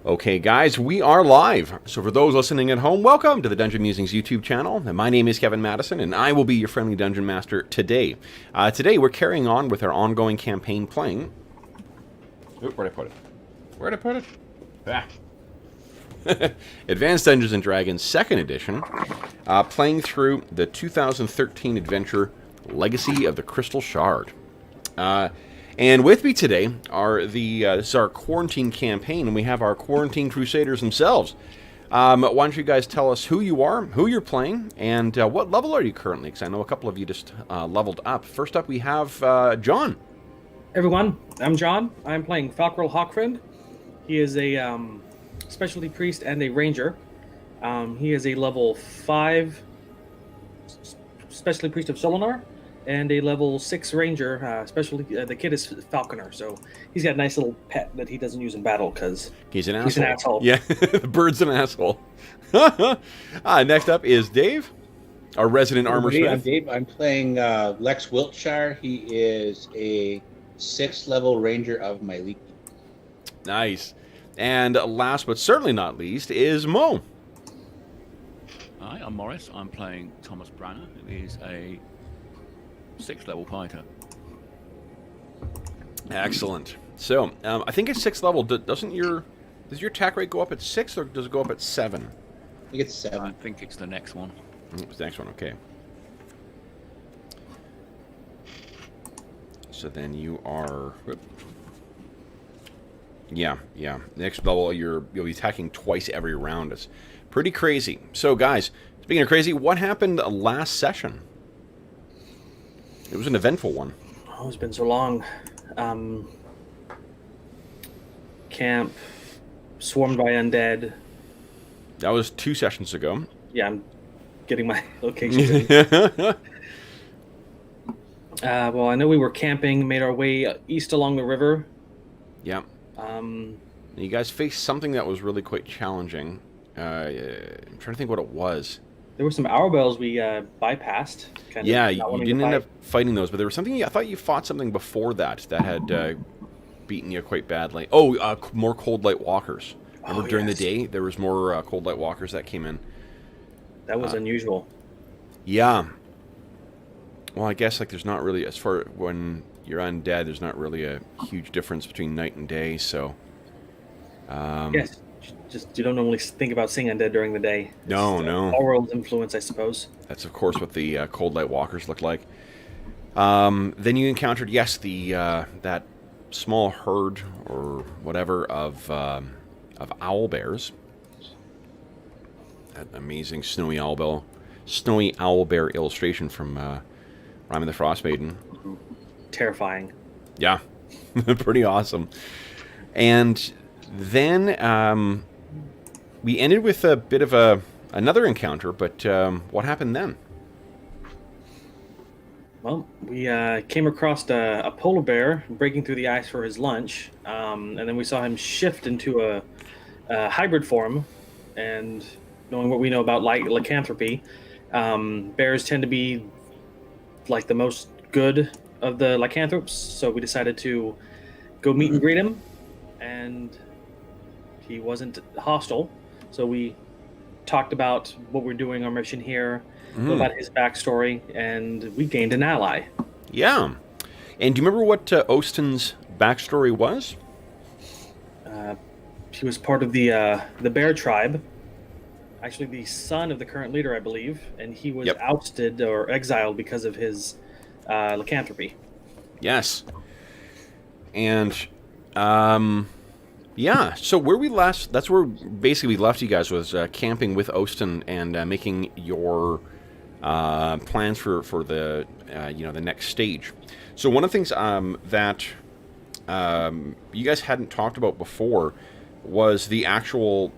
Okay, guys, we are live. So for those listening at home, welcome to the Dungeon Musings YouTube channel. And my name is Kevin Madison, and I will be your friendly Dungeon Master today. Today, we're carrying on with our ongoing campaign playing... Oop, where'd I put it? Where'd I put it? Ah. Advanced Dungeons & Dragons 2nd Edition, playing through the 2013 adventure Legacy of the Crystal Shard. And with me today are this is our quarantine campaign, and we have our quarantine crusaders themselves. Why don't you guys tell us who you are, who you're playing, and what level are you currently? Because I know a couple of you just leveled up. First up, we have John. Everyone, I'm John. I'm playing Falcore Hawk. He is a specialty priest and a ranger. He is a level 5 specialty priest of Solinar, and a level 6 ranger, especially the kid is falconer, so he's got a nice little pet that he doesn't use in battle because He's an asshole. Yeah, the bird's an asshole. Next up is Dave, our resident armor smith. I'm Dave. I'm playing Lex Wiltshire. He is a 6th level ranger of Myliki. Nice. And last but certainly not least is Mo. Hi, I'm Morris. I'm playing Thomas Branner, who is a 6th level fighter. Excellent. So, I think at 6th level, does your attack rate go up at 6, or does it go up at 7? I think it's 7. I think it's the next one. It's the next one, okay. So then you are... Whoop. Yeah. Next level, you'll be attacking twice every round. It's pretty crazy. So, guys, speaking of crazy, what happened last session? It was an eventful one. Oh, it's been so long. Camp swarmed by undead. That was 2 sessions ago. Yeah, I'm getting my locations. Well, I know we were camping, made our way east along the river. Yeah. You guys faced something that was really quite challenging. I'm trying to think what it was. There were some owl bells we bypassed. Yeah, you didn't end up fighting those, but there was something. I thought you fought something before that had beaten you quite badly. Oh, more cold light walkers. Remember during the day there was more cold light walkers that came in. That was unusual. Yeah. Well, I guess there's not really, as far when you're undead, there's not really a huge difference between night and day. So. Yes. Just you don't normally think about seeing undead during the day. No. All world's influence, I suppose. That's of course what the cold light walkers look like. Then you encountered, yes, the that small herd or whatever of owl bears. That amazing snowy owl bear illustration from Rime of the Frost Maiden. Terrifying. Yeah, pretty awesome. And then we ended with a bit of another encounter, but what happened then? Well, we came across a polar bear breaking through the ice for his lunch, and then we saw him shift into a hybrid form, and knowing what we know about lycanthropy, bears tend to be like the most good of the lycanthropes, so we decided to go meet and greet him, and he wasn't hostile, so we talked about what we're doing, our mission here, about his backstory, and we gained an ally. Yeah. And do you remember what Ostin's backstory was? He was part of the bear tribe, actually the son of the current leader, I believe, and he was ousted or exiled because of his lycanthropy. Yes. And yeah, so where we last, that's where basically we left you guys, was camping with Ostin and making your plans for the the next stage. So one of the things that you guys hadn't talked about before was the actual,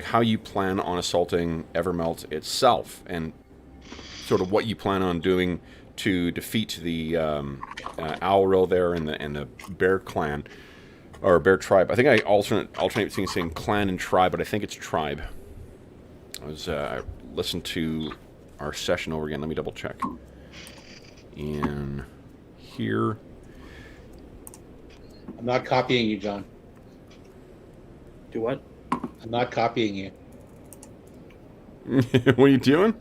how you plan on assaulting Evermelt itself, and sort of what you plan on doing to defeat the Owlrill there and the Bear Clan. Or Bear Tribe. I think I alternate between saying clan and tribe, but I think it's tribe. I listened to our session over again. Let me double check. In here. I'm not copying you, John. Do what? I'm not copying you, What are you doing?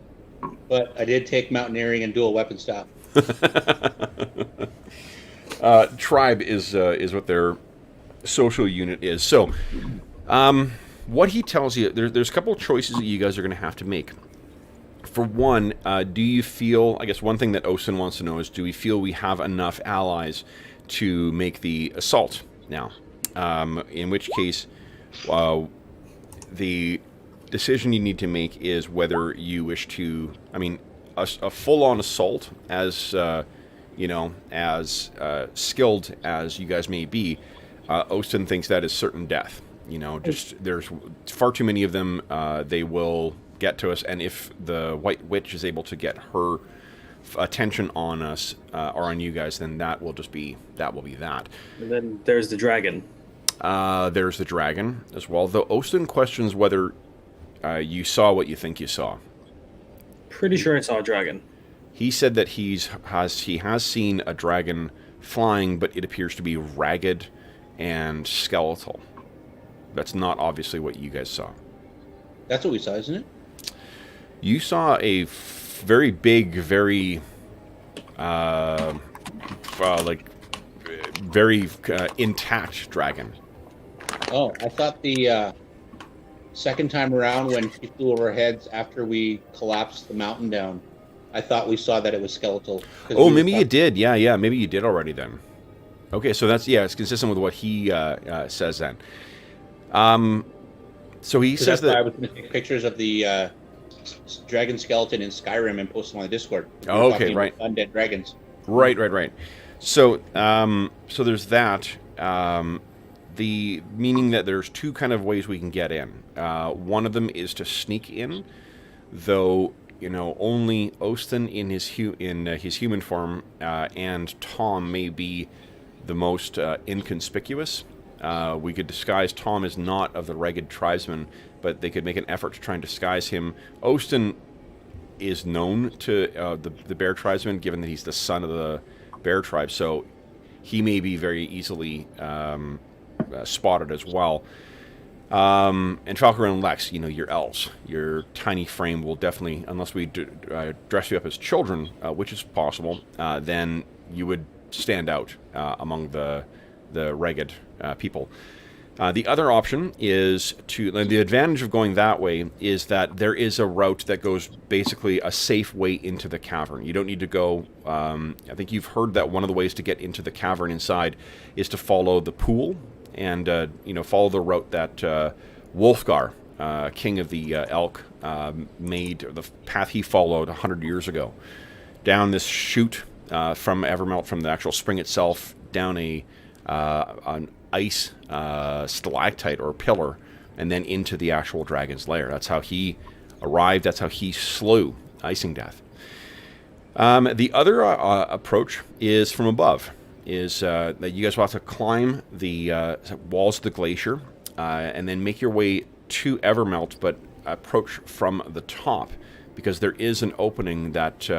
but I did take mountaineering and dual weapon style. Tribe is what their social unit is. So, what he tells you, there's a couple of choices that you guys are going to have to make. For one, do you feel, I guess one thing that Osen wants to know is, do we feel we have enough allies to make the assault now? In which case, the decision you need to make is whether you wish to, I mean, a full-on assault, as as skilled as you guys may be, Osten thinks that is certain death. Just there's far too many of them. They will get to us, and if the White Witch is able to get her attention on us or on you guys, then that will be that. And then there's the dragon. There's the dragon as well. Though Osten questions whether you saw what you think you saw. Pretty sure I saw a dragon. He said that he has seen a dragon flying, but it appears to be ragged and skeletal. That's not obviously what you guys saw. That's what we saw, isn't it? You saw a very big, very very intact dragon. Oh, I thought the second time around when she flew over our heads after we collapsed the mountain down, I thought we saw that it was skeletal. Oh, maybe you did. Yeah. Maybe you did already then. Okay, so it's consistent with what he says then. So he says that I was going to take pictures of the dragon skeleton in Skyrim and post them on the Discord. Oh, okay, right. Undead dragons. Right. So, so there's that. The meaning that there's two kind of ways we can get in. One of them is to sneak in, though only Osten in his human form and Tom may be the most inconspicuous. We could disguise Tom as not of the ragged tribesmen, but they could make an effort to try and disguise him. Osten is known to the bear tribesmen, given that he's the son of the bear tribe, so he may be very easily spotted as well. And Falcore and Lex, your elves, your tiny frame will definitely, unless we dress you up as children, which is possible, then you would stand out among the ragged people. The other option is the advantage of going that way is that there is a route that goes basically a safe way into the cavern. You don't need to go, I think you've heard that one of the ways to get into the cavern inside is to follow the pool and, follow the route that Wolfgar, king of the elk, made, the path he followed 100 years ago. Down this chute from Evermelt, from the actual spring itself, down an ice stalactite or pillar, and then into the actual dragon's lair. That's how he arrived. That's how he slew Icing Death. The other approach is from above. Is that you guys will have to climb the walls of the glacier and then make your way to Evermelt, but approach from the top, because there is an opening that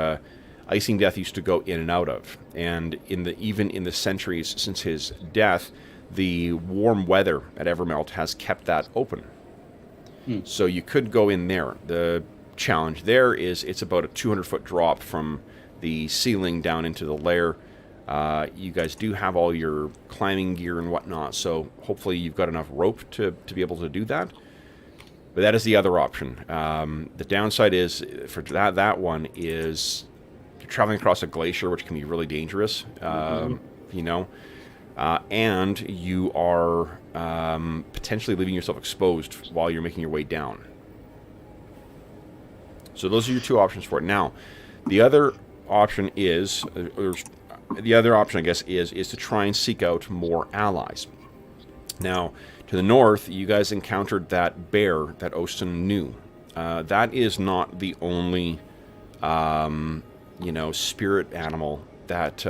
Icing Death used to go in and out of. And even in the centuries since his death, the warm weather at Evermelt has kept that open. So you could go in there. The challenge there is it's about a 200-foot drop from the ceiling down into the lair. You guys do have all your climbing gear and whatnot, so hopefully you've got enough rope to be able to do that. But that is the other option. The downside is, for that one, is you're traveling across a glacier, which can be really dangerous, and you are potentially leaving yourself exposed while you're making your way down. So those are your two options for it. Now, the other option is, I guess, is to try and seek out more allies. Now, to the north, you guys encountered that bear that Osten knew. That is not the only, spirit animal that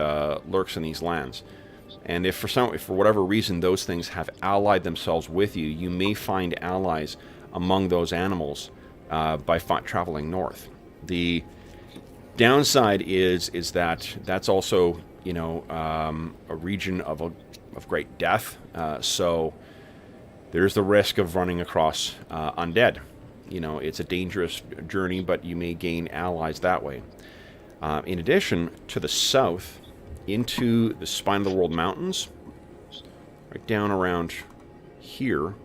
lurks in these lands. And if for whatever reason those things have allied themselves with you, you may find allies among those animals by traveling north. The downside is that that's also a region of great death. So there's the risk of running across undead. You know, it's a dangerous journey, but you may gain allies that way. In addition, to the south, into the Spine of the World Mountains, right down around here,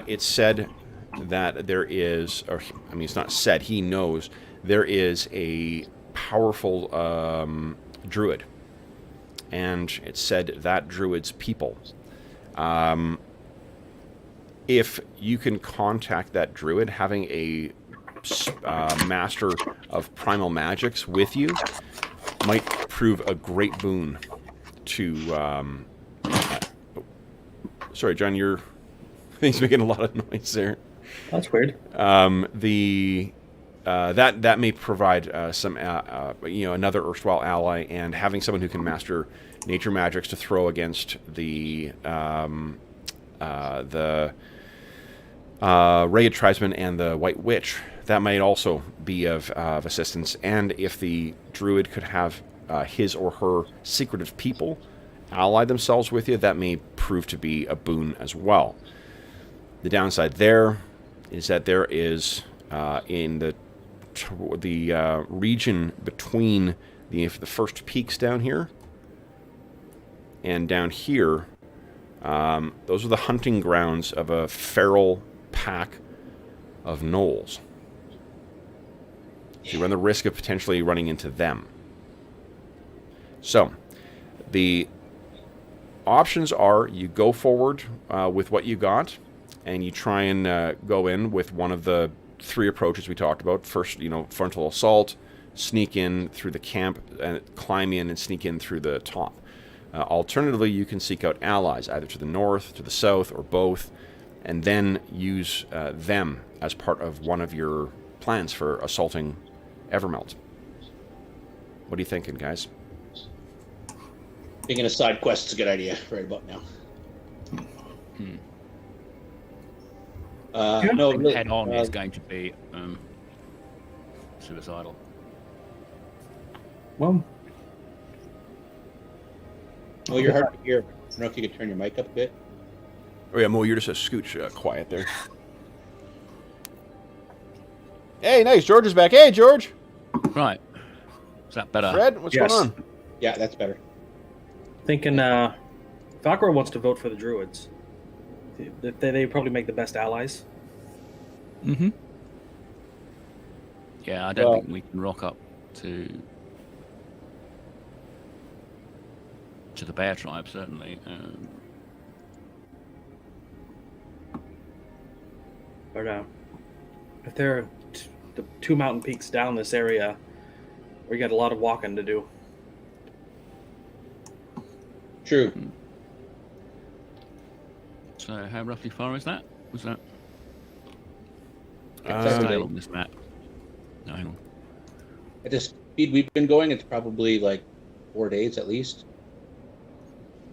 it's said that there is, or I mean, it's not said, he knows, there is a powerful druid. And it's said that druid's people. If you can contact that druid, having a master of primal magics with you might prove a great boon to... sorry, John, he's making a lot of noise there. That's weird. That may provide some, another erstwhile ally, and having someone who can master nature magics to throw against the Ragged Tribesman and the White Witch, that might also be of assistance. And if the druid could have his or her secretive people ally themselves with you, that may prove to be a boon as well. The downside there is that there is in the region between the first peaks down here and down here, those are the hunting grounds of a feral pack of gnolls. So you run the risk of potentially running into them. So the options are you go forward with what you got, and you try and go in with one of the three approaches we talked about. First, frontal assault, sneak in through the camp, and climb in and sneak in through the top. Alternatively, you can seek out allies, either to the north, to the south, or both, and then use them as part of one of your plans for assaulting Evermelt. What are you thinking, guys? Thinking a side quest is a good idea right about now. No, really, head on is going to be suicidal. Well, you're hard to hear. I don't know if you could turn your mic up a bit. Oh yeah, Mo, you're just a scooch quiet there. Hey, nice. George is back. Hey, George. Right. Is that better? Fred, what's going on? Yeah, that's better. thinking Falcore wants to vote for the druids. They probably make the best allies. Mm-hmm. Yeah, I don't think we can rock up to the bear tribe, certainly. But if there are the two mountain peaks down this area, we got a lot of walking to do. True. So how roughly far is that? Was that It's scale on this map? No, hang on. at the speed we've been going, it's probably like 4 days at least.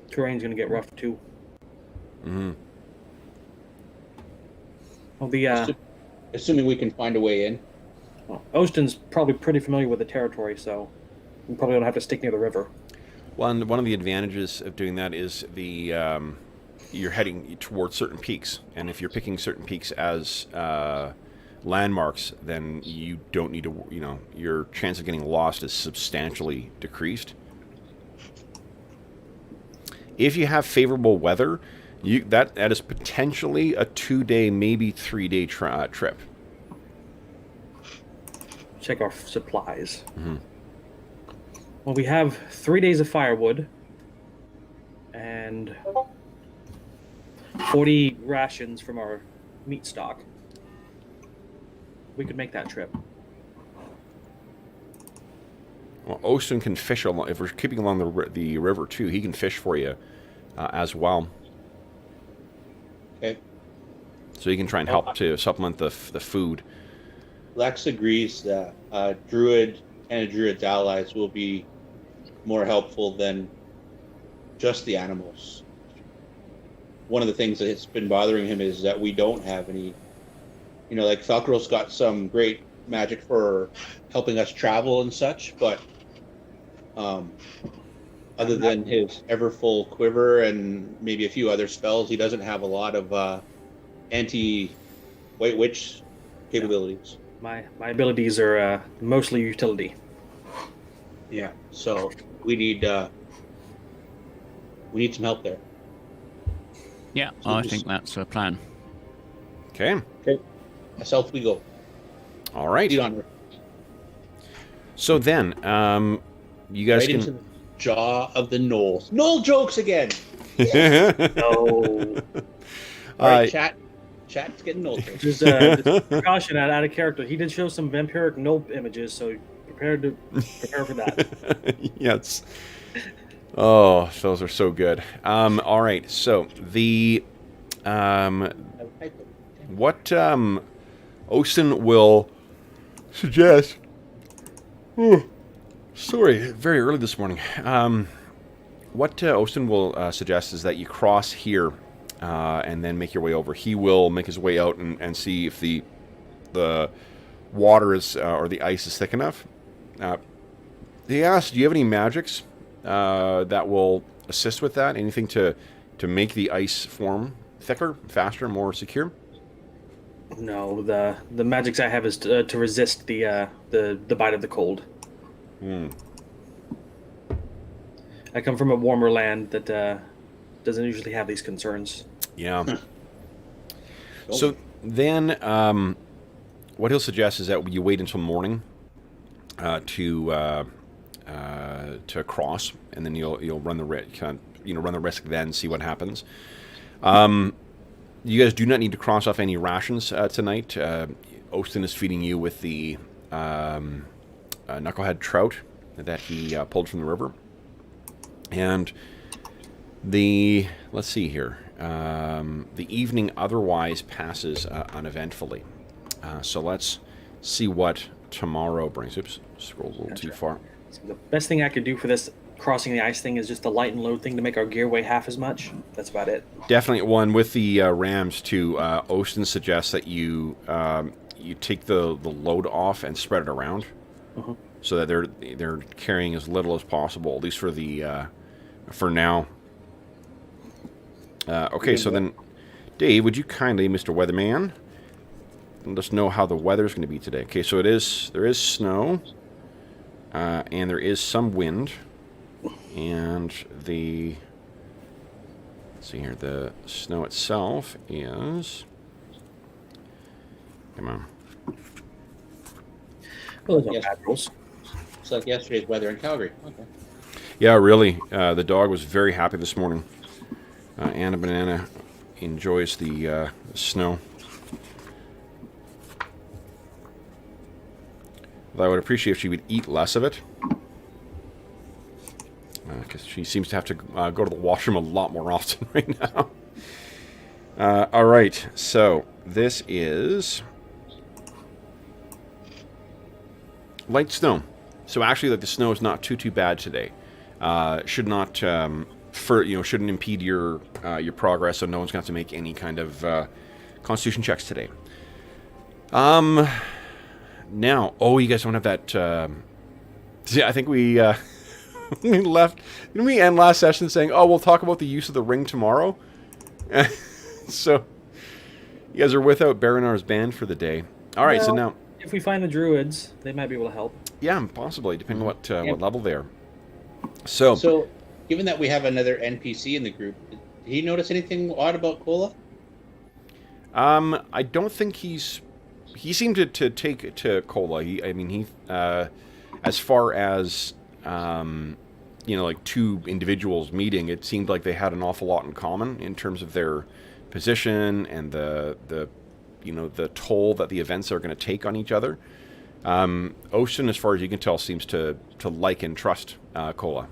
Terrain's going to get rough too. Mm-hmm. Well, the Assuming we can find a way in. Ostin's probably pretty familiar with the territory, so we probably don't have to stick near the river. Well, and one of the advantages of doing that is you're heading towards certain peaks, and if you're picking certain peaks as landmarks, then you don't need to, your chance of getting lost is substantially decreased. If you have favorable weather, that is potentially a 2-day, maybe 3-day trip. Check our supplies. Mm-hmm. Well, we have 3 days of firewood and 40 rations from our meat stock. We could make that trip. Well, Ostin can fish along. If we're keeping along the river too, he can fish for you as well. Okay. So he can try and help to supplement the food. Lex agrees that Druid and a Druid's allies will be more helpful than just the animals. One of the things that's been bothering him is that we don't have any, like Falcore's got some great magic for helping us travel and such, but Other than his ever-full quiver and maybe a few other spells, he doesn't have a lot of anti-White Witch capabilities. My abilities are mostly utility. Yeah, so we need some help there. Yeah, I think that's a plan. Okay. Okay, south we go. All right. Lead on. So then, you guys Right into the jaw of the Knoll. Knoll jokes again. No. All right, chat's getting Knoll jokes. Just precaution out of character. He did show some vampiric nope images, so prepare for that. Yes. Oh, those are so good. All right. So the what Osen will suggest. Sorry, very early this morning. What Osen will suggest is that you cross here and then make your way over. He will make his way out and see if the water is or the ice is thick enough. He asked, "Do you have any magics that will assist with that? Anything to make the ice form thicker, faster, more secure?" No, the magics I have is to resist the bite of the cold. I come from a warmer land that doesn't usually have these concerns. Yeah. So then, what he'll suggest is that you wait until morning to cross, and then you'll run the risk, run the risk then, see what happens. You guys do not need to cross off any rations tonight. Osten is feeding you with the knucklehead trout that he pulled from the river. And let's see here. The evening otherwise passes uneventfully. So let's see what tomorrow brings. Oops, scrolled a little too far. So the best thing I could do for this crossing the ice thing is just the light and load thing to make our gear weigh half as much. That's about it. Definitely one with the rams too. Osten suggests that you take the load off and spread it around, so that they're carrying as little as possible, at least for now. Okay, so then, Dave, would you kindly, Mr. Weatherman, let us know how the weather's going to be today? Okay, so there is snow, and there is some wind, and let's see here, the snow itself is, come on. Well, those are bad rules. It's like yesterday's weather in Calgary. Okay. Yeah, really, the dog was very happy this morning. Anna Banana enjoys the snow. Although I would appreciate if she would eat less of it, because she seems to have to go to the washroom a lot more often right now. All right, so this is light snow. So actually, the snow is not too bad today. Should not shouldn't impede your progress. So no one's going to have to make any kind of Constitution checks today. Now, you guys don't have that. I think we we left. Didn't we end last session saying, we'll talk about the use of the ring tomorrow? So you guys are without Baronar's band for the day. All right, so now if we find the druids, they might be able to help. Yeah, possibly, depending on what level they are. So, given that we have another NPC in the group, did he notice anything odd about Cola? I don't think he seemed to take to Cola. He as far as like two individuals meeting, it seemed like they had an awful lot in common in terms of their position and the toll that the events are going to take on each other. Ocean, as far as you can tell, seems to like and trust Cola,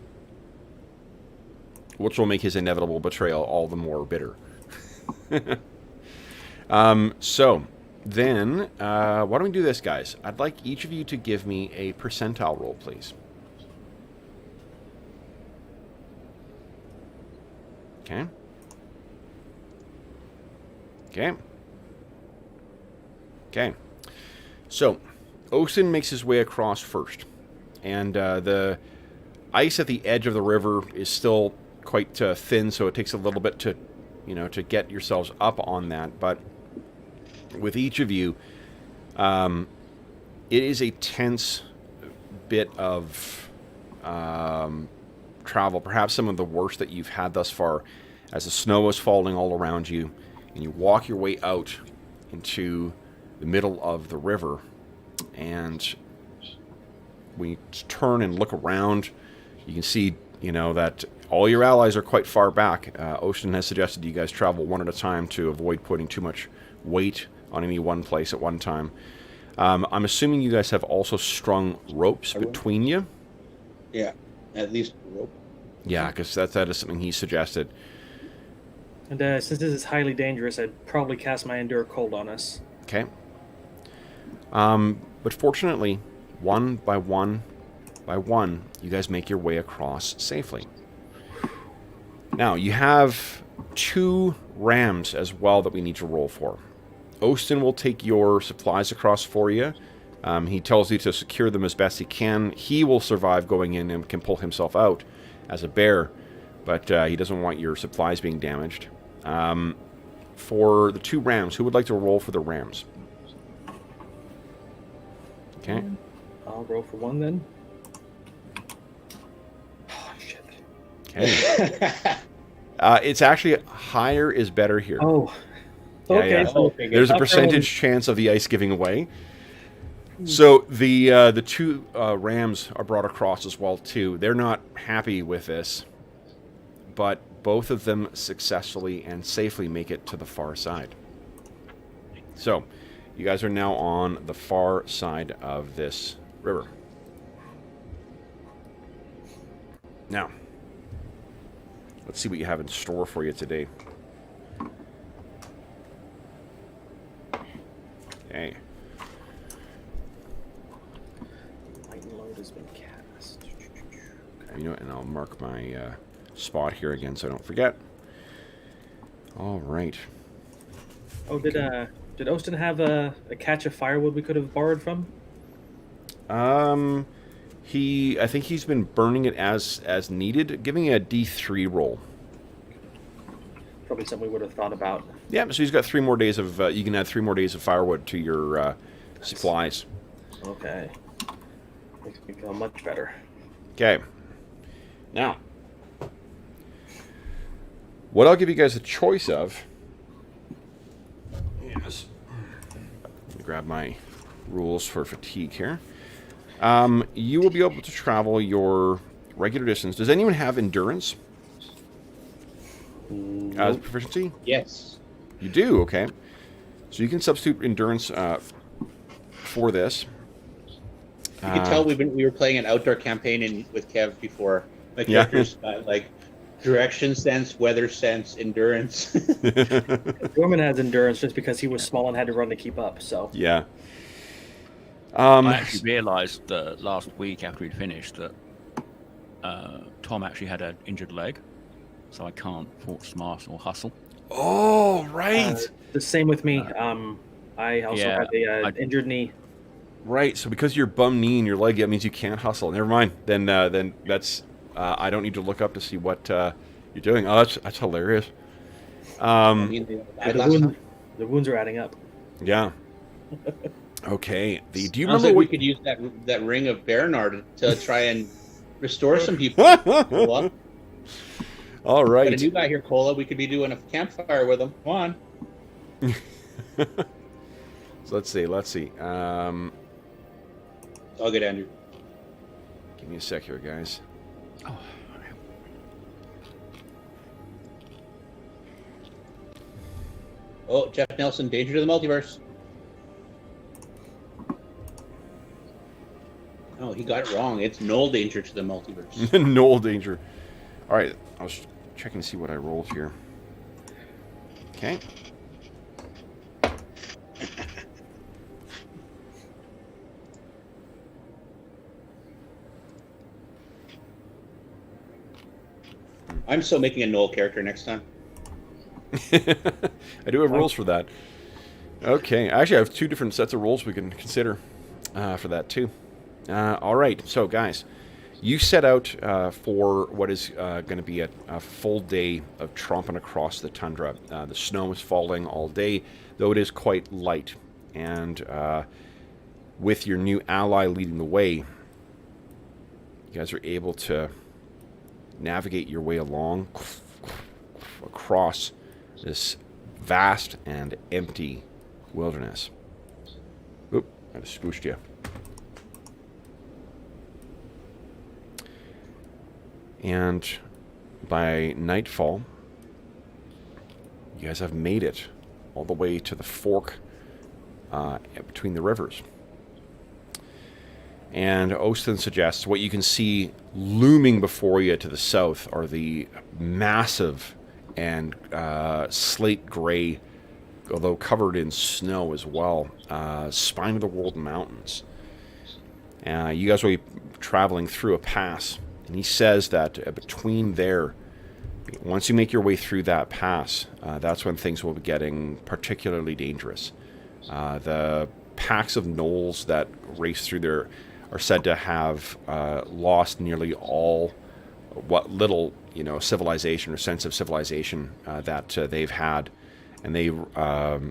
which will make his inevitable betrayal all the more bitter. So then, why don't we do this, guys? I'd like each of you to give me a percentile roll, please. Okay. So, Osen makes his way across first, and ice at the edge of the river is still quite thin, so it takes a little bit to, to get yourselves up on that. But with each of you, it is a tense bit of travel, perhaps some of the worst that you've had thus far, as the snow is falling all around you, and you walk your way out into the middle of the river, and when you turn and look around, you can see, that all your allies are quite far back. Ocean has suggested you guys travel one at a time to avoid putting too much weight on any one place at one time. I'm assuming you guys have also strung ropes between you? Yeah, at least a rope. Yeah, because that is something he suggested. And since this is highly dangerous, I'd probably cast my Endure Cold on us. Okay. But fortunately, one by one, you guys make your way across safely. Now, you have 2 rams as well that we need to roll for. Ostin will take your supplies across for you. He tells you to secure them as best he can. He will survive going in and can pull himself out as a bear, but he doesn't want your supplies being damaged. For the 2 rams, who would like to roll for the rams? Okay. I'll roll for 1 then. Oh, shit. Okay. It's actually higher is better here. Oh. Yeah, Okay. yeah. So There's a percentage chance of the ice giving away. So the 2 rams are brought across as well too. They're not happy with this, but both of them successfully and safely make it to the far side. So you guys are now on the far side of this river. Now, let's see what you have in store for you today. Okay. Lightning load has been cast. You know what, and I'll mark my spot here again so I don't forget. All right. Oh, did Ostin have a catch of firewood we could have borrowed from? I think he's been burning it as needed, giving a D3 roll. Probably something we would have thought about. Yeah, so he's got 3 more days of. You can add 3 more days of firewood to your supplies. Okay. Makes me feel much better. Okay. Now, what I'll give you guys a choice of is, let me grab my rules for fatigue here. You will be able to travel your regular distance. Does anyone have endurance as proficiency? Yes. You do, okay. So you can substitute endurance for this. You can tell we were playing an outdoor campaign with Kev before. My character's got like direction sense, weather sense, endurance. Gorman has endurance just because he was small and had to run to keep up. So Yeah. I actually realised last week after we'd finished that Tom actually had an injured leg, so I can't fort smart or hustle. Oh, right. The same with me. I also have an injured knee. Right. So because your bum knee in your leg, that means you can't hustle. Never mind. Then that's I don't need to look up to see what you're doing. Oh, that's hilarious. The wounds are adding up. Yeah. Okay. Do you Sounds remember like what we could use that ring of Bernard to try and restore some people? Cola. All Got right. a new guy here, Cola. We could be doing a campfire with him. Come on. So let's see. All good, Andrew. Give me a sec here, guys. Oh, Jeff Nelson, danger to the multiverse. Oh, he got it wrong. It's null danger to the multiverse. No danger. All right. I was checking to see what I rolled here. Okay. I'm still making a null character next time. I do have rules for that. Okay. Actually, I have 2 different sets of rules we can consider for that, too. All right. So, guys, You set out for what is going to be a full day of tromping across the tundra. The snow is falling all day, though it is quite light. And with your new ally leading the way, you guys are able to navigate your way along across this vast and empty wilderness. Oop, I just squished you. And by nightfall, you guys have made it all the way to the fork between the rivers. And Ostin suggests what you can see looming before you to the south are the massive and slate gray, although covered in snow as well, spine of the world mountains. You guys will be traveling through a pass, and he says that between there, once you make your way through that pass, that's when things will be getting particularly dangerous. The packs of gnolls that race through there are said to have lost nearly all what little civilization or sense of civilization that they've had, and they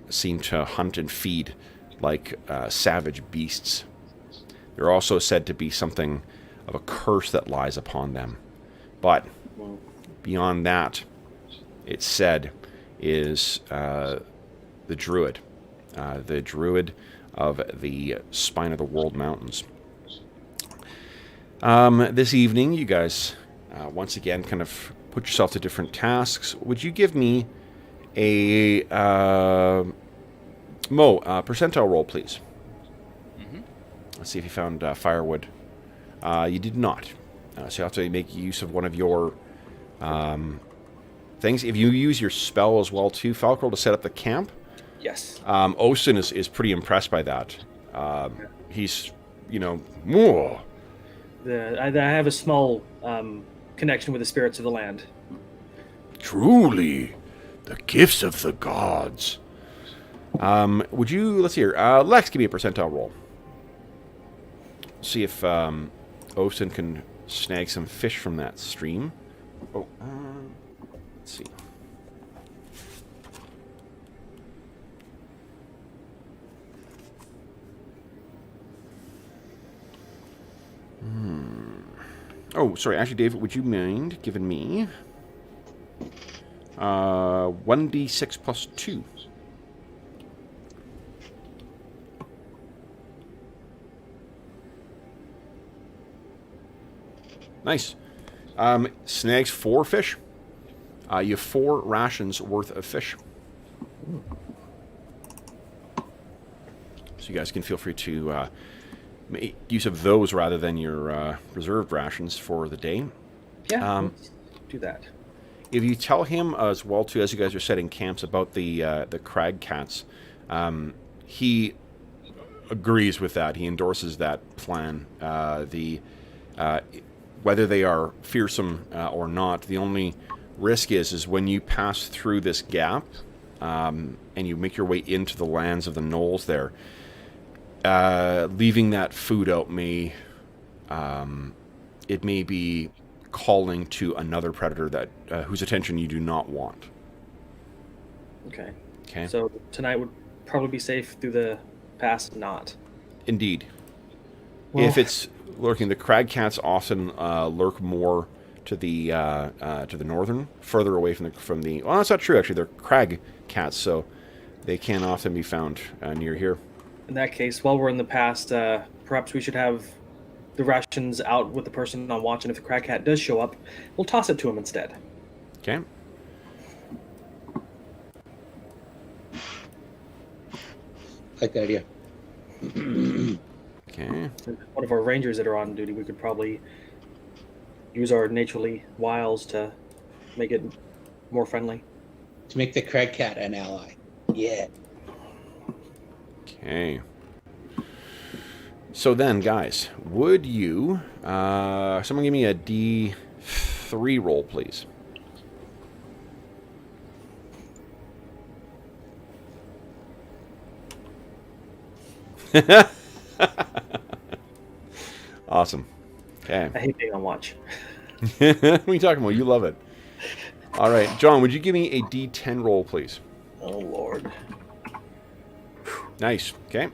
seem to hunt and feed like savage beasts. They're also said to be something of a curse that lies upon them, but beyond that, it's said is the druid of the spine of the world mountains. This evening, you guys, once again, kind of put yourself to different tasks. Would you give me a percentile roll, please? Mm-hmm. Let's see if you found firewood. You did not. So you have to make use of one of your things. If you use your spell as well, too, Falcore, to set up the camp. Yes. Ostin is pretty impressed by that. He's, more. I have a small connection with the spirits of the land. Truly, the gifts of the gods. Would you, let's hear, Lex, give me a percentile roll. See if Ostin can snag some fish from that stream. Oh, let's see. Oh, sorry. Actually, David, would you mind giving me 1d6 plus 2? Nice. Snags 4 fish. You have 4 rations worth of fish. So you guys can feel free to make use of those rather than your reserved rations for the day. Yeah, let's do that. If you tell him as well, too, as you guys are setting camps about the crag cats, he agrees with that. He endorses that plan. Whether they are fearsome or not, the only risk is when you pass through this gap and you make your way into the lands of the gnolls there. Leaving that food out may be calling to another predator that whose attention you do not want. Okay. Okay. So tonight would probably be safe through the pass. Not. Indeed. Well, If it's lurking, the crag cats often lurk more to the northern, further away from the. Well, that's not true actually. They're crag cats, so they can often be found near here. in that case, while we're in the past, perhaps we should have the rations out with the person on watch, and if the crag cat does show up, we'll toss it to him instead. Okay. Like that idea. Okay. One of our rangers that are on duty, we could probably use our naturally wiles to make it more friendly. To make the crag cat an ally. Yeah. Okay. So then, guys, would you... someone give me a D3 roll, please. Awesome. Okay. I hate being on watch. What are you talking about? You love it. All right, John, would you give me a D10 roll, please? Oh, Lord. Nice. Okay.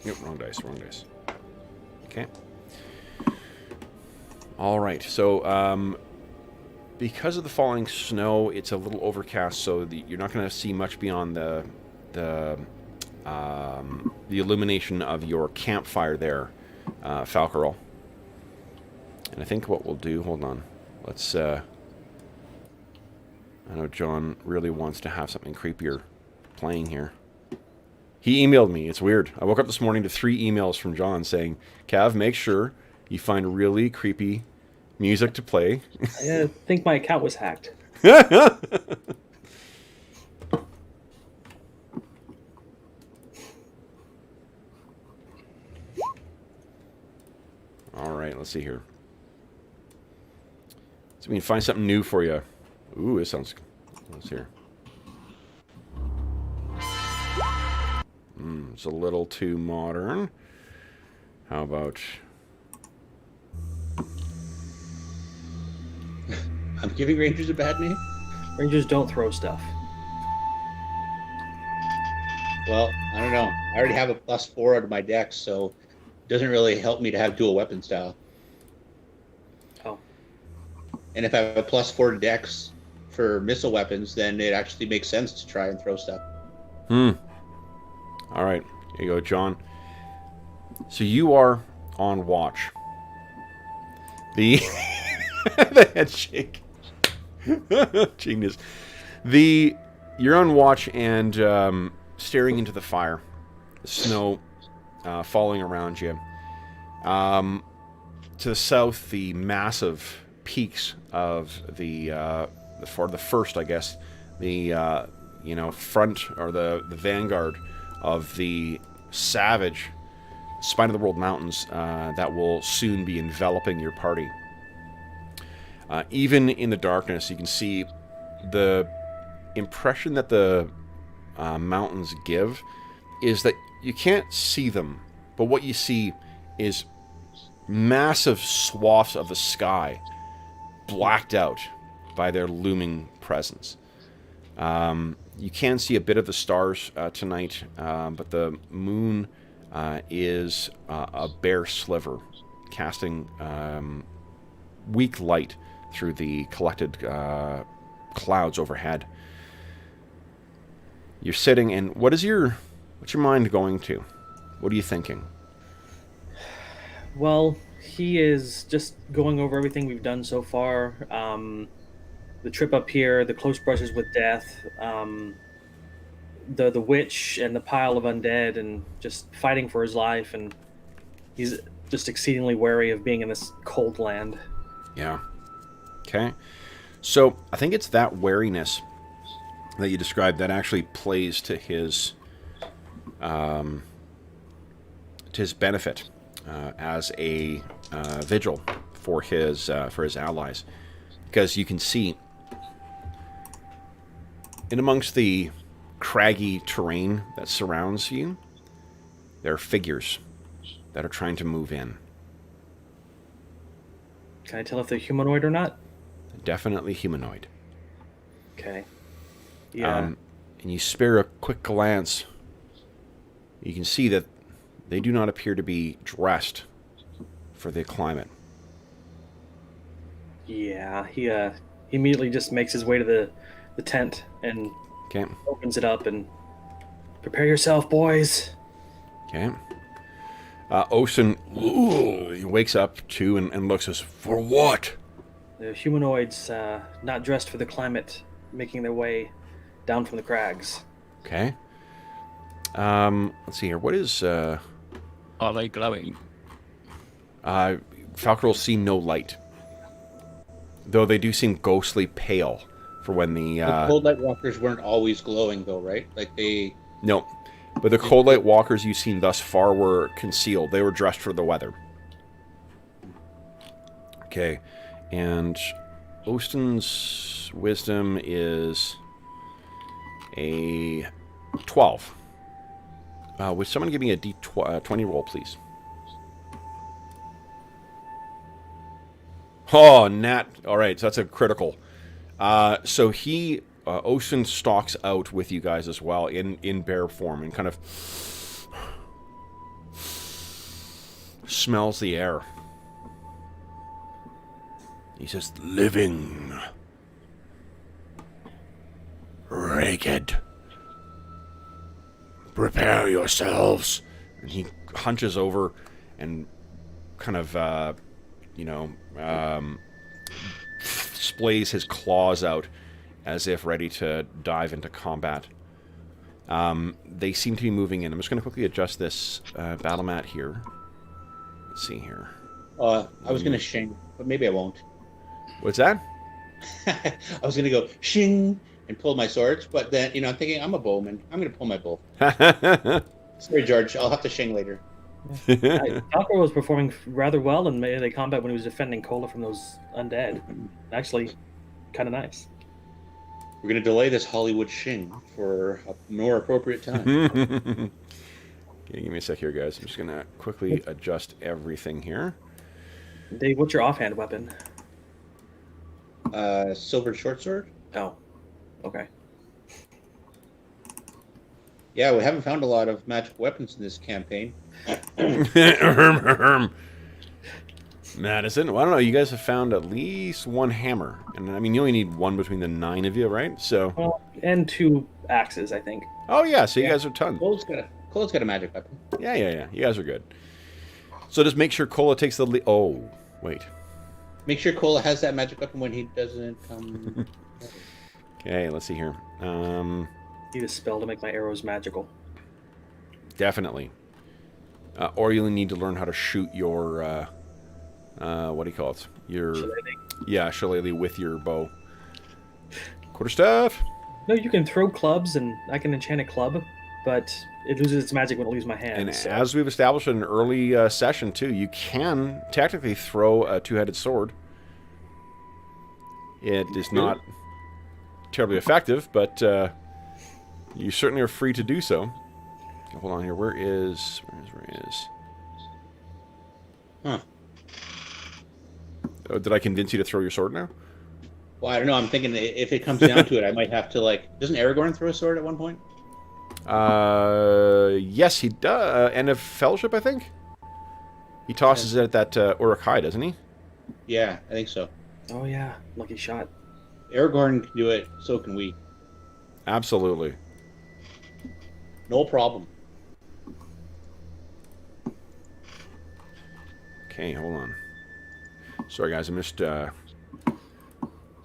Nope, wrong dice, wrong dice. Okay. All right, so because of the falling snow, it's a little overcast, so you're not going to see much beyond the illumination of your campfire there, Falcore. And I think what we'll do, hold on, let's, I know John really wants to have something creepier playing here. He emailed me, it's weird. I woke up this morning to 3 emails from John saying, Cav, make sure you find really creepy music to play. I think my account was hacked. All right, let's see here. So we can find something new for you. Ooh, this sounds... Let's hear. It's a little too modern. How about... I'm giving Rangers a bad name? Rangers don't throw stuff. Well, I don't know. I already have a +4 out of my dex, so it doesn't really help me to have dual weapon style. Oh. And if I have a +4 dex for missile weapons, then it actually makes sense to try and throw stuff. All right, here you go, John. So you are on watch. The the head shake. Genius. You're on watch and staring into the fire. The snow falling around you. To the south, the massive peaks of the first, I guess, the front or the vanguard of the savage spine of the world mountains that will soon be enveloping your party. Even in the darkness, you can see the impression that the mountains give is that you can't see them, but what you see is massive swaths of the sky blacked out by their looming presence. You can see a bit of the stars tonight, but the moon is a bare sliver, casting weak light through the collected clouds overhead. You're sitting, and what's your mind going to? What are you thinking? Well, he is just going over everything we've done so far. The trip up here, the close brushes with death, the witch and the pile of undead, and just fighting for his life. And he's just exceedingly wary of being in this cold land. Yeah. Okay. So I think it's that wariness that you described that actually plays to his benefit as a vigil for his allies, because you can see in amongst the craggy terrain that surrounds you, there are figures that are trying to move in. Can I tell if they're humanoid or not? Definitely humanoid. Okay. Yeah. And you spare a quick glance. You can see that they do not appear to be dressed for the climate. Yeah. He immediately just makes his way to the tent and opens it up and prepare yourself, boys. Okay. Ocean, he wakes up too and looks at us. For what? The humanoids, not dressed for the climate, making their way down from the crags. Okay. Let's see here. What is... Are they glowing? Falcore will see no light. Though they do seem ghostly pale for when the Cold Light Walkers weren't always glowing, though, right? Like they... No. But the Cold Light Walkers you've seen thus far were concealed. They were dressed for the weather. Okay. And Ostin's wisdom is a 12. Would someone give me a D20 roll, please? Oh, nat. All right, so that's a critical. So he, Ocean stalks out with you guys as well in bear form and kind of smells the air. He says, living. Ragged. Prepare yourselves. And he hunches over and kind of, splays his claws out as if ready to dive into combat. They seem to be moving in. I'm just going to quickly adjust this battle mat here. Let's see here. I was going to shing, but maybe I won't. What's that? I was going to go shing and pull my swords, but then, I'm thinking I'm a bowman. I'm going to pull my bow. Sorry, George. I'll have to shing later. Falcore was performing rather well in melee combat when he was defending Cola from those undead. Actually, kind of nice. We're going to delay this Hollywood shing for a more appropriate time. Okay, give me a sec here, guys. I'm just going to quickly adjust everything here. Dave, what's your offhand weapon? Silver short sword? Oh, okay. Yeah, we haven't found a lot of magic weapons in this campaign. Madison, well, I don't know. You guys have found at least one hammer, and I mean, you only need one between the 9 of you, right? So, well, and 2 axes, I think. oh yeah, so you guys are tons. Cole's got a magic weapon. Yeah. You guys are good. So just make sure Cola takes the lead. Oh, wait. Make sure Cola has that magic weapon when he doesn't come. Okay, let's see here. Need a spell to make my arrows magical. Definitely. Or you'll need to learn how to shoot your, what do you call it? Your, shillelagh with your bow. Quarterstaff? No, you can throw clubs, and I can enchant a club, but it loses its magic when it leaves my hand. And as we've established in an early session, too, you can technically throw a two-headed sword. It is not terribly effective, but you certainly are free to do so. Hold on here. Where is? Huh. Oh, did I convince you to throw your sword now? Well, I don't know. I'm thinking if it comes down to it, I might have to, doesn't Aragorn throw a sword at one point? Yes, he does. End of Fellowship, I think. He tosses it at that Uruk-hai, doesn't he? Yeah, I think so. Oh yeah, lucky shot. Aragorn can do it, so can we. Absolutely. No problem. Okay, hold on. Sorry, guys, I missed...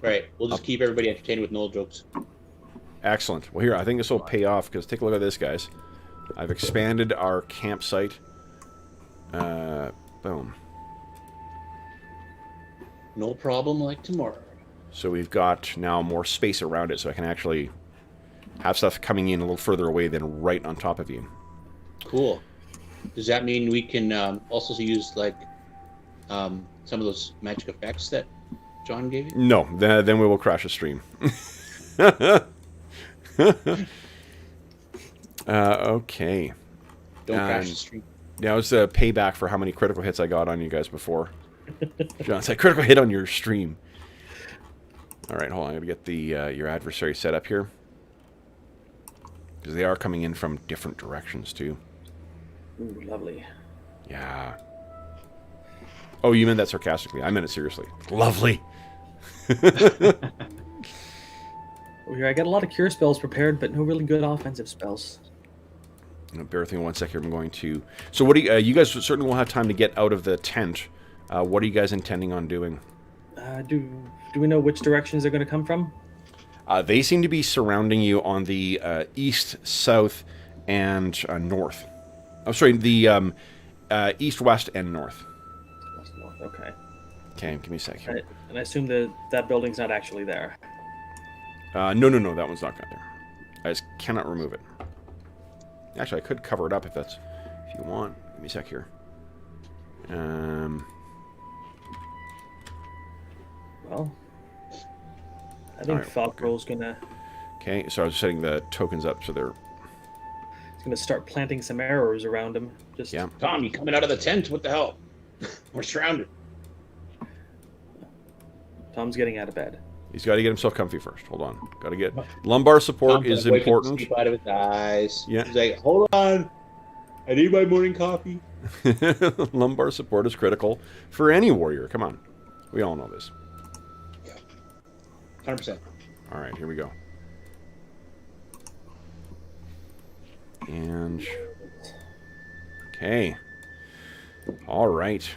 Right, we'll just keep everybody entertained with Noel jokes. Excellent. Well, here, I think this will pay off, because take a look at this, guys. I've expanded our campsite. Boom. No problem like tomorrow. So we've got now more space around it, so I can actually have stuff coming in a little further away than right on top of you. Cool. Does that mean we can also use, some of those magic effects that John gave you? No, then we will crash the stream. Okay. Don't crash the stream. Now it's a payback for how many critical hits I got on you guys before. John said, critical hit on your stream. All right, hold on. I'm going to get the your adversary set up here. Because they are coming in from different directions, too. Ooh, lovely. Yeah. Oh, you meant that sarcastically. I meant it seriously. Lovely. Well, here I got a lot of cure spells prepared, but no really good offensive spells. Bear with me 1 second. I'm going to... So what do you guys certainly won't have time to get out of the tent. What are you guys intending on doing? Do we know which directions they're going to come from? They seem to be surrounding you on the east, south, and north. Oh, sorry, the east, west, and north. West, north, okay. Okay, give me a sec here. And I assume that building's not actually there. No, that one's not there. I just cannot remove it. Actually, I could cover it up if you want. Give me a sec here. Well, I think Falcore's gonna. Okay, so I was setting the tokens up so they're. He's gonna start planting some arrows around him. Tom, you coming out of the tent? What the hell? We're surrounded. Tom's getting out of bed. He's got to get himself comfy first. Hold on. Got to get lumbar support Tom's is wiping important. sleep out of his eyes. Yeah. He's like, hold on. I need my morning coffee. Lumbar support is critical for any warrior. Come on. We all know this. 100%. All right, here we go. And okay. All right.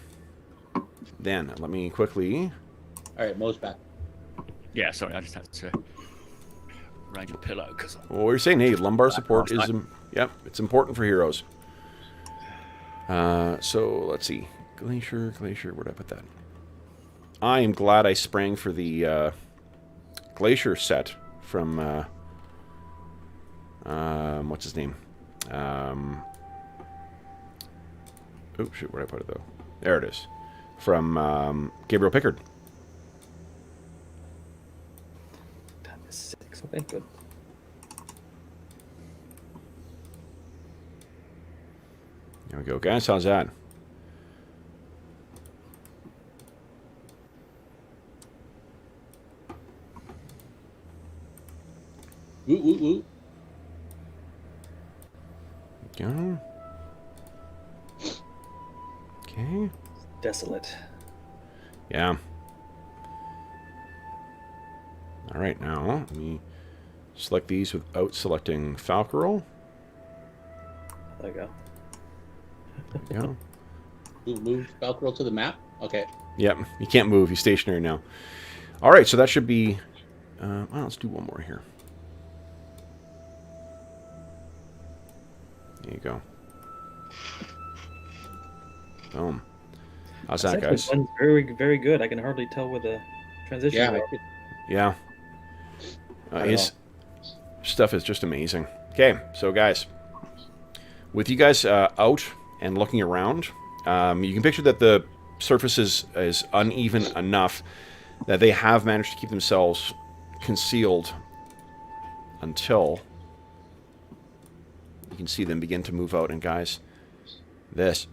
Then let me quickly. All right, Mo's back. Yeah, sorry, I just had to arrange a pillow because. Well, we're saying, hey, lumbar support last is, night. yep, it's important for heroes. So let's see, glacier. Where'd I put that? I am glad I sprang for the glacier set from what's his name? Oh shoot, where'd I put it though? There it is, from Gabriel Pickard. Time is 6. Okay, good. There we go, guys. How's that? Woo, woo, woo. Go. Okay. Desolate. Yeah. All right, now let me select these without selecting Falcore. There you go. There we go. Move Falcore to the map. Okay. Yep, you can't move. He's stationary now. All right, so that should be... well, let's do one more here. There you go. Boom. How's that, Second guys? one's very, very good. I can hardly tell where the transition Yeah. is. Yeah. His stuff is just amazing. Okay, so guys, with you guys out and looking around, you can picture that the surface is uneven enough that they have managed to keep themselves concealed until you can see them begin to move out. And guys, this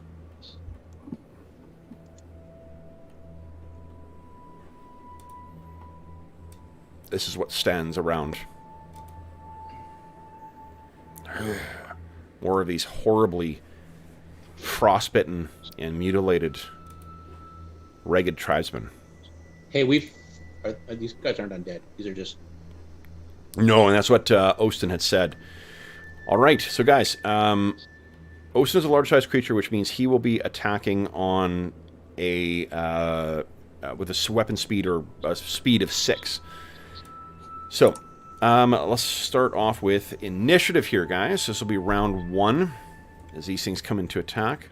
is what stands around. More of these horribly frostbitten and mutilated, ragged tribesmen. Hey, these guys aren't undead. These are just... No, and that's what Ostin had said. All right, so guys, Ostin is a large-sized creature, which means he will be attacking on a with a weapon speed or a speed of 6. So, let's start off with initiative here, guys. This will be round 1 as these things come into attack.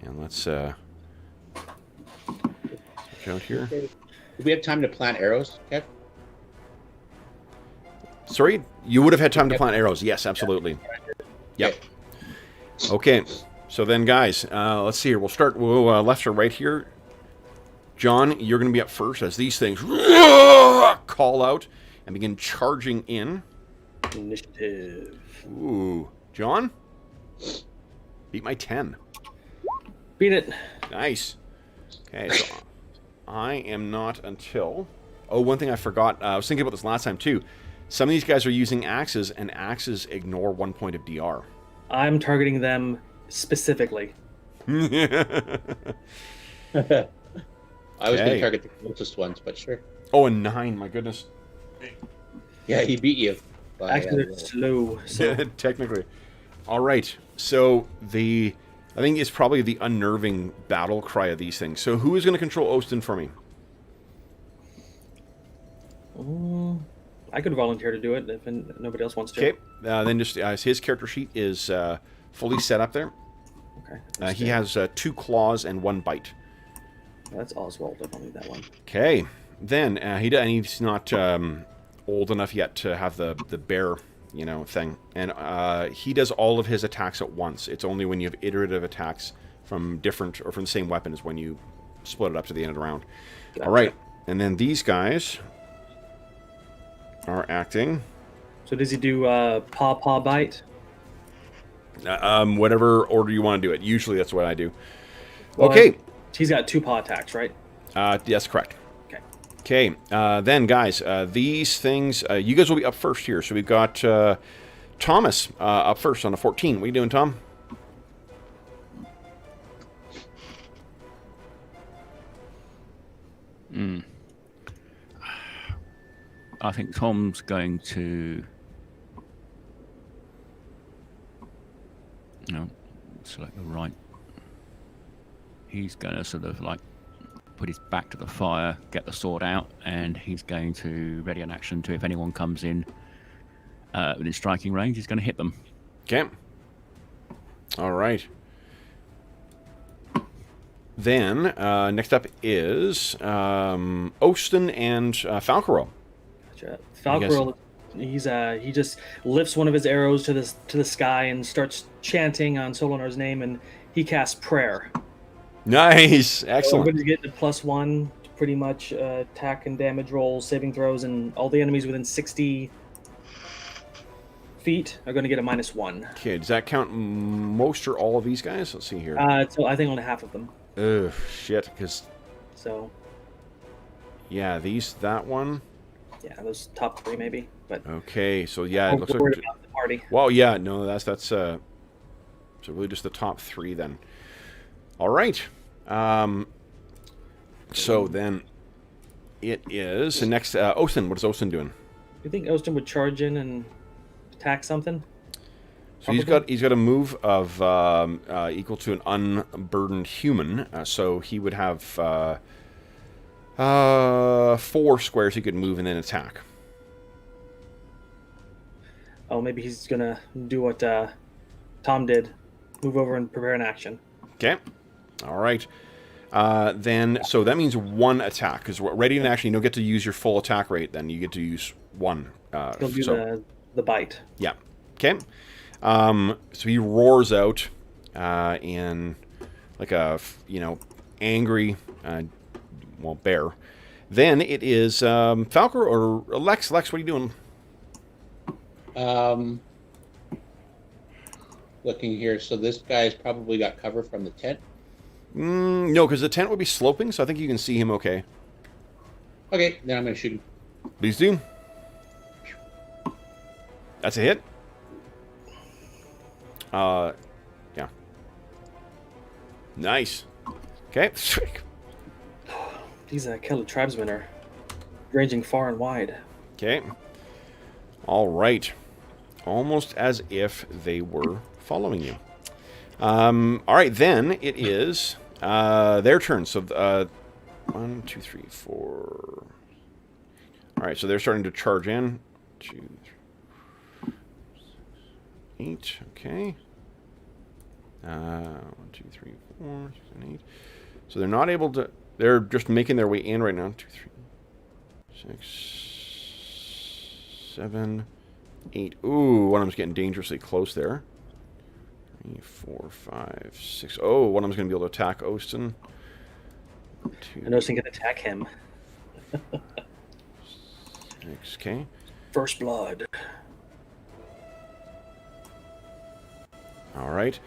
And let's switch out here. Do we have time to plant arrows, Kev? Sorry, you would have had time to plant arrows. Yes, absolutely. Yep. Okay, so then, guys, let's see here. We'll start left or right here. John, you're going to be up first as these things call out and begin charging in. Initiative. Ooh. John? Beat my 10. Beat it. Nice. Okay, so I am not until... Oh, one thing I forgot. I was thinking about this last time, too. Some of these guys are using axes, and axes ignore 1 point of DR. I'm targeting them specifically. I was going Okay. to target the closest ones, but sure. Oh, a 9. My goodness. Yeah, he beat you. by, Actually, they're slow. So Technically. All right. So I think it's probably the unnerving battle cry of these things. So who is going to control Ostin for me? I could volunteer to do it if nobody else wants to. Okay. Then just his character sheet is fully set up there. Okay. He has 2 claws and 1 bite. That's Oswald. I don't need that one. Okay. Then he's not old enough yet to have the bear, thing. And he does all of his attacks at once. It's only when you have iterative attacks from different or from the same weapon is when you split it up to the end of the round. Gotcha. All right. And then these guys are acting. So does he do paw bite? Whatever order you want to do it. Usually that's what I do. Well, Okay. He's got 2 paw attacks, right? Yes, correct. Okay, then guys, these things, you guys will be up first here. So we've got Thomas up first on a 14. What are you doing, Tom? I think Tom's going to... No, select the right. He's going to sort of like put his back to the fire, get the sword out, and he's going to ready an action to, if anyone comes in within striking range, he's going to hit them. Okay. All right. Then, next up is Ostin and Falcore. Gotcha. Falcore, he just lifts one of his arrows to the sky and starts chanting on Solinar's name, and he casts prayer. Nice, excellent. So everybody's getting a +1 to pretty much attack and damage rolls, saving throws, and all the enemies within 60 feet are going to get a -1. Okay, does that count most or all of these guys? Let's see here. So I think only half of them. Ugh, shit, because... So... Yeah, that one... Yeah, those top 3 maybe, but... Okay, so yeah, it looks like... About the party. Well, yeah, no, that's so really just the top 3 then. All right. So then it is the next Ostin. What is Ostin doing? You think Ostin would charge in and attack something? So he's got a move of equal to an unburdened human. So he would have 4 squares he could move and then attack. Oh, maybe he's gonna do what Tom did, move over and prepare an action. Okay. All right. Then, so that means 1 attack, because ready in action, you don't get to use your full attack rate, then you get to use 1. He'll do the bite. Yeah. Okay. So he roars out in like a, angry, bear. Then it is Falcore or Lex. Lex, what are you doing? Looking here, so this guy's probably got cover from the tent. No, because the tent would be sloping, so I think you can see him okay. Okay, then I'm going to shoot him. Please do. That's a hit. Yeah. Nice. Okay. These Kelly tribesmen are ranging far and wide. Okay. All right. Almost as if they were following you. All right, then it is their turn. So 1, 2, 3, 4. All right, so they're starting to charge in. 2, 3, 8. Okay. 1, 2, 3, 4, 6, and 8. So they're not able to. They're just making their way in right now. 2, 3, 6, 7, 8. Ooh, one of them's getting dangerously close there. 3, 4, 5, 6. Oh, one of them's going to be able to attack Ostin. 2, And Ostin can attack him. 6. Okay. First blood. All right.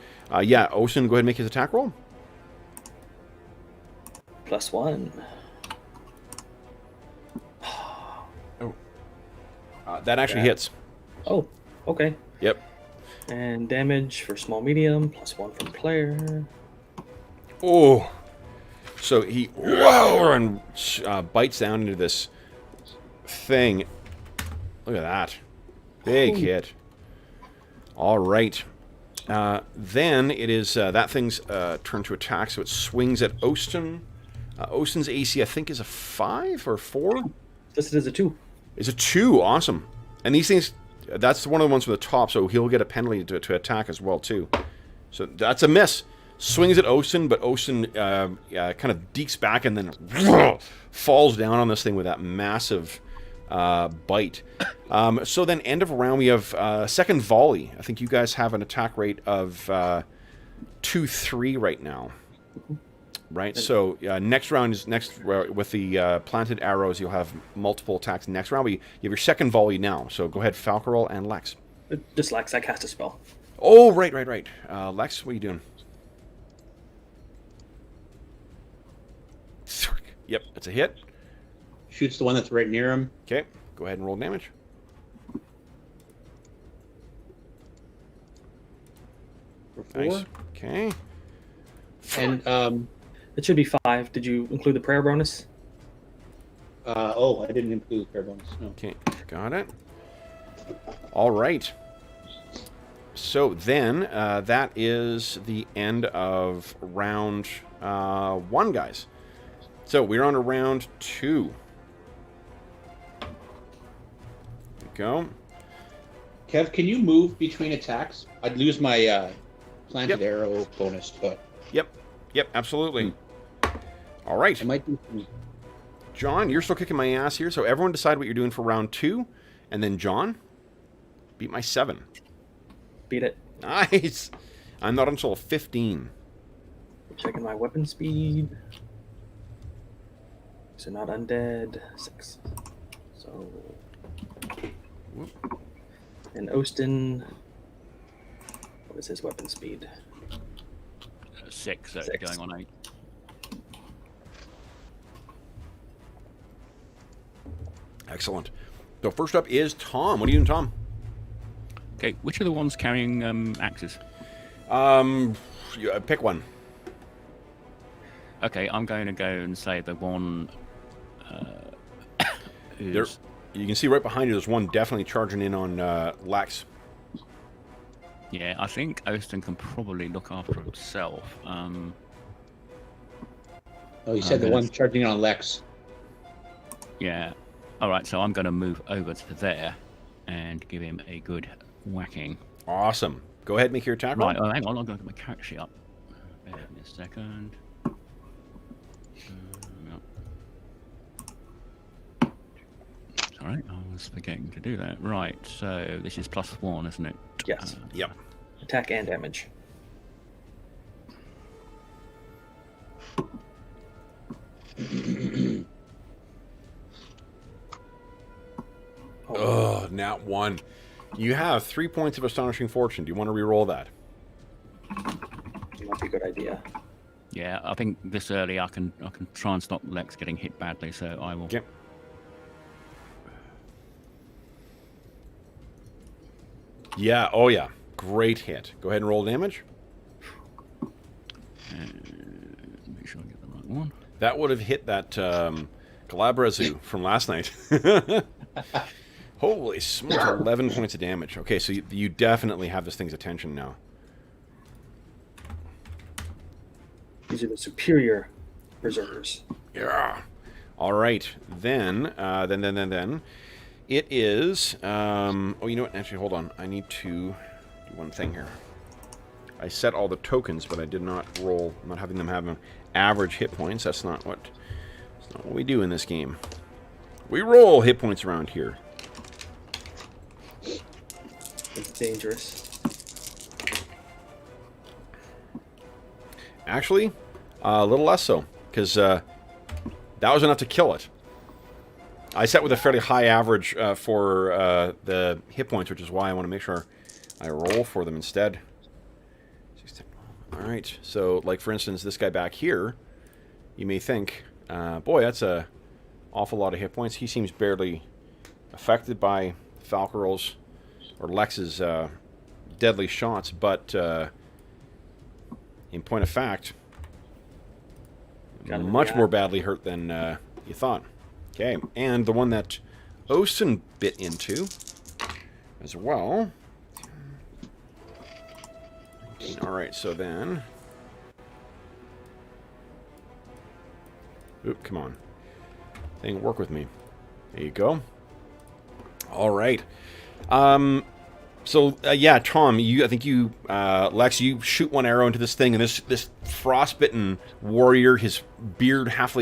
Yeah, Ostin, go ahead and make his attack roll. +1. Oh. That actually hits. Oh, okay. Yep. And damage for small medium, +1 from player. Oh. So he and bites down into this thing. Look at that. Big hit. All right. Then it is that thing's turn to attack, so it swings at Ostin. Ostin's AC, I think, is a 5 or 4? This is a 2. It's a 2. Awesome. And these things, that's one of the ones from the top, so he'll get a penalty to attack as well, too. So that's a miss. Swings at Ostin, but Ostin kind of dekes back and then falls down on this thing with that massive bite. So then end of round, we have second volley. I think you guys have an attack rate of 2-3 right now. Right, so next round is with the planted arrows. You'll have multiple attacks next round. But you have your second volley now. So go ahead, Falcore and Lex. Just Lex, I cast a spell. Oh, right. Lex, what are you doing? Yep, it's a hit. shoots the one that's right near him. Okay, go ahead and roll damage. For 4. Nice. Okay. And It should be 5. Did you include the prayer bonus? I didn't include the prayer bonus. No. Okay, got it. All right. So then, that is the end of round 1, guys. So we're on to round 2. There we go. Kev, can you move between attacks? I'd lose my planted Yep. arrow bonus, but Yep, absolutely. All right. I might do some. John, you're still kicking my ass here, so everyone decide what you're doing for round 2, and then John, beat my 7. Beat it. Nice. I'm not until 15. Checking my weapon speed. So not undead. 6. So. Whoop. And Ostin. What is his weapon speed? 6, so 6. going on 8. Excellent. So first up is Tom. What are you doing, Tom? Okay, which are the ones carrying axes? Pick one. Okay, I'm going to go and say the one There, who's... you can see right behind you, there's one definitely charging in on Lex. Yeah, I think Ostin can probably look after himself. Oh, you said the one charging on Lex. Yeah. All right, so I'm going to move over to there and give him a good whacking. Awesome. Go ahead and make your attack roll. Right, oh, hang on, I'm going to get my character sheet up. Bear with me a second. Sorry, I was forgetting to do that. Right, so this is +1, isn't it? Yes. Yep. Attack and damage. Oh, nat 1. You have 3 points of astonishing fortune. Do you want to re-roll that? Might be a good idea. Yeah, I think this early I can try and stop Lex getting hit badly, so I will. Yep. Yeah, oh yeah. Great hit. Go ahead and roll damage. Make sure I get the right one. That would have hit that Calabrazu from last night. Holy smokes, 11 points of damage. Okay, so you definitely have this thing's attention now. These are the superior berserkers. Yeah. All right. Then it is. Oh, you know what? Actually, hold on. I need to do one thing here. I set all the tokens, but I did not roll. I'm not having them have an average hit points. That's not what we do in this game. We roll hit points around here. It's dangerous. Actually, a little less so, because that was enough to kill it. I set with a fairly high average for the hit points, which is why I want to make sure I roll for them instead. All right, so like for instance, this guy back here, you may think, boy, that's a awful lot of hit points. He seems barely affected by Falcore's or Lex's deadly shots, but in point of fact, much more badly hurt than you thought. Okay, and the one that Ostin bit into as well. All right, so then... Oop, come on. Thing, work with me. There you go. All right. So, yeah, Tom, I think you, Lex, you shoot one arrow into this thing, and this frostbitten warrior, his beard half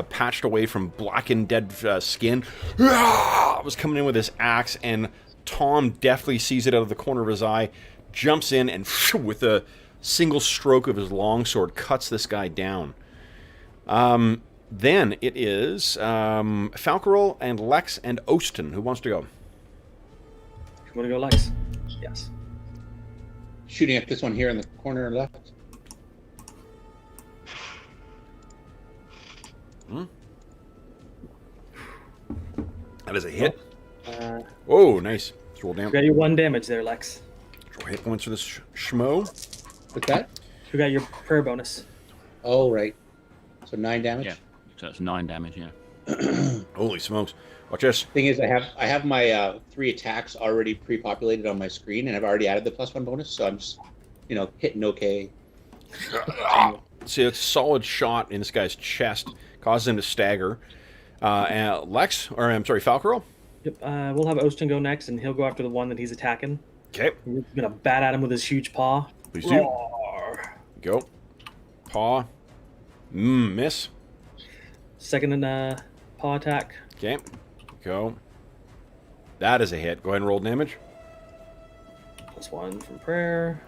patched away from blackened dead skin, was coming in with his axe, and Tom deftly sees it out of the corner of his eye, jumps in, and with a single stroke of his longsword, cuts this guy down. Then it is Falcore and Lex and Ostin. Who wants to go? You want to go, Lex? Yes. Shooting at this one here in the corner left. That is a hit. You Oh, nice. Let's roll down. got your 1 damage there, Lex. Roll hit points for this schmo. What's that? You got your prayer bonus. Oh, right. So 9 damage. Yeah. So that's 9 damage. Yeah. Holy smokes. Watch this. Thing is, I have my 3 attacks already pre-populated on my screen, and I've already added the +1 bonus, so I'm just, hitting okay. See, it's a solid shot in this guy's chest. Causes him to stagger. Lex, or I'm sorry, Falcore? Yep. We'll have Ostin go next, and he'll go after the one that he's attacking. Okay. He's gonna bat at him with his huge paw. Please do. Roar. Go. Paw. Miss. Second paw attack. Okay. Go. That is a hit. Go ahead and roll damage. +1 from prayer.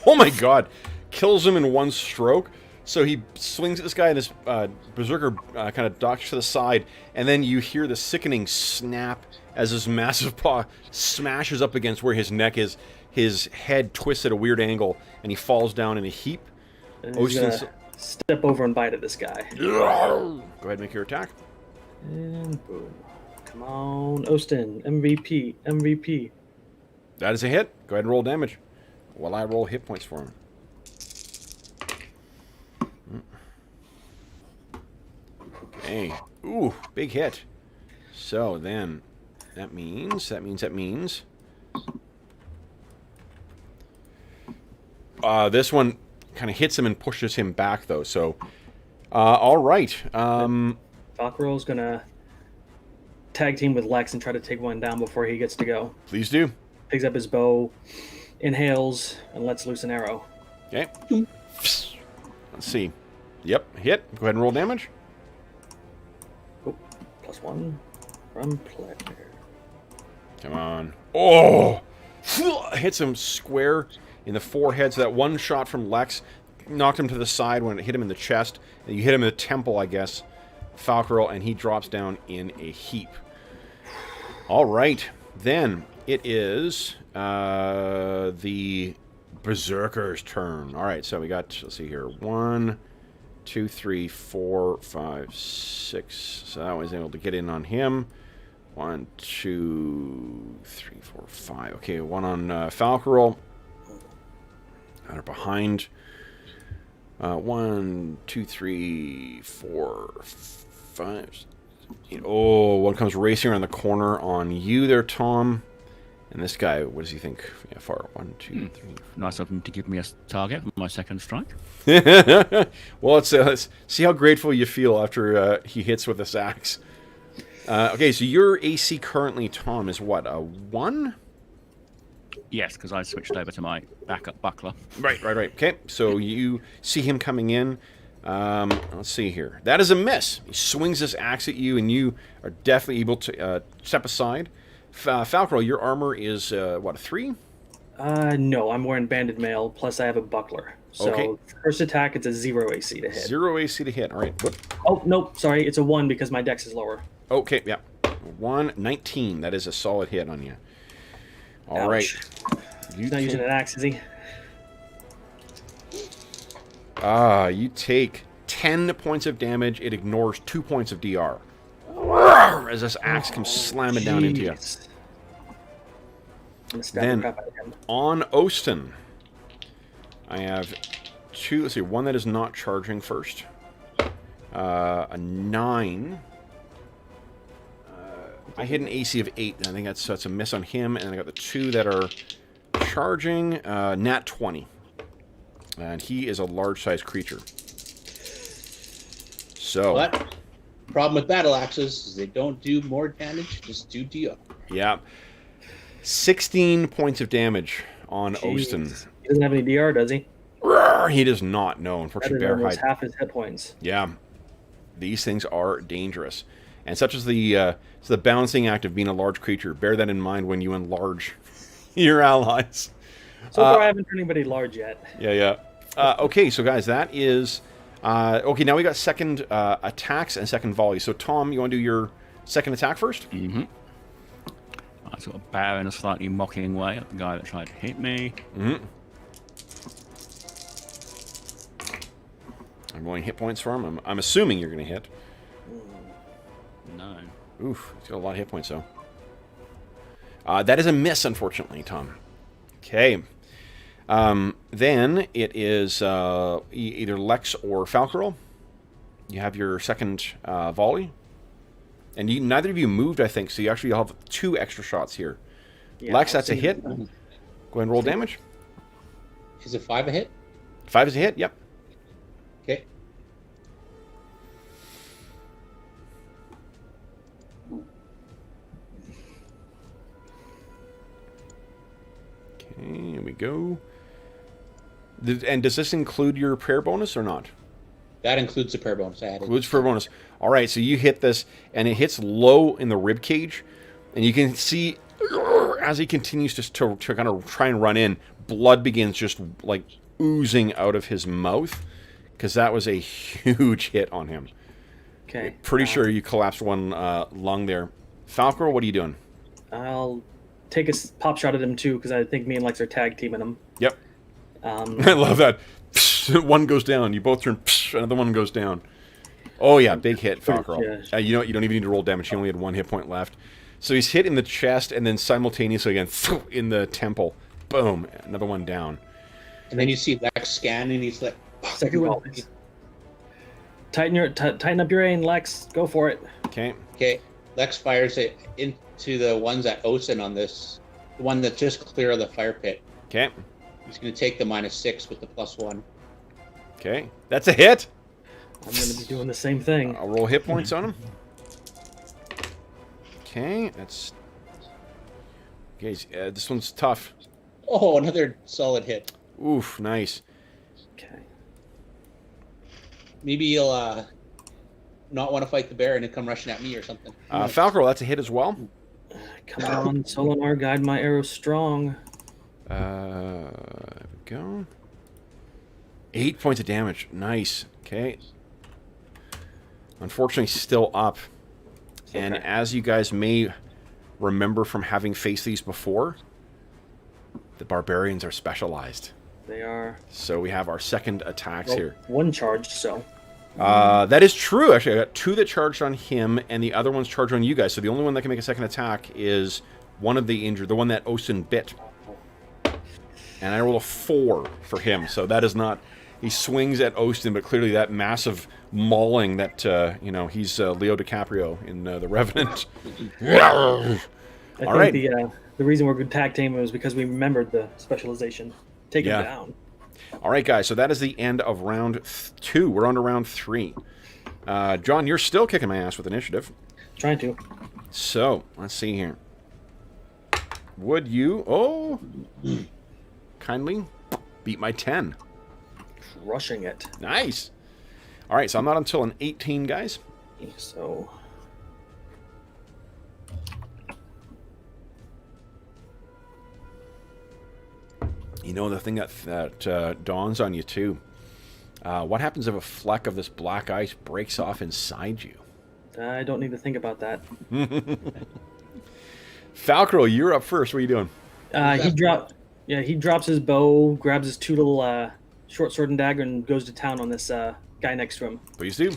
Oh my god. Kills him in 1 stroke. So he swings at this guy, and this Berserker kind of ducks to the side, and then you hear the sickening snap as his massive paw smashes up against where his neck is. His head twists at a weird angle, and he falls down in a heap. And he's gonna step over and bite at this guy. Go ahead and make your attack. And boom. Come on, Ostin. MVP. MVP. That is a hit. Go ahead and roll damage while I roll hit points for him. Okay. Ooh, big hit. So then, that means. This one kind of hits him and pushes him back, though. So, all right. Falcore's gonna tag team with Lex and try to take one down before he gets to go. Please do. Picks up his bow, inhales, and lets loose an arrow. Okay. Let's see. Yep, hit. Go ahead and roll damage. Oh, +1 from player. Come on. Oh! Hits him square in the forehead. So that one shot from Lex knocked him to the side when it hit him in the chest. And you hit him in the temple, I guess, Falcore, and he drops down in a heap. All right. Then it is the Berserkers' turn. All right, so we got, let's see here, 1, 2, 3, 4, 5, 6. So that was able to get in on him. 1, 2, 3, 4, 5. Okay, one on Falcore. Out behind. 1, 2, 3, 4, 5. Oh, one comes racing around the corner on you there, Tom. And this guy, what does he think? Yeah, far. 1, 2, 3. Nice of him to give me a target for my second strike. Well, let's see how grateful you feel after he hits with this axe. Okay, so your AC currently, Tom, is what, a 1? Yes, because I switched over to my backup buckler. Right. Okay, so you see him coming in. Let's see here. That is a miss. He swings this axe at you, and you are definitely able to step aside. Falcore, your armor is, what, a 3? No, I'm wearing banded mail, plus I have a buckler. So Okay. First attack, it's a 0 AC to hit. 0 AC to hit. All right. Whoop. Oh, nope, sorry, it's a 1 because my dex is lower. Okay, yeah. 1, 19. That is a solid hit on you. All right. Ouch. He's not using an axe, is he? You take 10 points of damage. It ignores 2 points of DR. As this axe comes slamming down into you. Jeez. I'm gonna stab Then- the crap out of him. On Ostin, I have 2. Let's see, one that is not charging first. A 9. I hit an AC of 8. I think that's a miss on him. And I got the 2 that are charging. Nat 20. And he is a large-sized creature. So, But problem with battle axes is they don't do more damage, just do DR. yeah. 16 points of damage on Jeez. Ostin. He doesn't have any DR, does he? He does not know, That unfortunately. is Bear almost hide. half his hit points. Yeah, these things are dangerous, and such as the balancing act of being a large creature. Bear that in mind when you enlarge your allies. So far, I haven't turned anybody large yet. Yeah. Okay, so guys, that is okay. Now we got second attacks and second volleys. So Tom, you want to do your second attack first? Mm-hmm. I sort of bow in a slightly mocking way at the guy that tried to hit me. Mm-hmm. I'm rolling hit points for him. I'm assuming you're going to hit. 9. Oof, he's got a lot of hit points, though. That is a miss, unfortunately, Tom. Okay. Then it is either Lex or Falcore. You have your second volley. And neither of you moved, I think, so you actually have 2 extra shots here. Yeah, Lex, that's a hit. Go ahead and roll damage. Is it 5 a hit? 5 is a hit, yep. Okay. Okay, here we go. And does this include your prayer bonus or not? That includes the prayer bonus I added. Includes prayer bonus. All right, so you hit this, and it hits low in the rib cage, and you can see as he continues to kind of try and run in, blood begins just like oozing out of his mouth, because that was a huge hit on him. Okay. Pretty sure you collapsed one lung there. Falcore, what are you doing? I'll take a pop shot at him too, because I think me and Lex are tag teaming him. Yep. I love that. One goes down. You both turn. Another one goes down. Oh yeah, big hit, Falcore. You know what? You don't even need to roll damage. He only had 1 hit point left. So he's hit in the chest, and then simultaneously again in the temple. Boom. Another one down. And then you see Lex scan, and he's like, Second one. Tighten up your aim, Lex. Go for it. Okay. Okay, Lex fires it into the ones at Osen on this, the one that's just clear of the fire pit. Okay. He's going to take the -6 with the +1. Okay. That's a hit. I'm going to be doing the same thing. I'll roll hit points on him. Okay, that's... Okay, this one's tough. Oh, another solid hit. Oof, nice. Okay. Maybe you'll not want to fight the bear and it come rushing at me or something. Falcore, that's a hit as well. Come on, Solinar, guide my arrow strong. There we go. 8 points of damage. Nice. Okay. Unfortunately, still up. And Okay. as you guys may remember from having faced these before, the barbarians are specialized. They are. So we have our second attacks here. One charged, so. That is true. Actually, I got 2 that charged on him, and the other one's charged on you guys. So the only one that can make a second attack is one of the injured, the one that Osen bit. And I rolled a 4 for him. So that is not... He swings at Osten, but clearly that massive mauling that, he's Leo DiCaprio in The Revenant. I think right. the reason we're good tag team was because we remembered the specialization. Take him down. All right, guys. So that is the end of round 2. We're on to round 3. John, you're still kicking my ass with initiative. Trying to. So, let's see here. Would you... Oh! Kindly beat my 10. Rushing it. Nice. All right, so I'm not until an 18, guys. So. You know, the thing that dawns on you, too. What happens if a fleck of this black ice breaks off inside you? I don't need to think about that. Falcore, you're up first. What are you doing? He drops his bow, grabs his 2 little short sword and dagger, and goes to town on this guy next to him. Please do.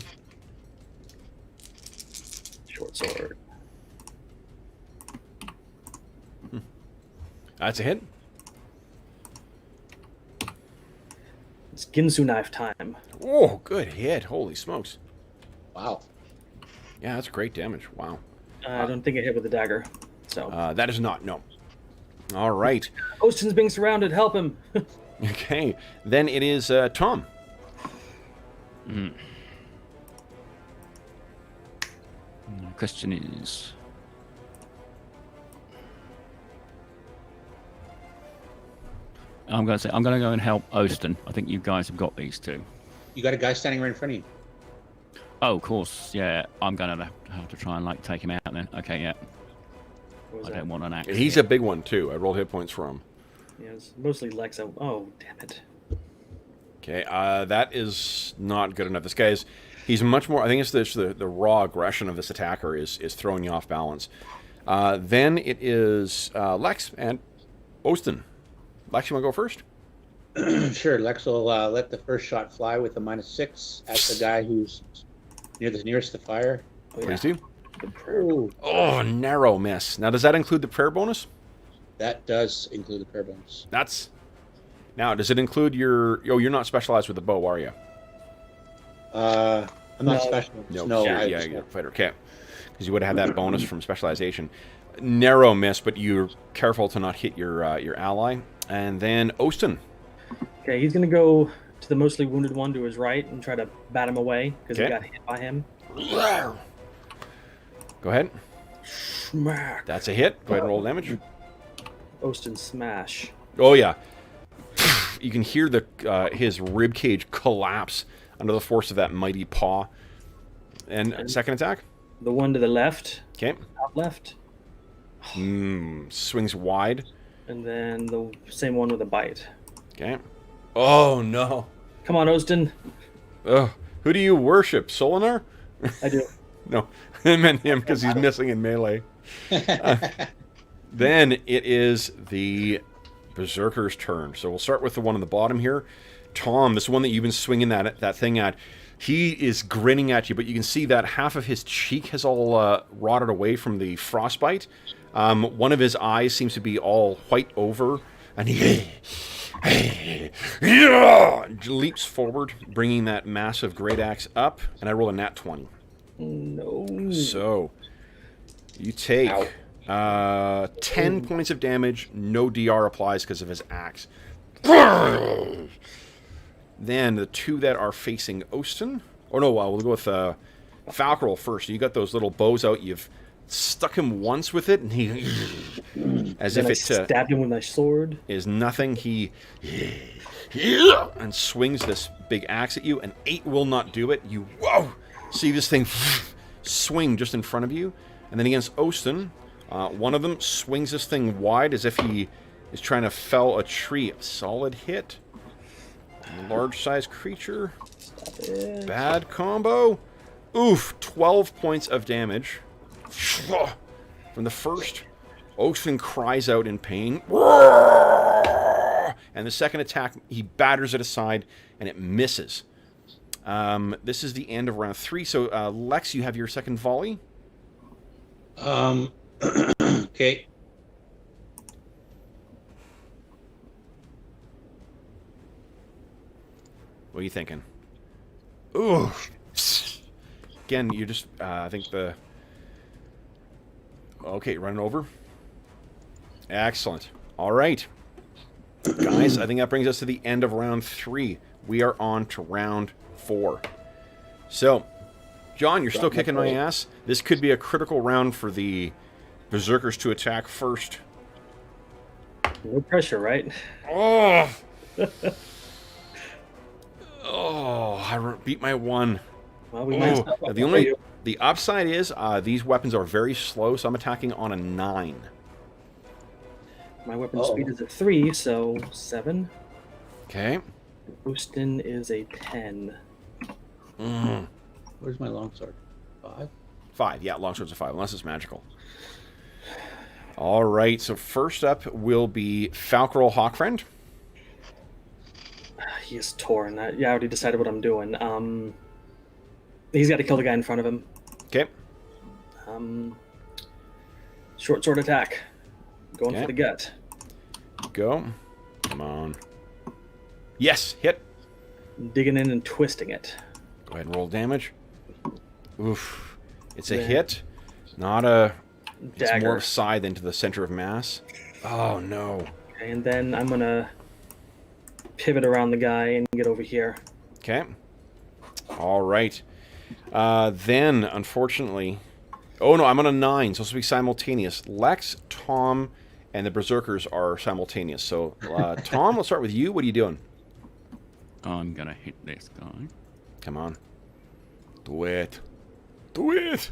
Short sword. That's a hit. It's Ginsu knife time. Oh, good hit. Holy smokes. Wow. Yeah, that's great damage. Wow. I don't think it hit with the dagger. So. That is not. No. All right. Osten's being surrounded. Help him. Okay. Then it is Tom. The question is... I'm going to go and help Osten. I think you guys have got these 2. You got a guy standing right in front of you. Oh, of course. Yeah, I'm going to have to try and take him out then. Okay, yeah. I don't want an axe. He's a big one, too. I rolled hit points for him. Yeah, it's mostly Lex. Oh, damn it. Okay, that is not good enough. This guy is... He's much more... I think it's the raw aggression of this attacker is throwing you off balance. Then it is Lex and Osten. Lex, you want to go first? Sure, Lex will let the first shot fly with a -6 at the guy who's nearest to fire. Oh, yeah. Please do. Oh, Oh, narrow miss. Now, does that include the prayer bonus? that does include the prayer bonus. That's... Now, does it include your... Oh, you're not specialized with the bow, are you? I'm No. not special. No, you're a fighter. Okay. Because you would have had that bonus from specialization. Narrow miss, but you're careful to not hit your ally. And then Ostin. Okay, he's gonna go to the mostly wounded one to his right and try to bat him away because he Okay. got hit by him. Go ahead. Smack. That's a hit. Go ahead and roll damage. Ostin smash. Oh, yeah. You can hear his rib cage collapse under the force of that mighty paw. And second attack. The one to the left, Okay. top left, Swings wide. and then the same one with a bite. Okay. Oh, no. Come on, Ostin. Ugh. Who do you worship? Solinar? I do. No. I meant him because he's missing in melee. Then it is the Berserker's turn. So we'll start with the one on the bottom here. Tom, this one that you've been swinging that thing at, he is grinning at you, but you can see that half of his cheek has all rotted away from the frostbite. One of his eyes seems to be all white over, and he leaps forward, bringing that massive great axe up, and I roll a nat 20. No. So, you take 10 points of damage. No DR applies because of his axe. Then the two that are facing Ostin. Oh no, we'll go with Falcore first. You got those little bows out. You've stuck him once with it, and he, as Then if I it stabbed him with my sword. is nothing. He and swings this big axe at you. An 8 will not do it. You see this thing swing just in front of you, and then against Ostin, one of them swings this thing wide as if he is trying to fell a tree. A solid hit. Large-sized creature. Stop it. Bad combo. Oof, 12 points of damage. From the first, Ostin cries out in pain. And the second attack, he batters it aside, and it misses. This is the end of round 3. So, Lex, you have your second volley. Okay. What are you thinking? Ooh. Again, you just, I think the... Okay, running over. Excellent. All right. Guys, I think that brings us to the end of round 3. We are on to round 4. So, John, you're still kicking my ass. This could be a critical round for the Berserkers to attack first. No pressure, right? Oh! Oh, I beat my 1. Well, we might stop up The upside is these weapons are very slow, so I'm attacking on a 9. My weapon speed is a 3, so 7. Okay. Ostin is a 10. Where's my longsword? 5? 5, yeah, longsword's a 5, unless it's magical. All right, so first up will be Falcore Hawk friend. He is torn. I already decided what I'm doing. He's got to kill the guy in front of him. Okay. Short sword attack. Going for the gut. Go. Come on. Yes, hit. Digging in and twisting it. Go ahead and roll damage. Oof. It's a hit. Not a... Dagger. It's more side than to the center of mass. Oh, no. Okay, and then I'm going to pivot around the guy and get over here. Okay. All right. Then, unfortunately... Oh, no, I'm on a 9, so it's supposed to be simultaneous. Lex, Tom, and the Berserkers are simultaneous. So, Tom, we'll start with you. What are you doing? I'm going to hit this guy. Come on. Do it. Do it.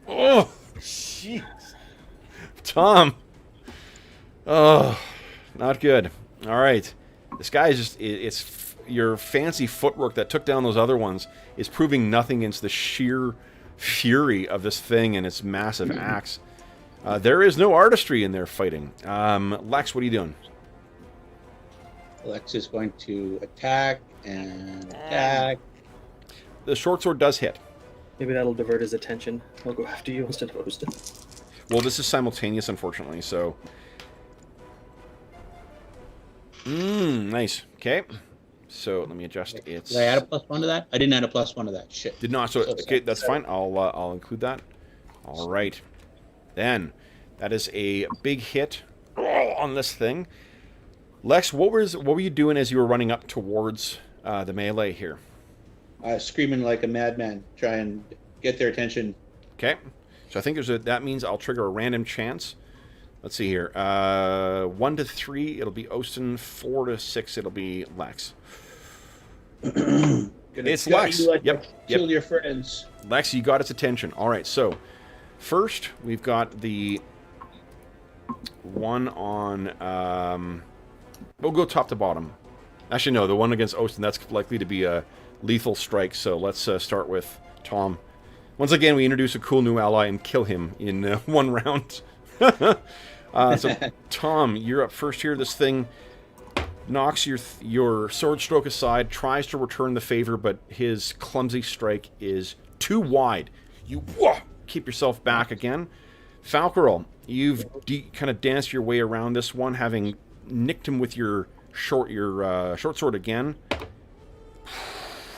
Oh, jeez. Tom. Oh, not good. All right. This guy is just, it's your fancy footwork that took down those other ones is proving nothing against the sheer fury of this thing and its massive axe. There is no artistry in their fighting. Lex, what are you doing? Lex is going to attack and attack. The short sword does hit. Maybe that'll divert his attention. He'll go after you instead of Austin. Well, this is simultaneous, unfortunately, so... Nice. Okay. So, let me adjust its... Did I add a +1 to that? I didn't add a +1 to that. Shit. Did not, so, okay, that's fine. I'll include that. All right. Then, that is a big hit on this thing. Lex, what were you doing as you were running up towards the melee here? Screaming like a madman, try and get their attention. Okay. So I think that means I'll trigger a random chance. Let's see here. 1 to 3, it'll be Austin. 4 to 6, it'll be Lex. It's Lex. Yep. Kill your friends. Lex, you got its attention. All right. So first, we've got the one on. We'll go top to bottom. Actually, no. The one against Austin, that's likely to be a lethal strike. So let's start with Tom. Once again, we introduce a cool new ally and kill him in 1 round. So, Tom, you're up first here. This thing knocks your sword stroke aside, tries to return the favor, but his clumsy strike is too wide. You keep yourself back again. Falcore, you've kind of danced your way around this one, having nicked him with your short sword again.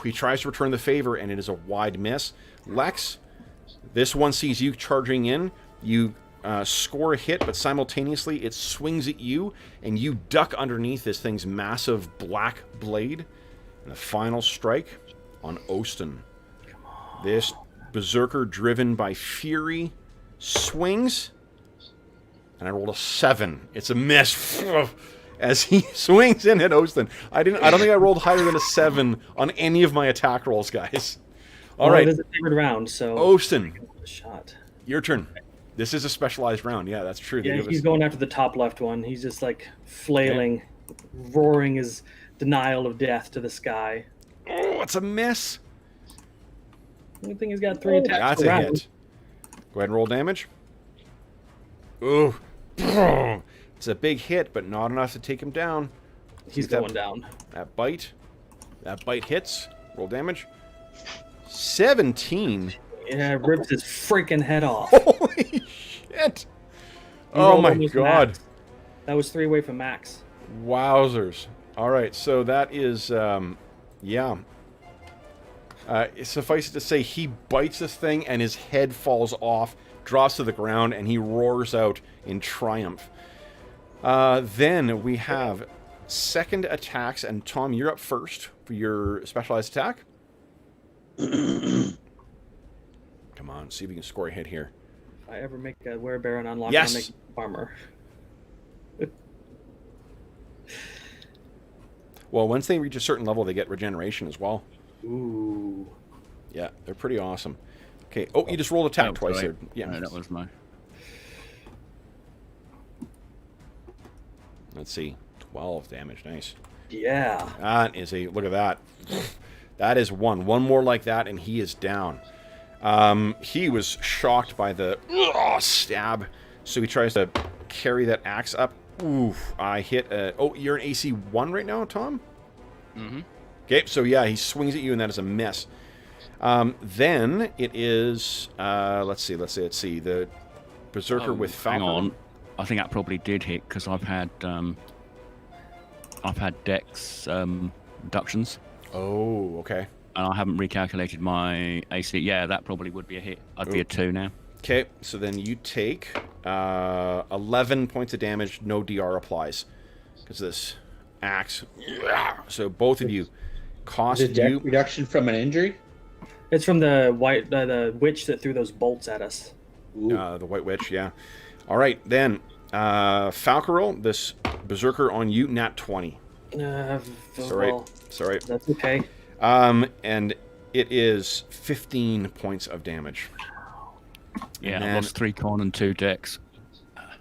He tries to return the favor, and it is a wide miss. Lex, this one sees you charging in. You score a hit, but simultaneously it swings at you, and you duck underneath this thing's massive black blade. And the final strike on Austin. This Berserker, driven by fury, swings, and I rolled a 7. It's a miss as he swings in at Austin. I don't think I rolled higher than a 7 on any of my attack rolls, guys. All right. It is a favorite round, so Austin, shot. Your turn. This is a specialized round. Yeah, that's true. Yeah, he's going after the top left one. He's just like flailing, roaring his denial of death to the sky. Oh, it's a miss. I think he's got 3 attacks. That's per a round. hit. Go ahead and roll damage. Ooh. It's a big hit, but not enough to take him down. He's going down. That bite hits. Roll damage. 17. Yeah, it rips his freaking head off. Holy shit. Oh my god. Max. That was 3 away from max. Wowzers. All right, so that is, yeah. Suffice it to say, he bites this thing and his head falls off, drops to the ground, and he roars out in triumph. Then we have second attacks, and Tom, you're up first for your specialized attack. Come on, see if we can score a hit here. If I ever make a werebear and unlock Yes. I'll make armor. Well, once they reach a certain level, they get regeneration as well. Ooh. Yeah, they're pretty awesome. Okay. Oh, you just rolled attack twice right. there. Yeah. No, that was mine. Let's see. 12 damage. Nice. Yeah. That is a... Look at that. That is one. One more like that, and he is down. He was shocked by the stab, so he tries to carry that axe up. Oof. I hit a... Oh, you're an AC 1 right now, Tom? Mm-hmm. Okay, so yeah, he swings at you, and that is a miss. Then it is... let's see. The Berserker with Falcor. Hang on. I think that probably did hit, because I've had Dex reductions. Oh, okay. And I haven't recalculated my AC. Yeah, that probably would be a hit. I'd be a 2 now. Okay, so then you take 11 points of damage. No DR applies because this axe. So both of you cost Is it dex you reduction from an injury? It's from the the witch that threw those bolts at us. the White Witch. Yeah. All right, then Falcore, this Berserker on you, nat 20. Sorry, Well, sorry. that's okay. And it is 15 points of damage. Yeah, And I then- lost 3 con and 2 Dex.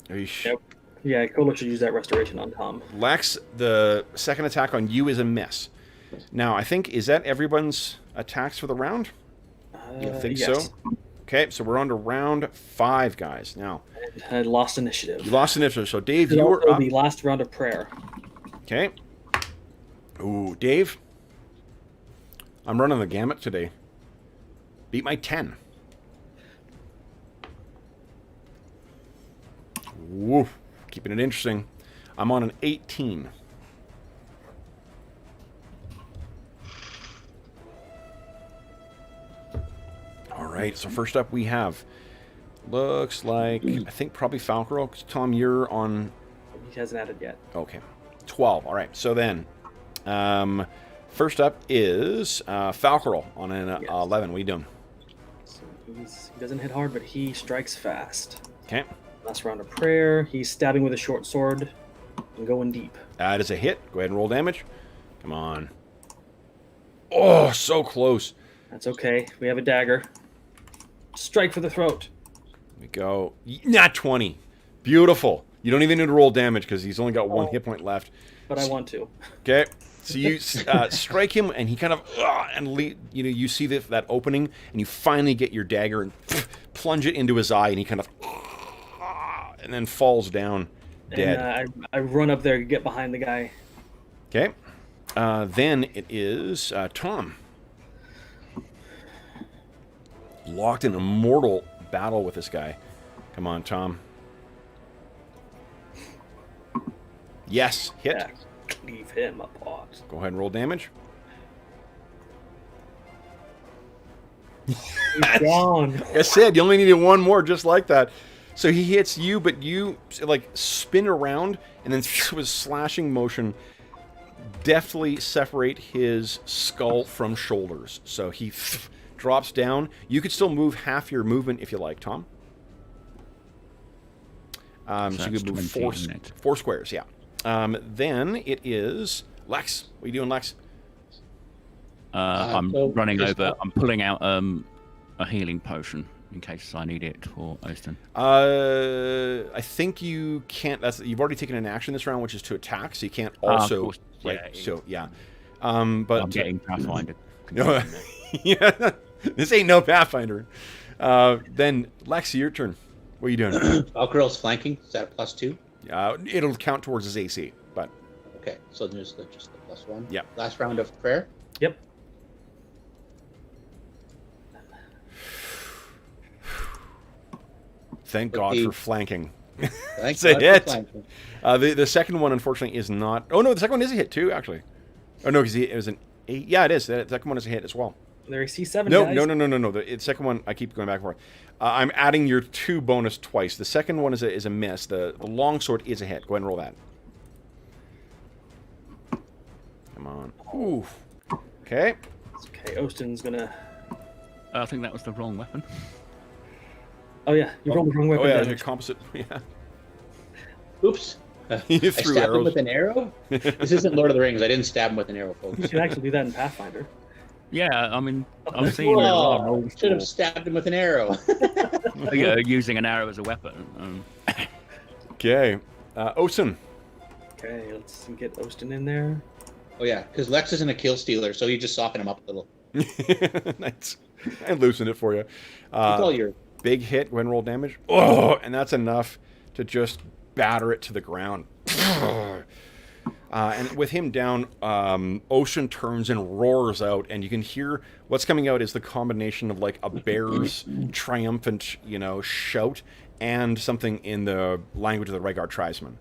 Eesh. Yep. Yeah, Kolo should use that restoration on Tom. Lex, the second attack on you is a miss. Now, I think, is that everyone's attacks for the round? I think yes. so. Okay, so we're on to round 5, guys. Now, I lost initiative. you lost initiative, so Dave, This is you were also up. the last round of prayer. Okay. Ooh, Dave. I'm running the gamut today. Beat my 10. Woof. Keeping it interesting. I'm on an 18. All right, so first up we have, looks like, I think probably Falcore. Tom, you're on... He hasn't added yet. Okay, 12. All right, so then, first up is Falcore on an 11. What are you doing? So he doesn't hit hard, but he strikes fast. Okay. Last round of prayer. He's stabbing with a short sword and going deep. That is a hit. Go ahead and roll damage. Come on. Oh, so close. That's okay. We have a dagger. Strike for the throat. Here we go. Not 20. Beautiful. You don't even need to roll damage because he's only got 1 hit point left. But I want to. Okay. So you strike him, and he kind of you see that opening, and you finally get your dagger and plunge it into his eye, and he kind of and then falls down dead. And I run up there to get behind the guy. Okay. Then it is Tom. Locked in a mortal battle with this guy. Come on, Tom. Yes, hit. Yeah, cleave him apart. Go ahead and roll damage. He's gone. Like I said, you only needed one more just like that. So he hits you, but you like spin around and then with slashing motion deftly separate his skull from shoulders. So he drops down. You could still move half your movement if you like, Tom. So you could move 4 squares, yeah. Then it is Lex. What are you doing, Lex? I'm running over. I'm pulling out a healing potion in case I need it for Austin. I think you can't. You've already taken an action this round, which is to attack, so you can't also. Right. Yeah. So yeah. But I'm getting Pathfinder. Yeah. This ain't no Pathfinder. Then Lexi, your turn. What are you doing? Falcore's flanking. Is that a +2? It'll count towards his AC, but Okay, so there's just the +1. Yeah. Last round of prayer. Yep. thank God for flanking. Thanks It's a hit. The second one, unfortunately, is not. Oh no, the second one is a hit too, actually. Oh no, because it was an 8. Yeah, it is. The second one is a hit as well. They're AC 7. No, guys. no. The second one, I keep going back and forth. I'm adding your 2 bonus twice. The second one is a miss. The longsword is a hit. Go ahead and roll that. Come on. Ooh. Okay. Okay, Austin's gonna. I think that was the wrong weapon. Oh yeah, you rolled the wrong weapon. Oh yeah, damage. the composite. Yeah. Oops. You I threw stabbed him arrows. with an arrow? This isn't Lord of the Rings. I didn't stab him with an arrow, You folks. can actually do that in Pathfinder. Yeah, I mean, I've seen a lot of Whoa, rolls should have stabbed him with an arrow. using an arrow as a weapon. Okay. Osen. Okay, let's get Austin in there. Oh yeah, because Lex isn't a kill stealer, so you just soften him up a little. Nice. I loosened it for you. It's all your. Big hit. Go ahead and roll damage. Oh, and that's enough to just batter it to the ground. And with him down, Ocean turns and roars out, and you can hear what's coming out is the combination of like a bear's triumphant, shout and something in the language of the Rhaegar tribesmen.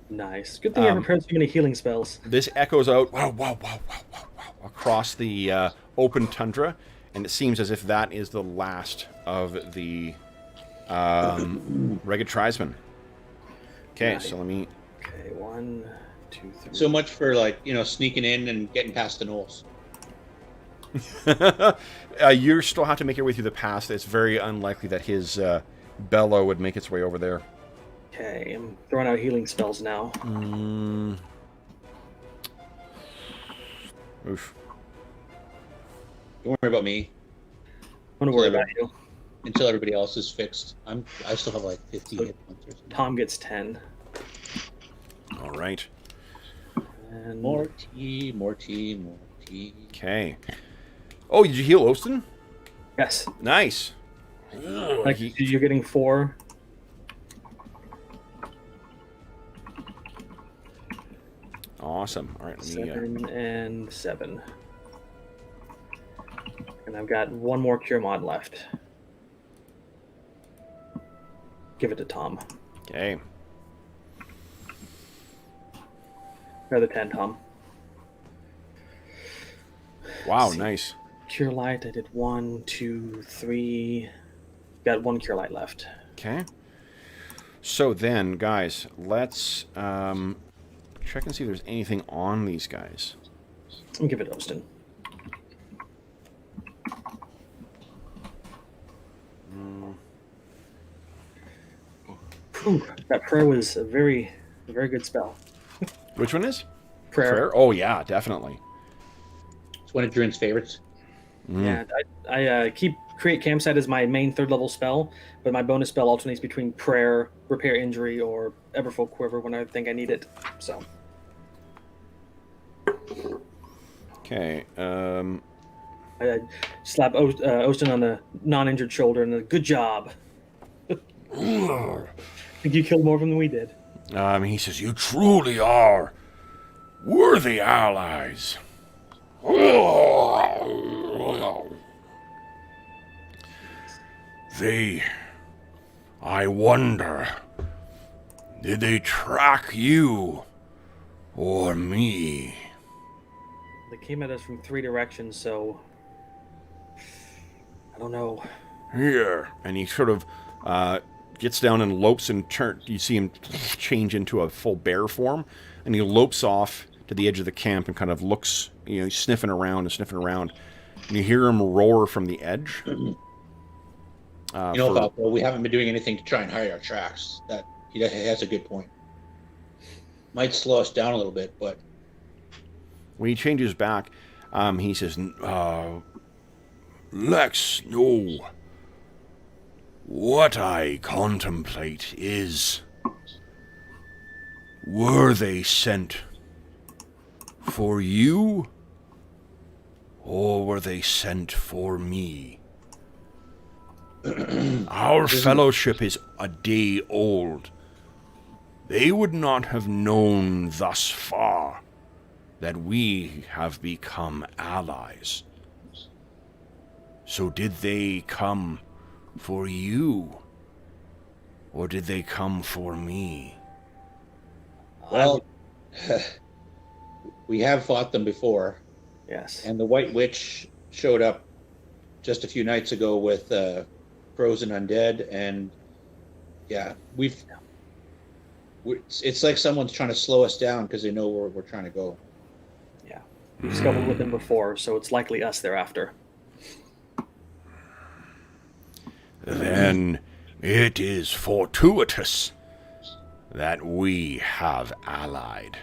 Nice. Good thing I prepared so many healing spells. This echoes out wow, across the open tundra, and it seems as if that is the last of the Rhaegar tribesmen. Okay, Nice. so let me. Okay, 1, 2, 3. So much for sneaking in and getting past the knolls. You still have to make your way through the pass. It's very unlikely that his bellow would make its way over there. Okay, I'm throwing out healing spells now. Oof. Don't worry about me I'm gonna worry about you. until everybody else is fixed. I still have like 50 hit points or something. Tom gets 10. All right. And More tea. Okay. Oh, did you heal Austin? yes. Nice. Like, you're getting 4. Awesome. All right, let me. 7 and 7. And I've got one more cure mod left. Give it to Tom. Okay. Another 10, Tom. Wow, nice. Cure light, I did 1, 2, 3. Got one cure light left. Okay. So then, guys, let's check and see if there's anything on these guys. Let me give it to Austin. Ooh, that prayer was a very good spell. Which one is? Prayer. Oh, yeah, definitely. It's one of Druin's favorites. Yeah, I keep create campsite as my main 3rd level spell, but my bonus spell alternates between prayer, repair injury, or Everfold Quiver when I think I need it. So. Okay. I slap Austin on the non-injured shoulder and good job. I think you killed more of them than we did. He says, "You truly are worthy allies." I wonder, did they track you or me? They came at us from 3 directions, so I don't know. Here, and he sort of gets down and lopes and you see him change into a full bear form, and he lopes off to the edge of the camp and kind of looks, he's sniffing around, and you hear him roar from the edge. Falco, we haven't been doing anything to try and hide our tracks. That he has a good point. Might slow us down a little bit, but when he changes back, he says, "Lex, no. What I contemplate is, were they sent for you, or were they sent for me? Our fellowship is a day old. They would not have known thus far that we have become allies. So did they come for you, or did they come for me?" Well, we have fought them before. Yes. And the White Witch showed up just a few nights ago with frozen undead, and yeah, it's like someone's trying to slow us down because they know where we're trying to go. Yeah. We've scuffled with them before, so it's likely us they're after. Then it is fortuitous that we have allied.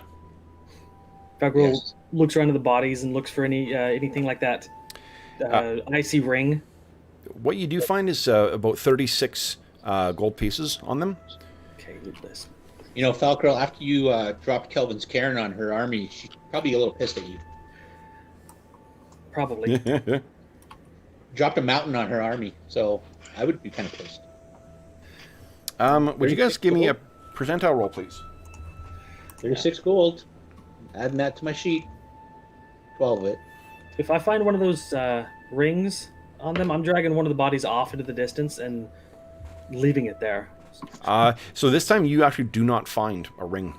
Fagro Yes. looks around to the bodies and looks for anything like that icy ring. What you do find is about 36 gold pieces on them. Okay, read this. Falco, after you dropped Kelvin's Cairn on her army, she's probably a little pissed at you. Probably. Dropped a mountain on her army, so I would be kind of pissed. Would you guys give me a percentile roll, please? 36 gold. Adding that to my sheet. 12 of it. If I find one of those rings on them, I'm dragging one of the bodies off into the distance and leaving it there. So this time you actually do not find a ring.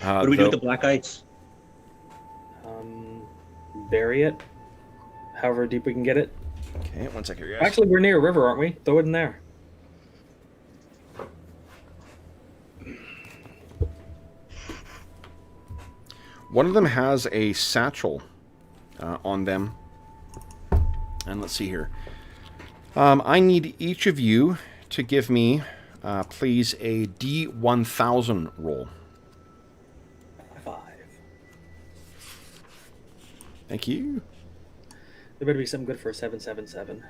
Good. What do we do with the black ice? Bury it. However deep we can get it. Okay, one second, guys. Actually, we're near a river, aren't we? Throw it in there. One of them has a satchel on them. And let's see here. I need each of you to give me, please, a D1000 roll. 5. Thank you. There better be something good for a 777.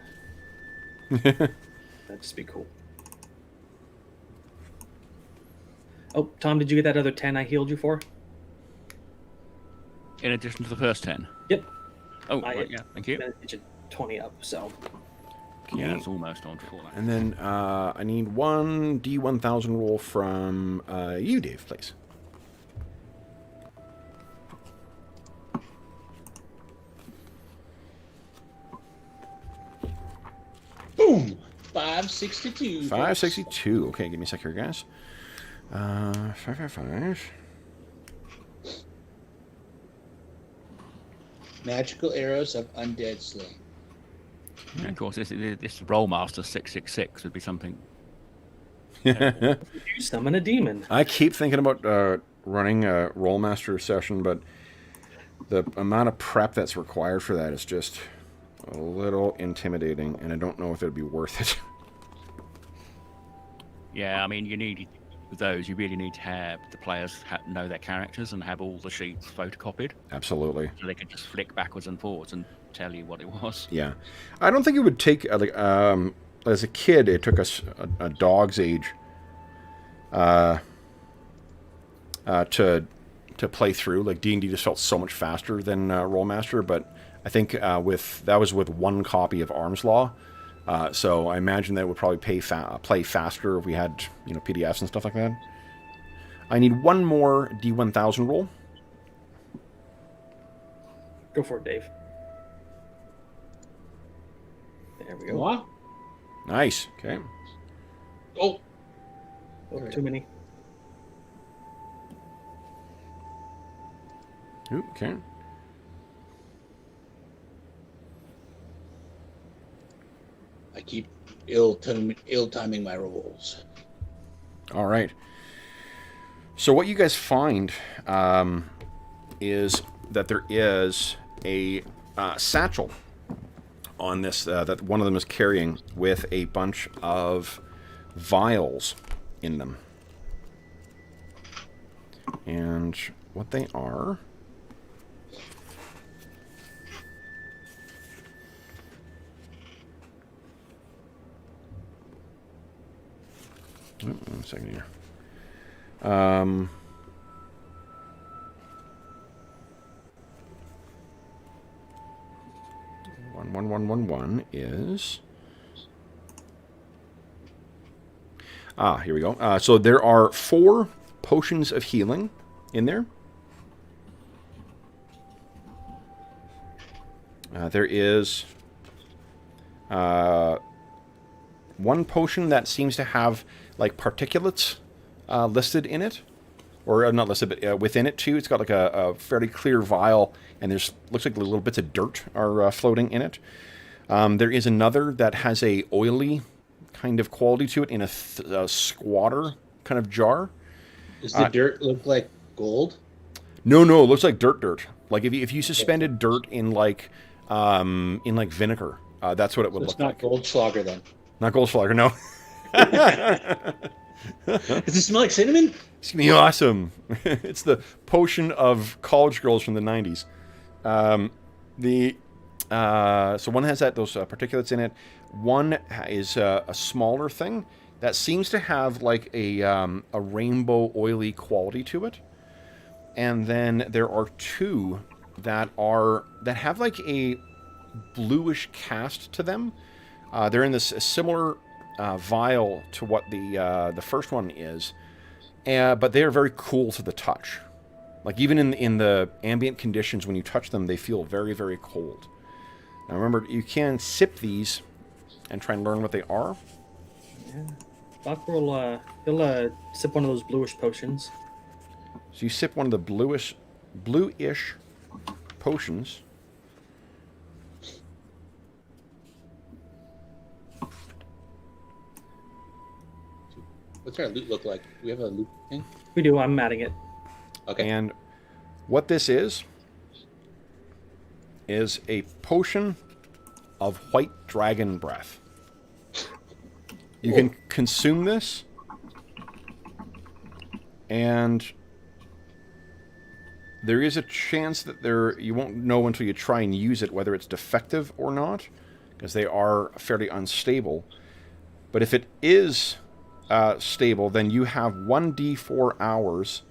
That'd just be cool. Oh, Tom, did you get that other 10 I healed you for? In addition to the first 10. Yep. Oh, right, yeah, thank you. Get you 20 up, so. Yeah, it's almost on full. And then I need one D1000 roll from you, Dave, please. 562. 562. Okay, give me a sec here, guys. 555. Magical arrows of undead slain. And of course, this Rollmaster 666 would be something. You summon a demon. I keep thinking about running a Rollmaster session, but the amount of prep that's required for that is just a little intimidating, and I don't know if it'd be worth it. Yeah, I mean, you need with those. You really need to have the players know their characters and have all the sheets photocopied, Absolutely. so they can just flick backwards and forwards and tell you what it was. Yeah. I don't think it would take, as a kid, it took us a dog's age to play through. Like, D&D just felt so much faster than Rollmaster, but I think that was with one copy of Arms Law. So I imagine that would probably play faster if we had, PDFs and stuff like that. I need one more D1000 roll. Go for it, Dave. There we go. What? Nice. Okay. Oh, Oh, too many. Ooh, okay. I keep ill-timing my rolls. All right. So what you guys find is that there is a satchel on this that one of them is carrying with a bunch of vials in them. And what they are... One second here. 11111 is... here we go. So there are 4 potions of healing in there. There is one potion that seems to have like particulates listed in it, or not listed, but within it too. It's got like a fairly clear vial, and there's looks like little bits of dirt are floating in it. There is another that has a oily kind of quality to it in a squatter kind of jar. Does the dirt look like gold? No, it looks like dirt. Like if you suspended dirt in like vinegar, that's what it would look like. It's not Goldschlager then. Not Goldschlager, no. Does it smell like cinnamon? It's gonna be awesome. It's the potion of college girls from the 90s. So one has those particulates in it. One is a smaller thing that seems to have like a rainbow oily quality to it. And then there are 2 that have like a bluish cast to them. They're in this similar vial to what the first one is, but they are very cool to the touch. Like even in the ambient conditions, when you touch them, they feel very, very cold. Now remember, you can sip these and try and learn what they are. Yeah. Falcore will he'll sip one of those bluish potions. So you sip one of the bluish potions. What's our loot look like? Do we have a loot thing? We do. I'm adding it. Okay. And what this is a potion of white dragon breath. You can consume this, and there is a chance that you won't know until you try and use it whether it's defective or not, because they are fairly unstable. But if it is stable, then you have 1d4 hours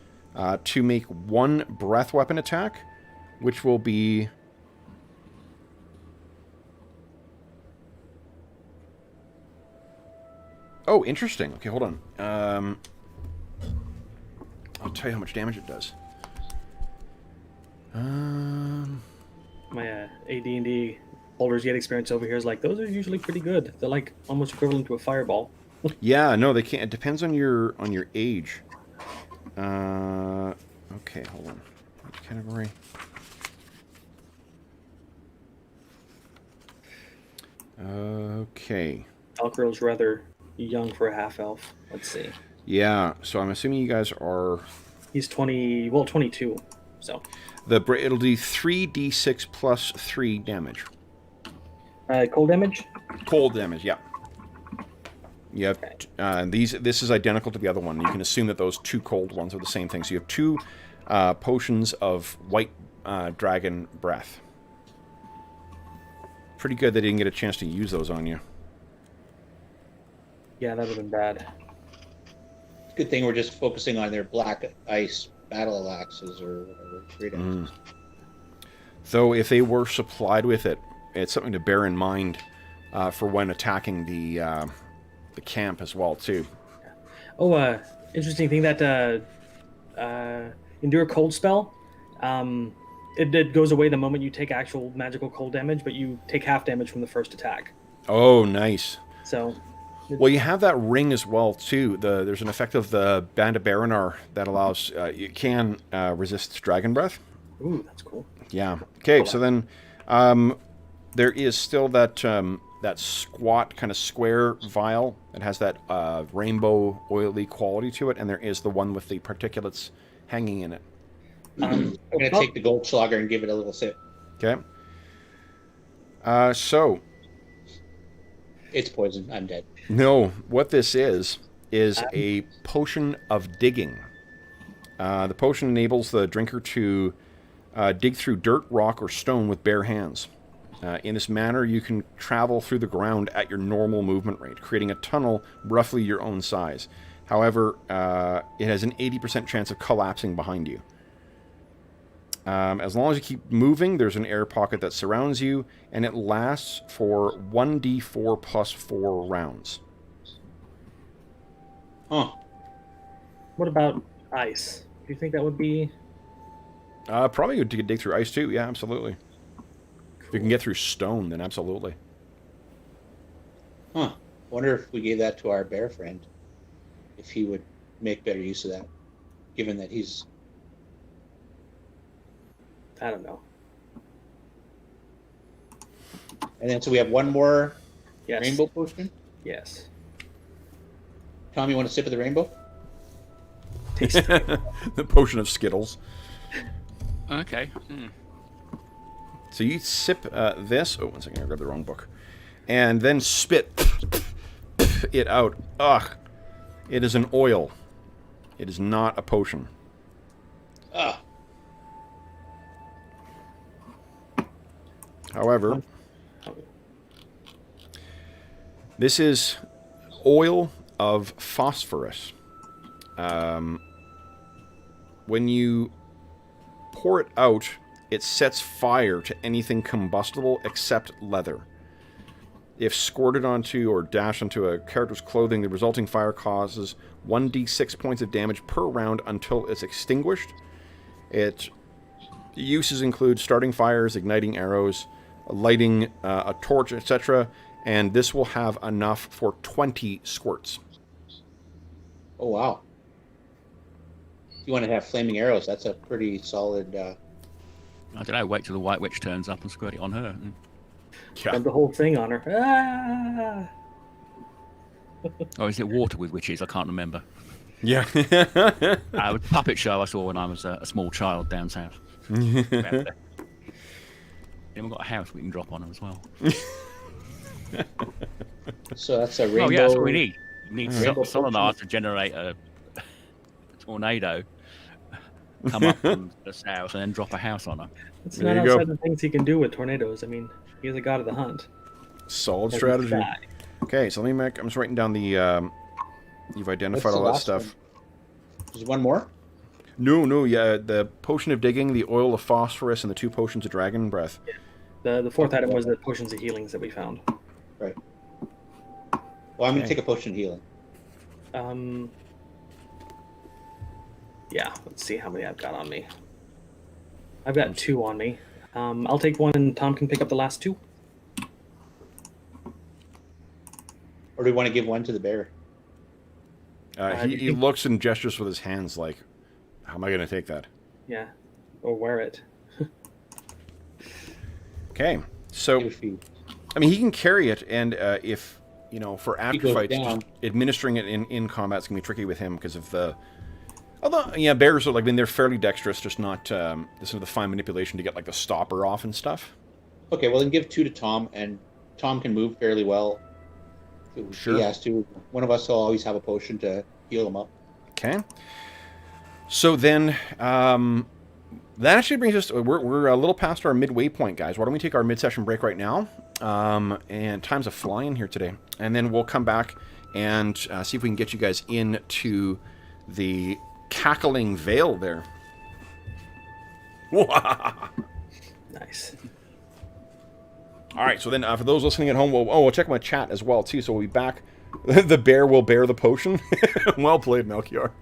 to make 1 breath weapon attack, which will be... Oh, interesting. Okay, hold on. I'll tell you how much damage it does. My AD&D Baldur's Gate experience over here is like those are usually pretty good. They're like almost equivalent to a fireball. Yeah, no, they can't. It depends on your age. Okay, hold on. Which category? Okay. Falcore's rather young for a half elf. Let's see. Yeah, so I'm assuming you guys are. He's 22. So It'll do 3d6 plus 3 damage. cold damage. Cold damage, yeah. You have this is identical to the other one. You can assume that those two cold ones are the same thing. So you have 2 potions of white dragon breath. Pretty good they didn't get a chance to use those on you. Yeah, that would have been bad. Good thing we're just focusing on their black ice battle axes or whatever. Great axes. Though if they were supplied with it, it's something to bear in mind for when attacking the camp as well too. Oh, interesting thing that endure cold spell. It goes away the moment you take actual magical cold damage, but you take half damage from the first attack. Oh, nice. So. Well, you have that ring as well too. There's an effect of the Band of Baranar that allows you can resist dragon breath. Ooh, that's cool. Yeah. Okay, so then there is still that that squat kind of square vial that has that rainbow oily quality to it, and there is the one with the particulates hanging in it. I'm going to take the Goldschlager and give it a little sip. Okay. So. It's poison. I'm dead. No, what this is a potion of digging. The potion enables the drinker to dig through dirt, rock, or stone with bare hands. In this manner, you can travel through the ground at your normal movement rate, creating a tunnel roughly your own size. However, it has an 80% chance of collapsing behind you. As long as you keep moving, there's an air pocket that surrounds you, and it lasts for 1d4 plus 4 rounds. Huh. What about ice? Do you think that would be... Probably you could dig through ice too, yeah, absolutely. If you can get through stone, then absolutely. Huh. Wonder if we gave that to our bear friend, if he would make better use of that, given that he's... I don't know. And then so we have one more Yes. rainbow potion. Yes. Tom, you want a sip of the rainbow? Taste The potion of Skittles. Okay. So you sip this. Oh, one second, I grabbed the wrong book. And then spit it out. Ugh. It is an oil. It is not a potion. Ah. However, this is oil of phosphorus. When you pour it out, it sets fire to anything combustible except leather. If squirted onto or dashed onto a character's clothing, the resulting fire causes 1d6 points of damage per round until it's extinguished. Its uses include starting fires, igniting arrows, lighting a torch, etc., and this will have enough for 20 squirts. Oh, wow. If you want to have flaming arrows, that's a pretty solid... I don't know, wait till the White Witch turns up and squirt it on her. Yeah. the whole thing on her. Ah! Or is it water with witches? I can't remember. Yeah. A puppet show I saw when I was a small child down south. Then we've got a house we can drop on her as well. So that's a rainbow... Oh, yeah, that's what we need. We need Rainbow sonar to generate a tornado, come up from the south, and then drop a house on her. It's There not you go. outside the things he can do with tornadoes. I mean, he's a god of the hunt. Solid Doesn't strategy. die. Okay, so let me make... I'm just writing down the... you've identified What's the all that last stuff. one? There's one more? No, yeah, the potion of digging, the oil of phosphorus, and the 2 potions of dragon breath. The fourth item was the potions of healings that we found. Right. Well, I'm going to Okay. take a potion of healing. Yeah, let's see how many I've got on me. I've got 2 on me. I'll take one and Tom can pick up the last 2. Or do we want to give one to the bear? He looks and gestures with his hands like, how am I going to take that? Yeah, or wear it. Okay, so, I mean, he can carry it, and if, you know, for after fights, just administering it in combat is going to be tricky with him because of the... Although, yeah, bears are, like, I mean, they're fairly dexterous, just not some of the fine manipulation to get, like, the stopper off and stuff. Okay, well, then give 2 to Tom, and Tom can move fairly well. Sure. He has to. One of us will always have a potion to heal him up. Okay. So then, that actually brings us... We're a little past our midway point, guys. Why don't we take our mid-session break right now? And time's a flying here today. And then we'll come back and see if we can get you guys into the cackling veil there. Nice. All right, so then for those listening at home, we'll check my chat as well, too. So we'll be back. The bear will bear the potion. Well played, Melchior.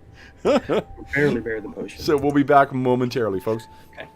Barely bear the potion. So we'll be back momentarily, folks. Okay.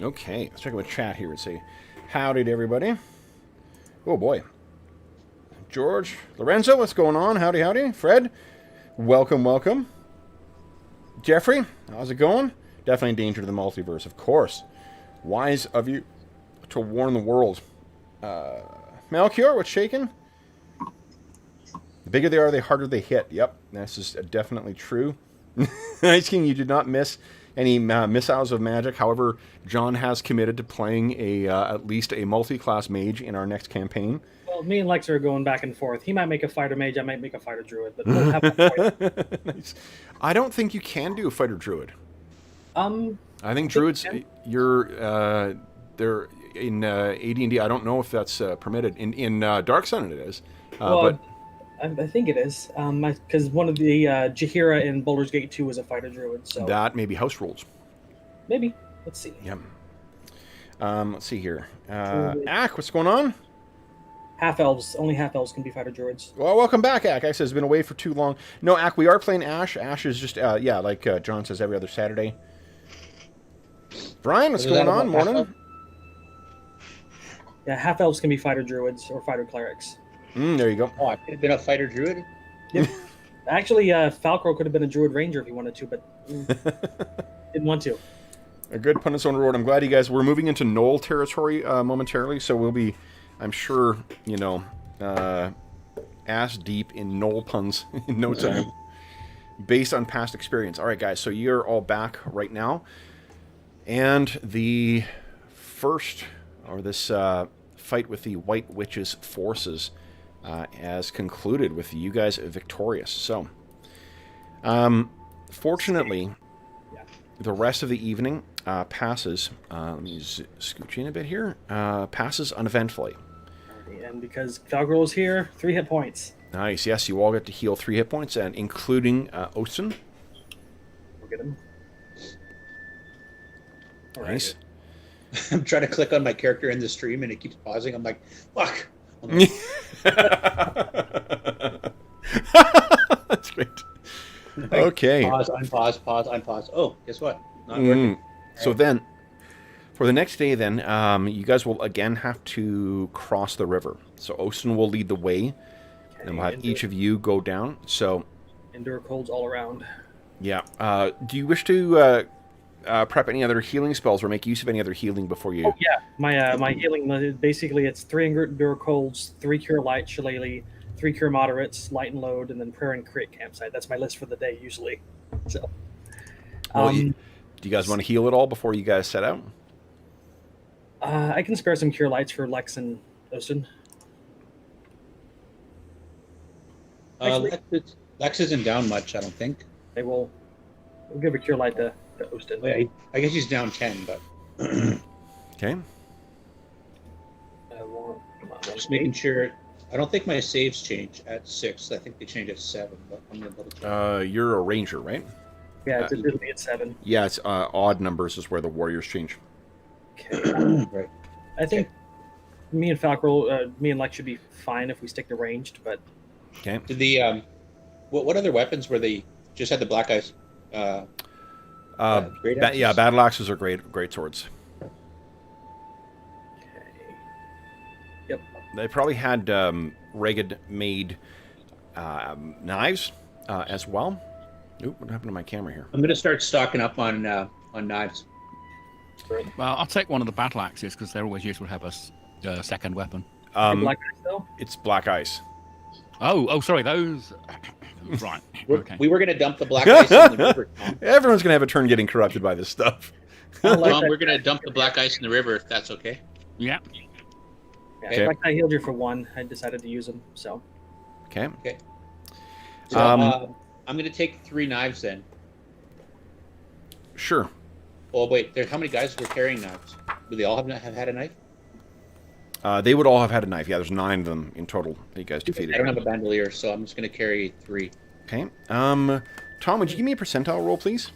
Okay, let's check out the chat here and say howdy to everybody. Oh boy. George, Lorenzo, what's going on? Howdy, howdy. Fred, welcome, welcome. Jeffrey, how's it going? Definitely in danger to the multiverse, of course. Wise of you to warn the world. Melchior, what's shaking? The bigger they are, the harder they hit. Yep, this is definitely true. Ice King, you did not miss any missiles of magic. However, John has committed to playing at least a multi-class mage in our next campaign. Well, me and Lex are going back and forth. He might make a fighter mage, I might make a fighter druid, but we'll have a fight. Nice. I don't think you can do a fighter druid. I think you druids, can. they're in AD&D. I don't know if that's permitted. In Dark Sun it is. Well, But I think it is, because one of the Jaheira in Baldur's Gate 2 was a fighter druid, so that may be house rules. maybe. Let's see. Yep. Let's see here. Ack, what's going on? Half elves, only half elves can be fighter druids. Well, welcome back, Ack. Ack says, been away for too long. No, Ack, we are playing Ash. Ash is just, like John says, every other Saturday. Brian, what's going on? Morning. Yeah, half elves can be fighter druids or fighter clerics. There you go. Oh, I could have been a fighter druid. Actually, Falcore could have been a druid ranger if he wanted to, but didn't want to. A good pun its own road. I'm glad you guys. We're moving into Knoll territory momentarily, so we'll be, I'm sure, ass deep in Knoll puns in no time, based on past experience. All right, guys. So you're all back right now, and the first, or this fight with the White Witch's forces has concluded with you guys victorious. So, fortunately, the rest of the evening passes. Let me scooch in a bit here. Passes uneventfully. And because Falcore is here, 3 hit points. Nice. Yes, you all get to heal 3 hit points, and including Osen. We'll get him. All right. Nice. I'm trying to click on my character in the stream and it keeps pausing. I'm like, fuck. That's great. Okay. Pause, unpause, pause, unpause. Oh, guess what? Not working. So then, for the next day, then you guys will again have to cross the river. So Osen will lead the way, and we'll have each of you go down. So endure colds all around. Yeah. Do you wish to prep any other healing spells or make use of any other healing before you? Oh, yeah. My healing, basically, it's 3 endure colds, 3 cure light shillelagh, 3 cure moderates, light and load, and then prayer and crit campsite. That's my list for the day, usually. So, Well, do you guys want to heal at all before you guys set out? I can spare some cure lights for Lex and Osten. Lex isn't down much, I don't think. We'll give a cure light to Osten. Oh, yeah, I guess he's down 10, but Okay. just making sure. I don't think my saves change at 6. I think they change at 7, but I'm going to double check. You're a ranger, right? Yeah, it's it'll be at 7. Yeah, it's odd numbers is where the warriors change. Okay. Right. I think me and Falcore, me and Lex should be fine if we stick to ranged, but Okay. Did the what other weapons were they? Just had the black ice. Great axes? Yeah, battle axes are great swords. okay. Yep. They probably had ragged made knives as well. Oop, what happened to my camera here? I'm going to start stocking up on knives. Well, I'll take one of the battle axes because they're always useful to have a second weapon. Black ice, though? It's black ice. Oh, sorry, those. Right. Okay. We were going to dump the black ice in the river. Tom. Everyone's gonna have a turn getting corrupted by this stuff. I like Tom, that. we're going to dump the black ice in the river if that's okay. Yeah. Yeah, Okay. Like I healed you for 1. I decided to use them, so. Okay. So I'm going to take 3 knives then. Sure. Oh wait, how many guys were carrying knives? Do they all have had a knife? They would all have had a knife. Yeah, there's 9 of them in total that you guys defeated. I don't have a bandolier, so I'm just going to carry 3. Okay. Tom, would you give me a percentile roll, please?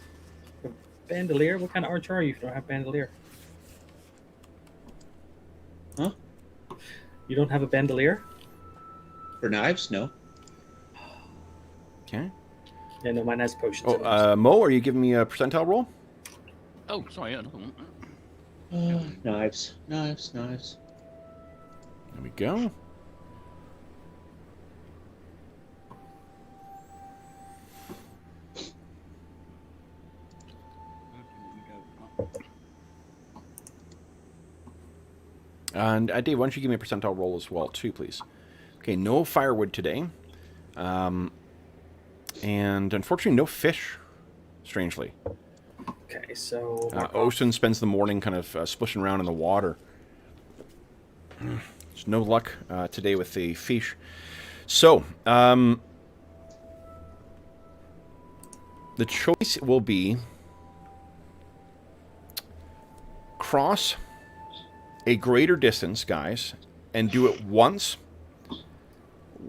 Bandolier? What kind of archer are you if you don't have bandolier? Huh? You don't have a bandolier? For knives? No. Okay. Yeah, no, mine has potions. in them, Oh, Mo, are you giving me a percentile roll? Oh, sorry, another one. Knives. Knives. Knives. There we go. And Dave, why don't you give me a percentile roll as well, too, please? Okay, no firewood today. And unfortunately, no fish, strangely. Okay, so Ocean spends the morning kind of splishing around in the water. There's no luck today with the fish. So, the choice will be cross a greater distance, guys, and do it once.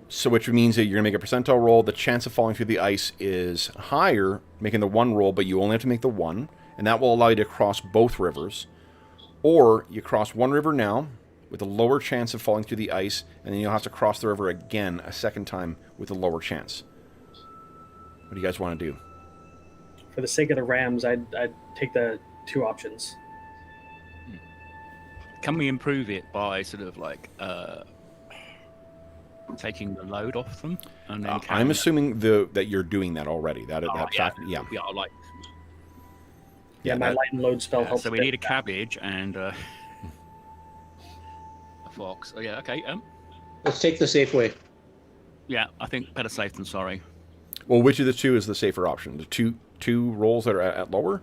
So which means that you're going to make a percentile roll. The chance of falling through the ice is higher, making the one roll, but you only have to make the one. And that will allow you to cross both rivers. Or you cross one river now with a lower chance of falling through the ice, and then you'll have to cross the river again a second time with a lower chance. What do you guys want to do? for the sake of the Rams, I'd take the two options. Can we improve it by sort of like taking the load off them? And then I'm assuming that you're doing that already. That fact, yeah. Yeah, like Yeah, my light and load spell helps. so we need a cabbage and a fox. Oh yeah, okay. Let's take the safe way. Yeah, I think better safe than sorry. Well, which of the two is the safer option? The two rolls that are at lower?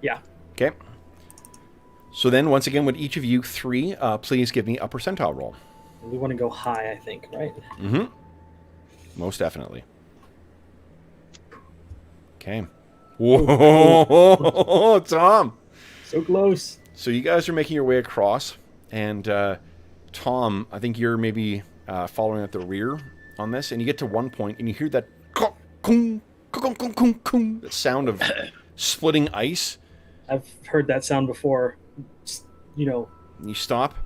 Yeah. Okay. So then, once again, would each of you three please give me a percentile roll? We want to go high, I think, right? Mm-hmm. Most definitely. Okay. Whoa, Tom! So close. So you guys are making your way across, and Tom, I think you're maybe following at the rear on this, and you get to one point, and you hear that that sound of splitting ice. I've heard that sound before. You know. And you stop,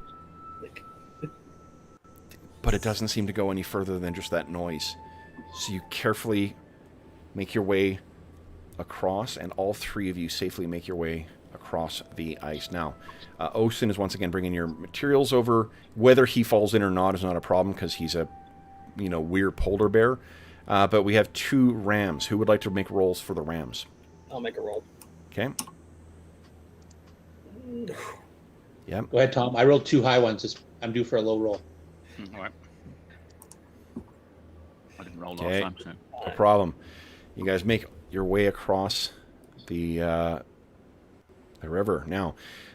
Like, but it doesn't seem to go any further than just that noise. So you carefully make your way across, and all three of you safely make your way across the ice. Now, Osin is once again bringing your materials over. Whether he falls in or not is not a problem because he's a, weird polar bear. But we have two rams. Who would like to make rolls for the rams? I'll make a roll. Okay. Yep. Go ahead, Tom. I rolled two high ones. I'm due for a low roll. All right. I didn't roll Okay. last time, so. No problem. You guys make your way across the river. Now,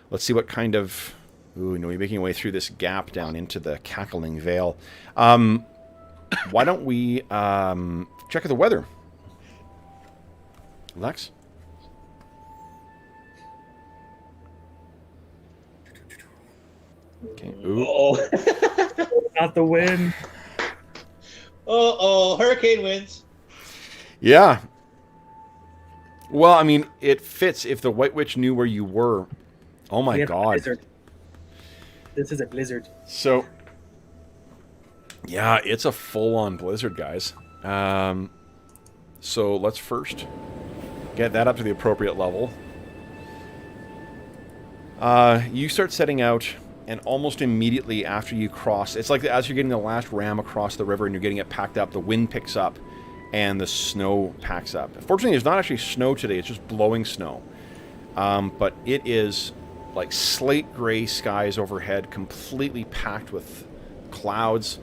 let's see what kind of... Ooh, you're making your way through this gap down into the cackling vale. Why don't we check the weather? Lex? Okay. Ooh. Oh. Not the wind. Hurricane winds. Yeah. Well, I mean, it fits if the White Witch knew where you were. Oh my We have a god. blizzard. This is a blizzard. So, yeah, it's a full-on blizzard, guys. So let's first get that up to the appropriate level. You start setting out, and almost immediately after you cross, it's like as you're getting the last ram across the river and you're getting it packed up, the wind picks up and the snow packs up. Fortunately, there's not actually snow today, it's just blowing snow. But it is like slate gray skies overhead, completely packed with clouds,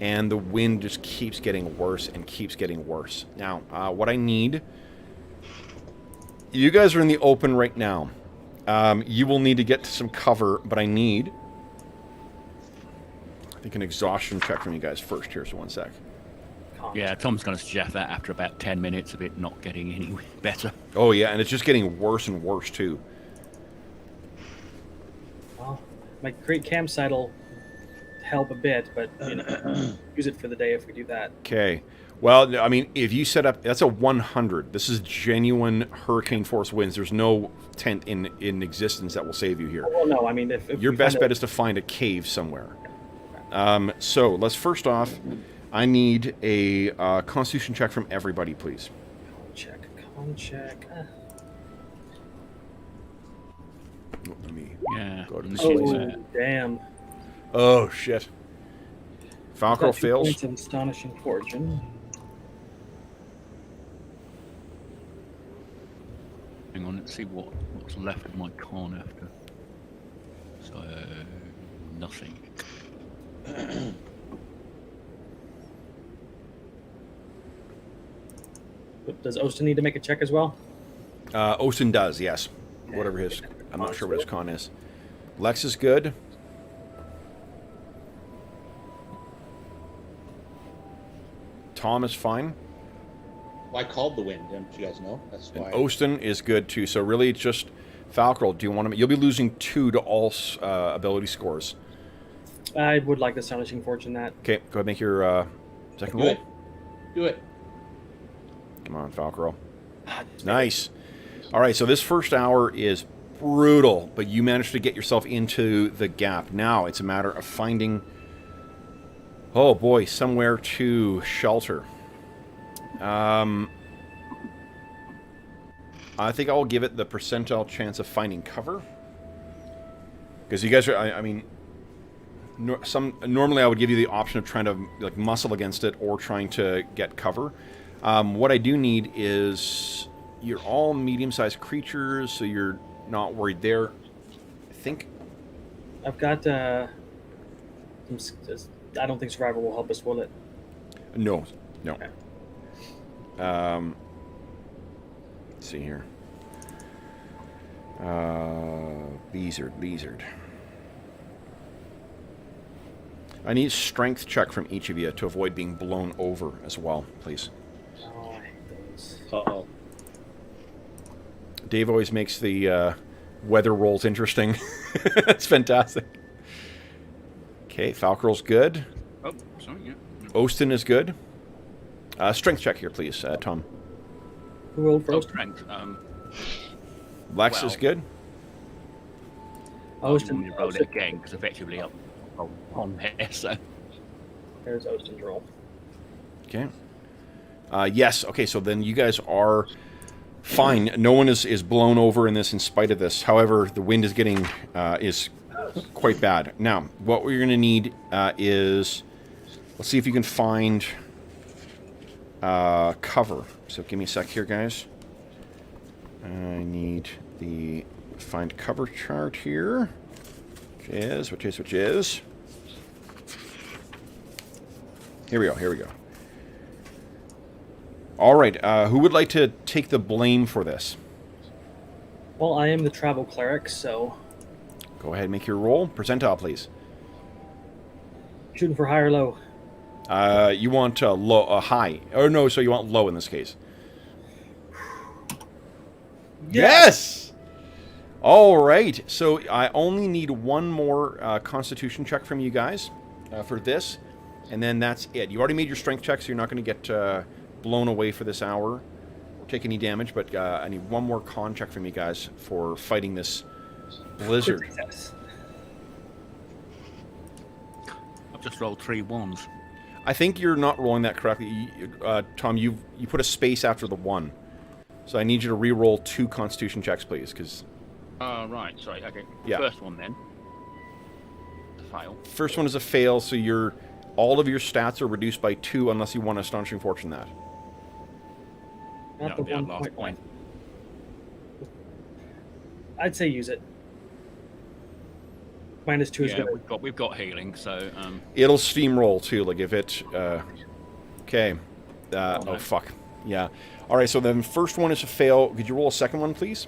and the wind just keeps getting worse and keeps getting worse. Now, what I need... You guys are in the open right now. You will need to get to some cover, but I need... I think an exhaustion check from you guys first here, so one sec. Yeah, Tom's going to suggest that after about 10 minutes of it not getting any better. Oh, yeah, and it's just getting worse and worse, too. Well, my great campsite will help a bit, but use it for the day if we do that. Okay. Well, I mean, if you set up... That's a 100. This is genuine hurricane force winds. There's no tent in existence that will save you here. Well, no, I mean, if Your we best find bet is to find a cave somewhere. So, let's first off... I need a constitution check from everybody, please. Con check. Let me Yeah. go to and the this is, Oh, damn. Oh, shit. Falcore Got 2 fails. points of astonishing fortune. hang on, let's see what's left of my con after. So, nothing. Does Ostin need to make a check as well? Osten does, yes. Whatever his... I'm not sure what his con is. Lex is good. Tom is fine. Well, I called the wind, don't you guys know? That's And why. Osten is good too. So really, it's just Falcore. Do you want to? You'll be losing 2 to all ability scores. I would like the astonishing fortune that. Okay, go ahead, make your second Do roll. it. Do it. Come on, Falcore. Nice. All right, so this first hour is brutal, but you managed to get yourself into the gap. Now it's a matter of finding, oh boy, somewhere to shelter. I think I'll give it the percentile chance of finding cover. Because you guys are, I mean, normally I would give you the option of trying to like muscle against it or trying to get cover. What I do need is you're all medium-sized creatures, so you're not worried there. I think. I've got some. I don't think survival will help us, will it? No. Okay. Let's see here. Lizard. I need a strength check from each of you to avoid being blown over as well, please. Oh, I hate those. Uh-oh. Dave always makes the weather rolls interesting. That's fantastic. Okay, Falcore's good. Oh, sorry, yeah. Osten is good. Strength check here, please, Tom. Who rolled Oh, first? strength. Lex Well. is good. Ostin. Roll it again because effectively I'm on there. So There's Ostin's roll. Okay. Yes. Okay. So then you guys are fine. No one is blown over in this, in spite of this. However, the wind is getting is quite bad. Now, what we're going to need is, let's see if you can find cover. So give me a sec here, guys. I need the find cover chart here, which is. Here we go. All right, who would like to take the blame for this? Well, I am the travel cleric, so Go ahead and make your roll. Percentile, please. shooting for high or low. You want low, high. Oh, no, so you want low in this case. Yes! All right, so I only need one more Constitution check from you guys for this, and then that's it. You already made your strength check, so you're not going to get blown away for this hour or take any damage, but I need one more con check from you guys for fighting this blizzard. Success. I've just rolled 3 ones. I think you're not rolling that correctly. Tom, you put a space after the 1. So I need you to re-roll 2 Constitution checks, please, because... Right, sorry, okay. Yeah. First one then. Fail. First one is a fail, so all of your stats are reduced by 2 unless you want Astonishing Fortune that. Not That'll the be our 1 last point. I'd say use it. -2 is Yeah, good. we've got healing, so It'll steamroll, too, like if it... okay. no. Oh, fuck. Yeah. All right, so then first one is a fail. Could you roll a second one, please?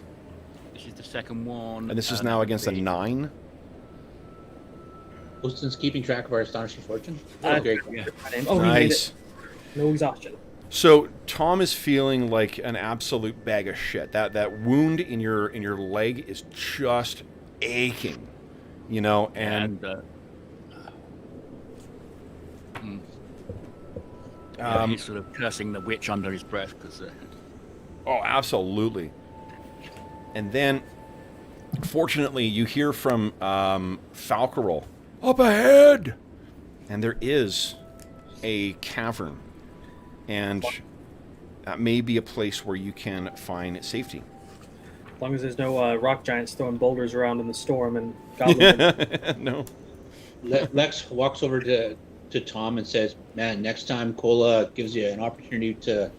this is the second one. And this is now against a 9. Austin's keeping track of our astonishing fortune. Uh, Very Yeah. Oh, he made Nice. it. No exhaustion. So Tom is feeling like an absolute bag of shit. That wound in your leg is just aching, you know, and he's sort of cursing the witch under his breath because. oh, absolutely. And then, fortunately, you hear from Falcore, up ahead, and there is a cavern, and that may be a place where you can find safety. As long as there's no rock giants throwing boulders around in the storm and goblins. No. Lex walks over to Tom and says, "Man, next time Cola gives you an opportunity to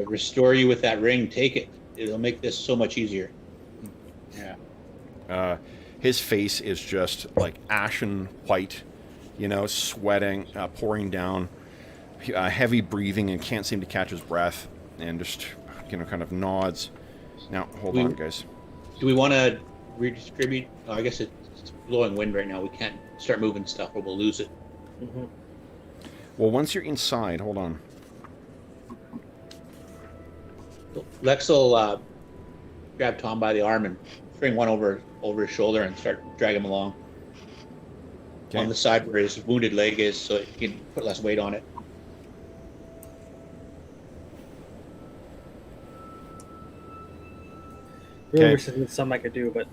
restore you with that ring, take it. It'll make this so much easier." Yeah. His face is just like ashen white, sweating, pouring down, heavy breathing, and can't seem to catch his breath, and just, kind of nods. Now, hold on, guys. Do we want to redistribute? Oh, I guess it's blowing wind right now. We can't start moving stuff or we'll lose it. Mm-hmm. Well, once you're inside, hold on. Lex will grab Tom by the arm and bring one over his shoulder and start dragging him along. Okay. On the side where his wounded leg is, so he can put less weight on it. Really wish there's something I could do, but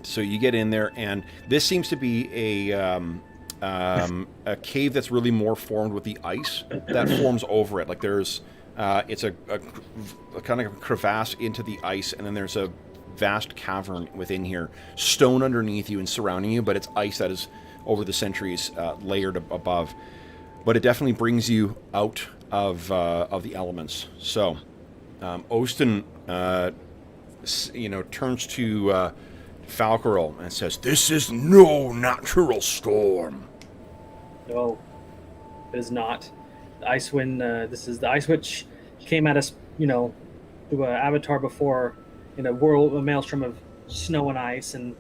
So you get in there, and this seems to be a cave that's really more formed with the ice that forms over it. Like there's, it's a kind of a crevasse into the ice, and then there's a vast cavern within here, stone underneath you and surrounding you, but it's ice that is over the centuries layered above. But it definitely brings you out of the elements. So Ostin, turns to Falcore and says, "This is no natural storm." No, it is not. The ice wind. This is the ice which came at us, through an avatar before, in a maelstrom of snow and ice, and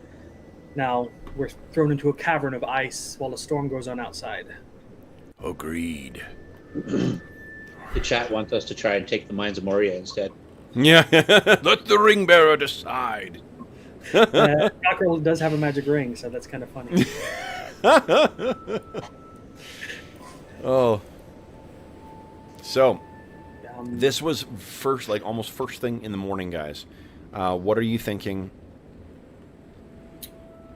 now we're thrown into a cavern of ice while a storm goes on outside. Agreed. The chat wants us to try and take the mines of Moria instead. Yeah, let the ring bearer decide. Falcore does have a magic ring, so that's kind of funny. Oh. So, this was almost first thing in the morning, guys. What are you thinking?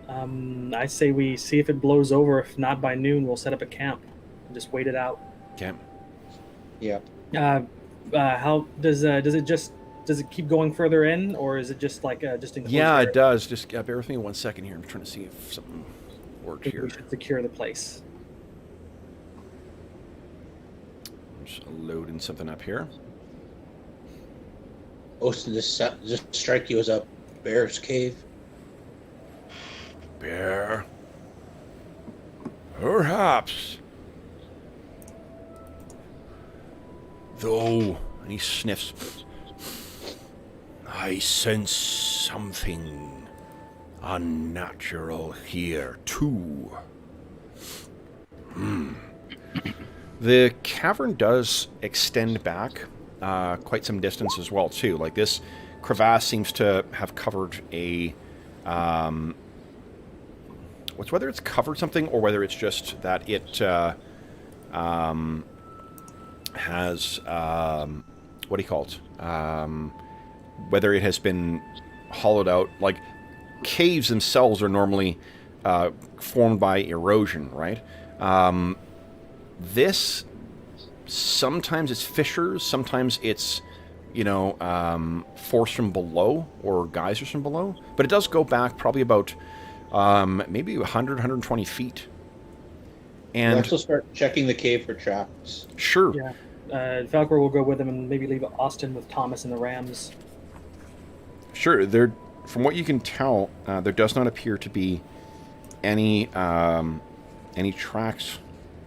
I say we see if it blows over. If not by noon, we'll set up a camp and just wait it out. Camp. Yeah. How does it keep going further in, or is it just like just in? Yeah, it does. Just bear with me 1 second here. I'm trying to see if something worked here. We should secure the place. I'm just loading something up here. Ostin, just strike you as a bear's cave. Bear. Perhaps. Though, and he sniffs. I sense something unnatural here, too. The cavern does extend back quite some distance as well, too. Like, this crevasse seems to have covered a... whether it's covered something or whether it's just that it has... what do you call it? Whether it has been hollowed out. Like, caves themselves are normally formed by erosion, right? This, sometimes it's fissures, sometimes it's, force from below or geysers from below. But it does go back probably about maybe 100, 120 feet. And Let's start checking the cave for traps. Sure. Yeah. Falcore will go with him and maybe leave Austin with Thomas and the Rams. Sure. From what you can tell, there does not appear to be any tracks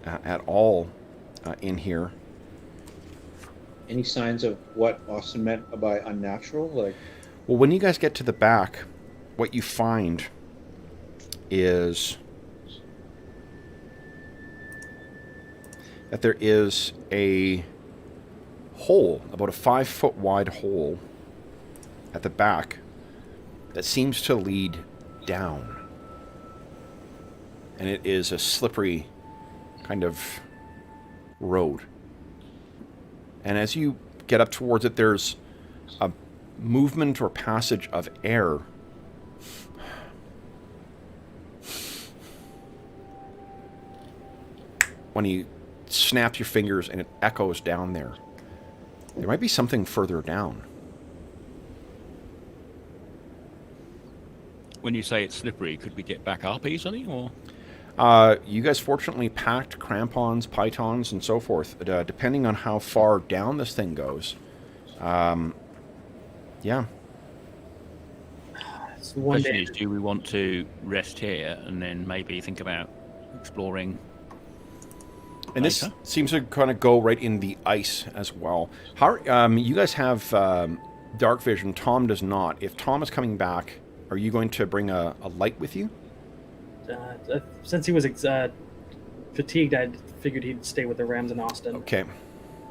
at all in here. Any signs of what Austin meant by unnatural? Like, well, when you guys get to the back, what you find is that there is a hole, about a 5-foot wide hole at the back that seems to lead down. And it is a slippery kind of road. And as you get up towards it, there's a movement or passage of air. When you snap your fingers and it echoes down there. There might be something further down. when you say it's slippery, could we get back up easily, or? You guys fortunately packed crampons, pythons, and so forth. Depending on how far down this thing goes. Yeah. It's The one question day. is, do we want to rest here and then maybe think about exploring? And this later? seems to kind of go right in the ice as well. How you guys have dark vision? Tom does not. If Tom is coming back, are you going to bring a light with you? Since he was fatigued, I figured he'd stay with the Rams in Austin. Okay.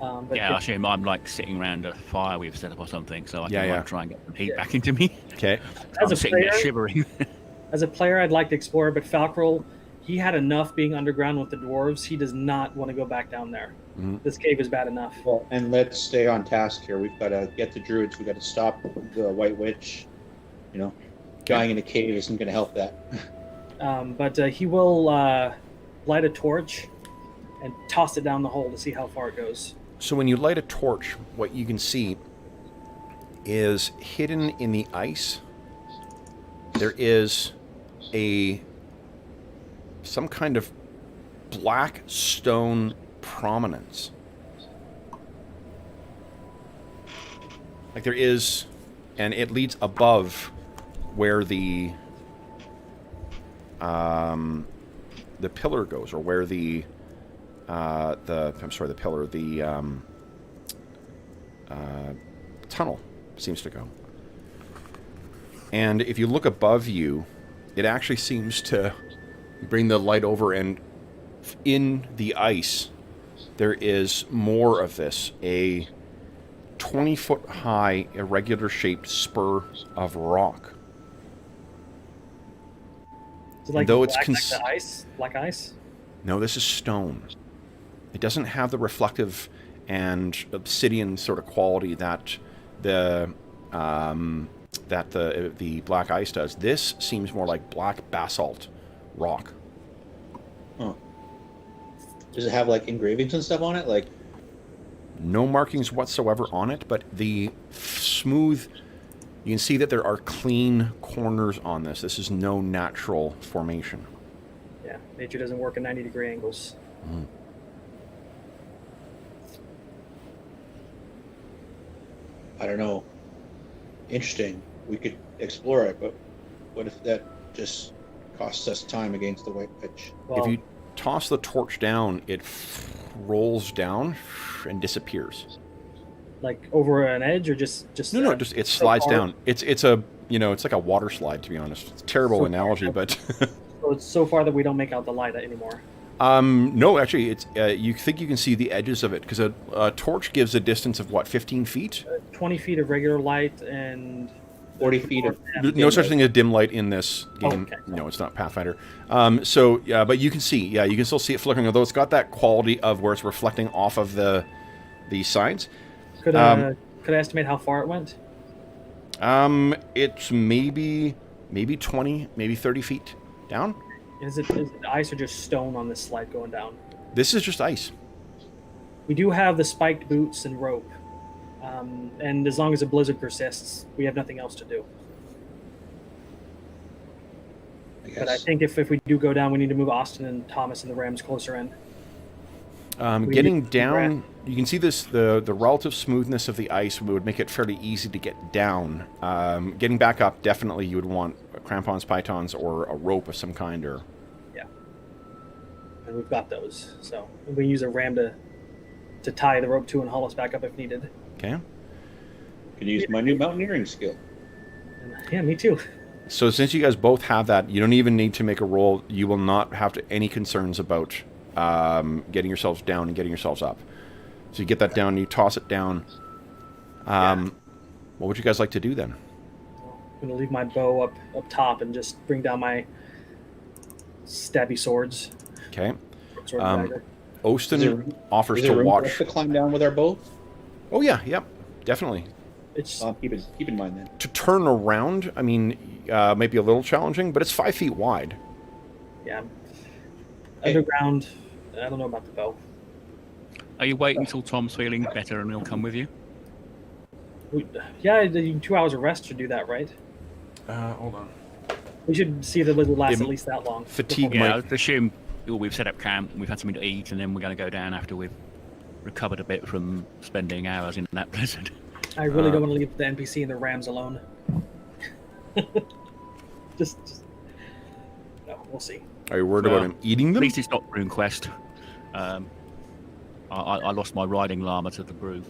But Yeah, I assume I'm like sitting around a fire we've set up or something, so I can Yeah. like, try and get some heat back into me. Okay. As I'm a sitting there player- shivering. As a player, I'd like to explore, but Falcore, he had enough being underground with the dwarves. He does not want to go back down there. Mhm. This cave is bad enough. Well, and let's stay on task here. We've got to get the druids. We've got to stop the White Witch. You know, dying in a cave isn't going to help that. But he will light a torch and toss it down the hole to see how far it goes. So when you light a torch, what you can see is hidden in the ice. There is some kind of black stone prominence. Like there is, and it leads above where the pillar goes, or where the tunnel seems to go. And if you look above you, it actually seems to bring the light over, and in the ice, there is more of this, a 20-foot high, irregular shaped spur of rock. Is it like Though it's black, like the ice? Black ice? No, this is stone. It doesn't have the reflective and obsidian sort of quality that the black ice does. This seems more like black basalt rock. Oh. Does it have like engravings and stuff on it? Like, No markings whatsoever on it, but the smooth. You can see that there are clean corners on this. This is no natural formation. Yeah, nature doesn't work at 90-degree angles. I don't know. Interesting. We could explore it, but what if that just costs us time against the White Witch? Well, If you toss the torch down, it rolls down and disappears. like over an edge or just No, just it slides far? down. It's a it's like a water slide, to be honest. It's a terrible So analogy, far. but So it's so far that we don't make out the light anymore. no, actually, it's you think you can see the edges of it because a torch gives a distance of what, 15 feet? 20 feet of regular light and 40 feet of There's no such thing as dim light in this game. okay. No, it's not Pathfinder. So yeah, but you can see, you can still see it flickering, although it's got that quality of where it's reflecting off of the sides. could I estimate how far it went? It's maybe 20, maybe 30 feet down. Is it ice or just stone on this slide going down? This is just ice. We do have the spiked boots and rope. And as long as the blizzard persists, we have nothing else to do. I But I guess. think if we do go down, we need to move Austin and Thomas and the Rams closer in. We Getting need- down, you can see this the relative smoothness of the ice would make it fairly easy to get down. Getting back up, definitely you would want crampons, pythons, or a rope of some kind. Or And we've got those. So we can use a ram to tie the rope to and haul us back up if needed. okay. Could use my new mountaineering skill. And, yeah, me too. So since you guys both have that, you don't even need to make a roll. You will not have any concerns about getting yourselves down and getting yourselves up. So you get that down, you toss it down. What would you guys like to do then? I'm going to leave my bow up top and just bring down my stabby swords. Okay. Sword and dagger. Ostin Is there- offers Is there to room for us watch. to climb down with our bow? Oh yeah, yep, definitely. It's Keep in mind then. To turn around, I mean, might be a little challenging, but it's 5 feet wide. yeah. Underground. I don't know about the bow. Are you waiting until Tom's feeling better and he'll come with you? Yeah, the 2 hours of rest should do that, right? Hold on. We should see if it would last Im- at least that long. fatigue before- Yeah, might- I assume we've set up camp, we've had something to eat, and then we're going to go down after we've recovered a bit from spending hours in that blizzard. I really don't want to leave the NPC and the Rams alone. just no, we'll see. Are you worried Well, about him eating At them? least it's not RuneQuest. I lost my riding llama to the brew.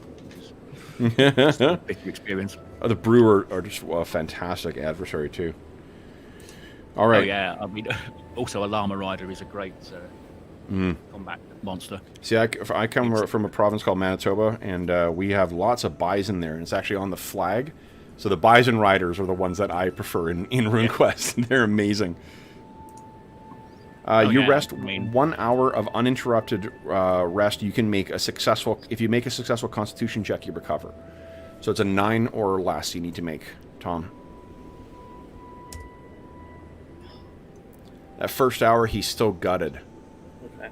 Which is a bitter experience. The brewer are just a fantastic adversary too. All right. Oh yeah, I mean, also a llama rider is a great combat monster. See, I come from a province called Manitoba, and we have lots of bison there, and it's actually on the flag. So the bison riders are the ones that I prefer in RuneQuest. They're amazing. You rest 1 hour of uninterrupted rest. You can make a successful. If you make a successful Constitution check, you recover. So it's a 9 or less you need to make, Tom. That first hour, he's still gutted. Okay,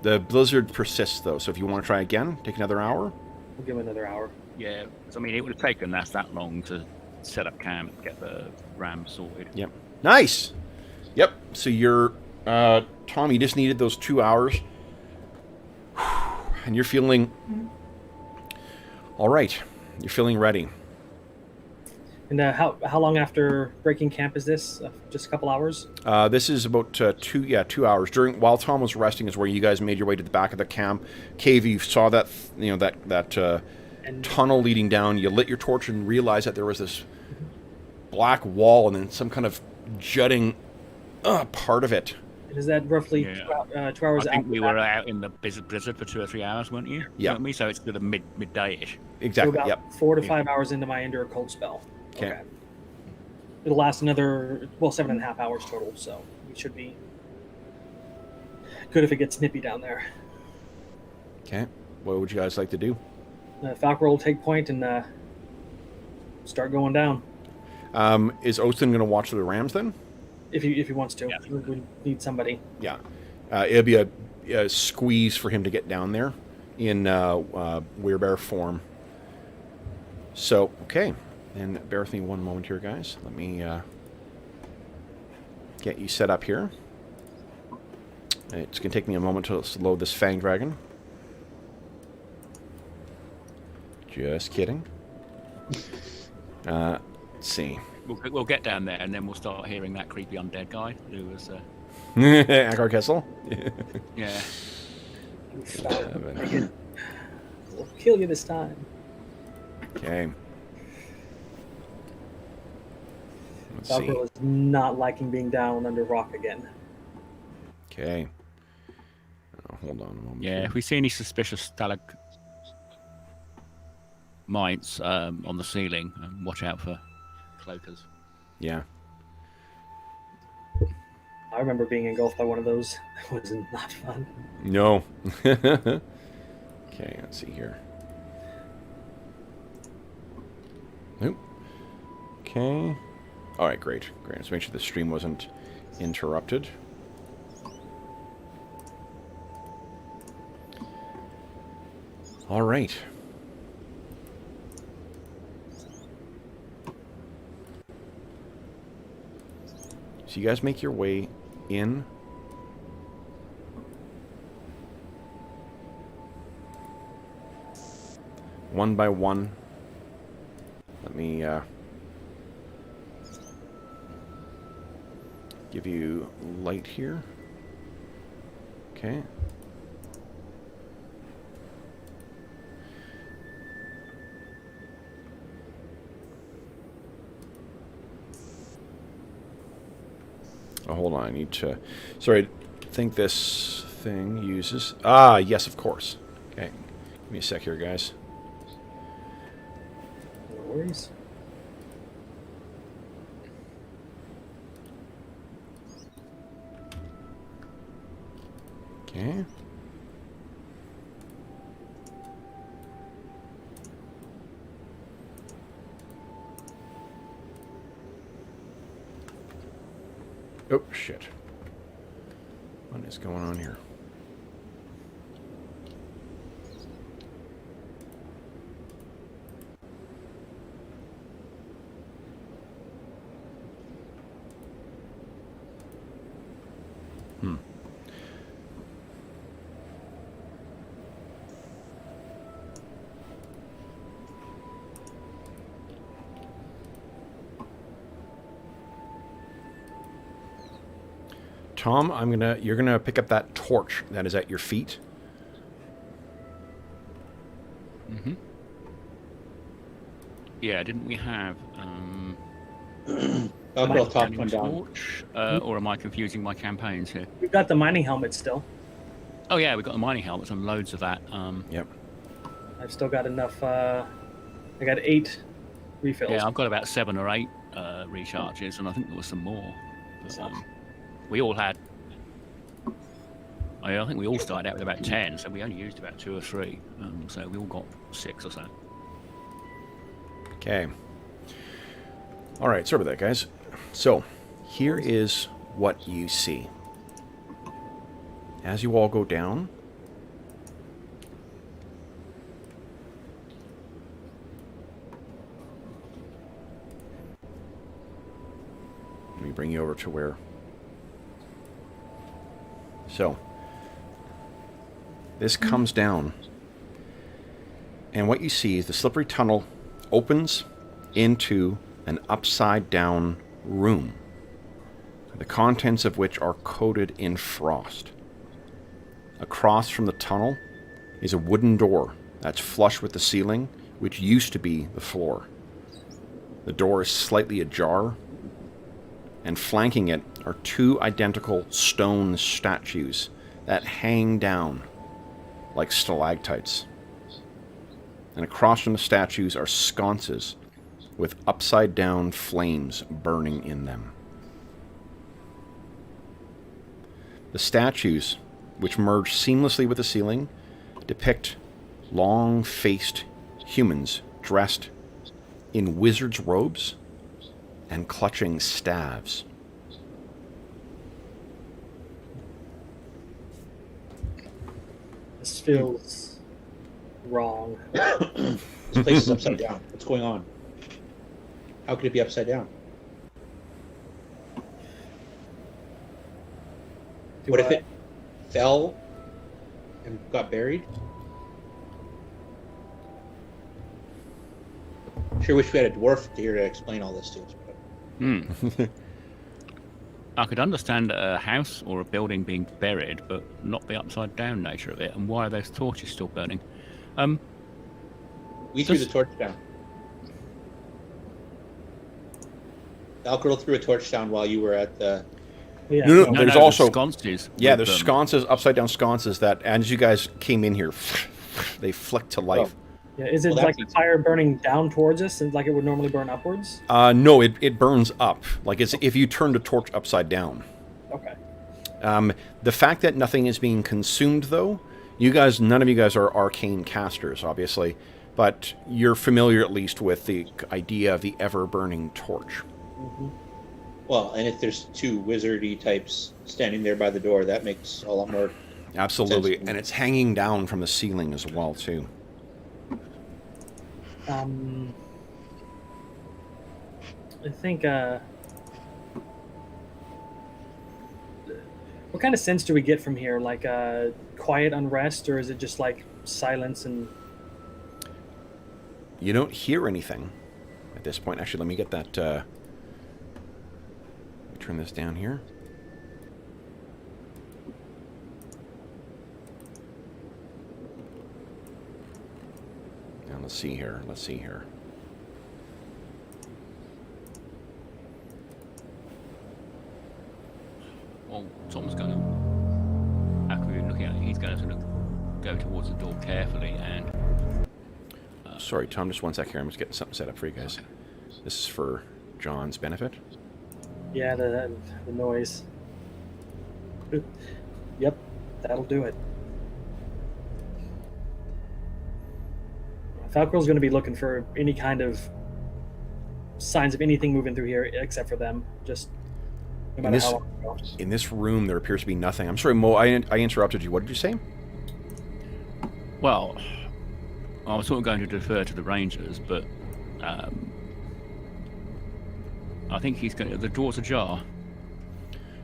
The blizzard persists, though, so if you want to try again, take another hour. we'll give him another hour. Yeah, I mean, it would have taken us that long to set up camp, get the ram sorted. Yep. Nice! Yep, so you're... Tom, you just needed those 2 hours. And you're feeling... All right. You're feeling ready. And how long after breaking camp is this? Just a couple hours? This is about 2 hours. While Tom was resting is where you guys made your way to the back of the camp. Cave, you saw that, that tunnel leading down. You lit your torch and realized that there was this black wall and then some kind of jutting part of it. And is that roughly 2 hours I think after we that? were out in the blizzard for 2 or 3 hours, weren't you? Yeah. You know what I mean? So it's sort of midday-ish. Exactly, So about yep. 4 to 5 hours into my Endure Cold spell. Okay. It'll last another, 7.5 hours total, so we should be good if it gets nippy down there. Okay. What would you guys like to do? Falcore will take point and start going down. Is Ostin going to watch the Rams then? If he wants to. Yeah. We need somebody. Yeah. It'll be a squeeze for him to get down there in werebear form. So, okay. And bear with me one moment here, guys. Let me get you set up here. It's going to take me a moment to load this Fang Dragon. Just kidding. Let's see. We'll get down there, and then we'll start hearing that creepy undead guy who was... Akar Kessel? yeah. We'll kill you this time. Okay. Let's see. Falcore is not liking being down under rock again. Okay. Hold on a moment. Yeah, if we see any suspicious stalagmites on the ceiling, watch out for cloakers. Yeah. I remember being engulfed by one of those. That was not fun. No. Okay, let's see here. Nope. Okay. All right, great. Great. Let's make sure the stream wasn't interrupted. All right. So you guys make your way in. One by one. Let me give you light here. Okay. Oh, hold on. I need to... Sorry, I think this thing uses... Ah, yes, of course. Okay. Give me a sec here, guys. No worries. Okay. Oh, shit. What is going on here? Tom, you're gonna pick up that torch that is at your feet. Mm-hmm. Yeah, didn't we have I'll top one down. torch? Or am I confusing my campaigns here? We've got the mining helmet still. Oh yeah, we've got the mining helmets and loads of that. Yep. I've still got enough. I got 8 refills. Yeah, I've got about 7 or 8 recharges, and I think there was some more. But, we all had. I think we all started out with about 10, so we only used about 2 or 3. So we all got 6 or so. Okay. All right, sorry about that, guys. So, here is what you see. As you all go down, let me bring you over to where. So, this comes down, and what you see is the slippery tunnel opens into an upside-down room, the contents of which are coated in frost. Across from the tunnel is a wooden door that's flush with the ceiling, which used to be the floor. The door is slightly ajar, and flanking it are 2 identical stone statues that hang down like stalactites. And across from the statues are sconces with upside-down flames burning in them. The statues, which merge seamlessly with the ceiling, depict long-faced humans dressed in wizards' robes and clutching staves. This feels wrong. This place is upside down. What's going on? How could it be upside down? What if it fell and got buried? Sure wish we had a dwarf here to explain all this to us. But... I could understand a house or a building being buried, but not the upside down nature of it. And why are those torches still burning? We threw the torch down. Falcore threw a torch down while you were at the... Yeah. No, No, there's no, also sconces. yeah, with there's them. sconces, upside down sconces that, as you guys came in here, they flicked to life. Yeah, is it Well, like the that's- fire burning down towards us, and like it would normally burn upwards? No, it burns up, like it's if you turned a torch upside down. Okay. The fact that nothing is being consumed, though, none of you guys are arcane casters, obviously, but you're familiar at least with the idea of the ever-burning torch. Mm-hmm. Well, and if there's 2 wizardy types standing there by the door, that makes a lot more... Absolutely, sense. and it's hanging down from the ceiling as well, too. I think, what kind of sense do we get from here? Like, quiet unrest, or is it just like silence and... You don't hear anything at this point. Actually, let me get that, let me turn this down here. Now, let's see here. Well, Tom's going to, after we've been looking at it, he's going to sort of go towards the door carefully and... Sorry, Tom, just 1 sec here. I'm just getting something set up for you guys. This is for John's benefit. Yeah, the noise. Yep, that'll do it. Falcore's going to be looking for any kind of signs of anything moving through here except for them. Just no matter how long it goes. In this room, there appears to be nothing. I'm sorry, Mo, I interrupted you. What did you say? Well, I was sort of going to defer to the Rangers, but I think he's going to... The door's ajar.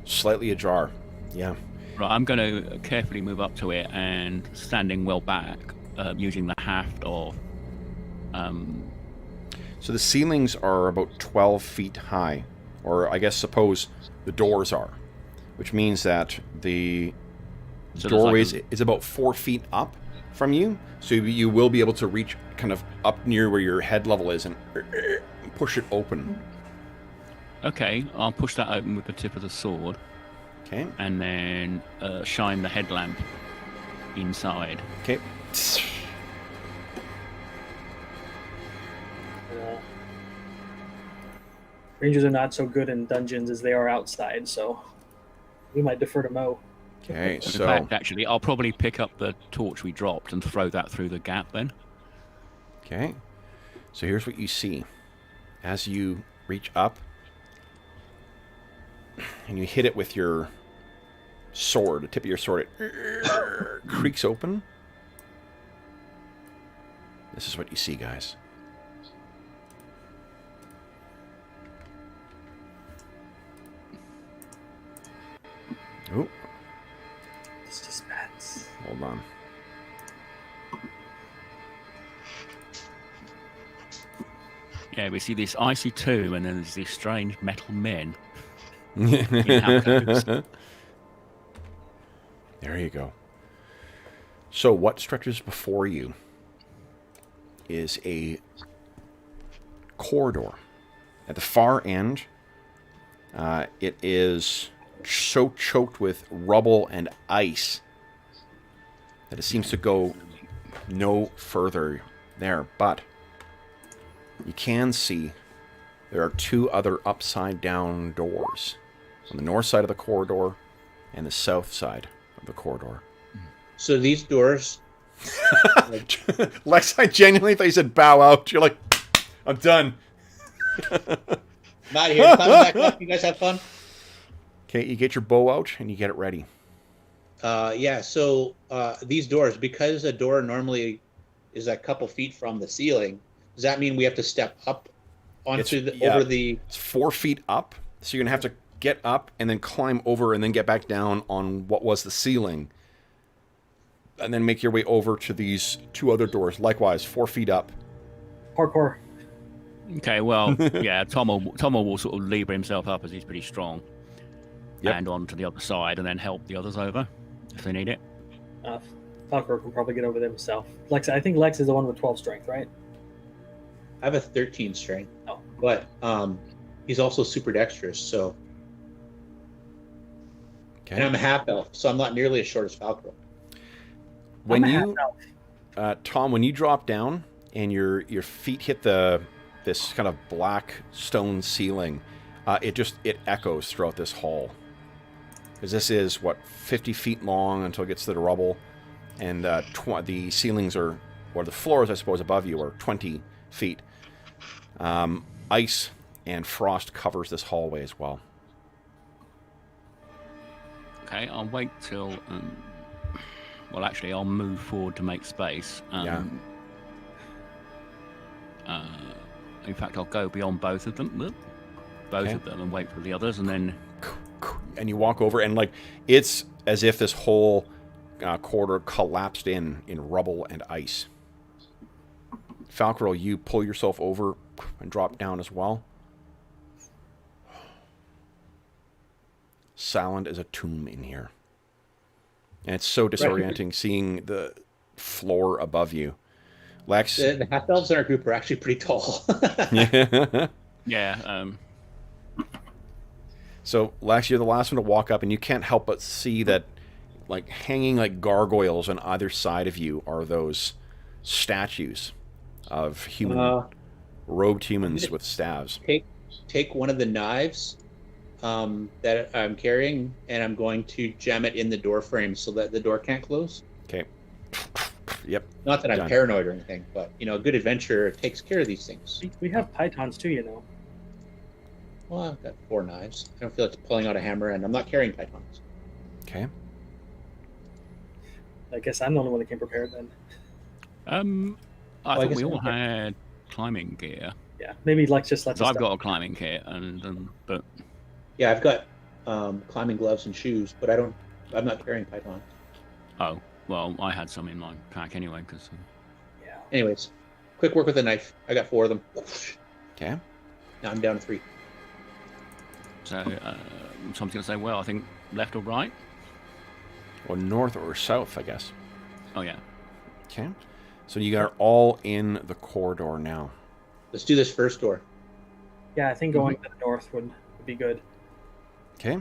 Slightly ajar. Yeah. Right, I'm going to carefully move up to it and standing well back, using the haft of. So the ceilings are about 12 feet high, or I guess suppose the doors are, which means that the doorways is about 4 feet up from you, so you will be able to reach kind of up near where your head level is and push it open. Okay, I'll push that open with the tip of the sword. Okay. And then shine the headlamp inside. Okay. Rangers are not so good in dungeons as they are outside, so we might defer to Mo. Okay, In so fact, actually, I'll probably pick up the torch we dropped and throw that through the gap then. okay. So here's what you see. As you reach up and you hit it with your sword, the tip of your sword, it creaks open. This is what you see, guys. Oh, It's suspense. hold on. Yeah, we see this icy tomb, and then there's these strange metal men. in alcoves. There you go. So what stretches before you is a corridor. At the far end, it is so choked with rubble and ice that it seems to go no further there. But you can see there are two other upside-down doors on the north side of the corridor and the south side of the corridor. So these doors, Lex, I genuinely thought you said bow out. You're like, I'm done. not here. Climbing back up. You guys have fun. Okay, you get your bow out and you get it ready. Yeah. So these doors, because a door normally is a couple feet from the ceiling, does that mean we have to step up onto over the? It's 4 feet up, so you're gonna have to get up and then climb over and then get back down on what was the ceiling, and then make your way over to these two other doors. Likewise, 4 feet up. Parkour. Okay, well, yeah, Tom will sort of lever himself up as he's pretty strong. Yep. And on to the other side, and then help the others over if they need it. Falcore can probably get over there himself. Lex, I think Lex is the one with 12 strength, right? I have a 13 strength, Oh. but he's also super dexterous. So, and I'm a half elf, so I'm not nearly as short as Falcore. When I'm a you, Tom, when you drop down and your feet hit this kind of black stone ceiling, it echoes throughout this hall. Because this is, 50 feet long until it gets to the rubble, and the ceilings are, or the floors, I suppose, above you are 20 feet. Ice and frost covers this hallway as well. Okay, I'll wait till. Well, actually, I'll move forward to make space. Yeah. In fact, I'll go beyond both of them. Both of them, and wait for the others, and then. And you walk over, and it's as if this whole corridor collapsed in rubble and ice. Falcore, you pull yourself over and drop down as well. Silent as a tomb in here. And it's so disorienting seeing the floor above you. Lex? The half-elves in our group are actually pretty tall. Yeah. So, Lex, you're the last one to walk up, and you can't help but see that, hanging like gargoyles on either side of you are those statues of human, robed humans with staves. Take one of the knives that I'm carrying, and I'm going to jam it in the door frame so that the door can't close. Okay. Yep. Not that I'm Done. paranoid or anything, but a good adventure takes care of these things. We have pythons too, you know. Well, I've got 4 knives. I don't feel like pulling out a hammer, and I'm not carrying pythons. Okay. I guess I'm the only one that came prepared then. I thought we all had climbing gear. Yeah, maybe Lex just lets So us I've know. got a climbing kit, but Yeah, I've got climbing gloves and shoes, but I'm not carrying pythons. Oh, well, I had some in my pack anyway, because... Yeah. Anyways, quick work with a knife. I got 4 of them. Okay. Now I'm down to 3. So, someone's going to say, well, I think left or right? Or north or south, I guess. Oh, yeah. Okay. So you are all in the corridor now. Let's do this first door. Yeah, I think going to the north would be good. Okay.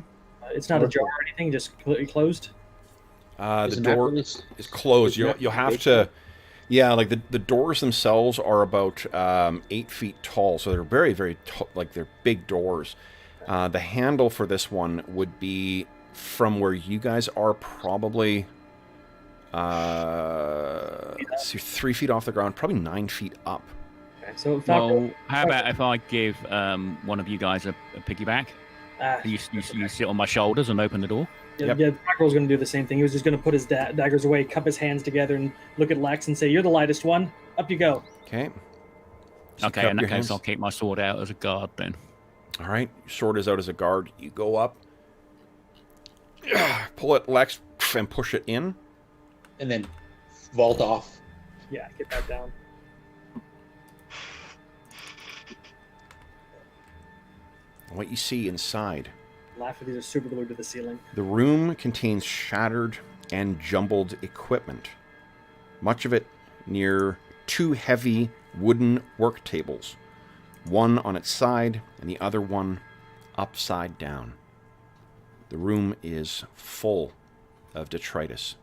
It's not ajar or anything, just completely closed. The door is closed. You'll have to... Yeah, like the doors themselves are about 8 feet tall, so they're very, very like they're big doors. The handle for this one would be from where you guys are, probably 3 feet off the ground, probably 9 feet up. Okay, so well, how about if I give one of you guys a piggyback? You sit on my shoulders and open the door? Yeah, Falcore's going to do the same thing. He was just going to put his daggers away, cup his hands together, and look at Lex and say, "You're the lightest one. Up you go." Okay. Okay, in that case, I'll keep my sword out as a guard then. All right, your sword is out as a guard. You go up, pull it, Lex, and push it in. And then vault off. Yeah, get that down. What you see inside. Laugh if these are super glued to the ceiling. The room contains shattered and jumbled equipment. Much of it near 2 heavy wooden work tables. One on its side and the other one upside down. The room is full of detritus.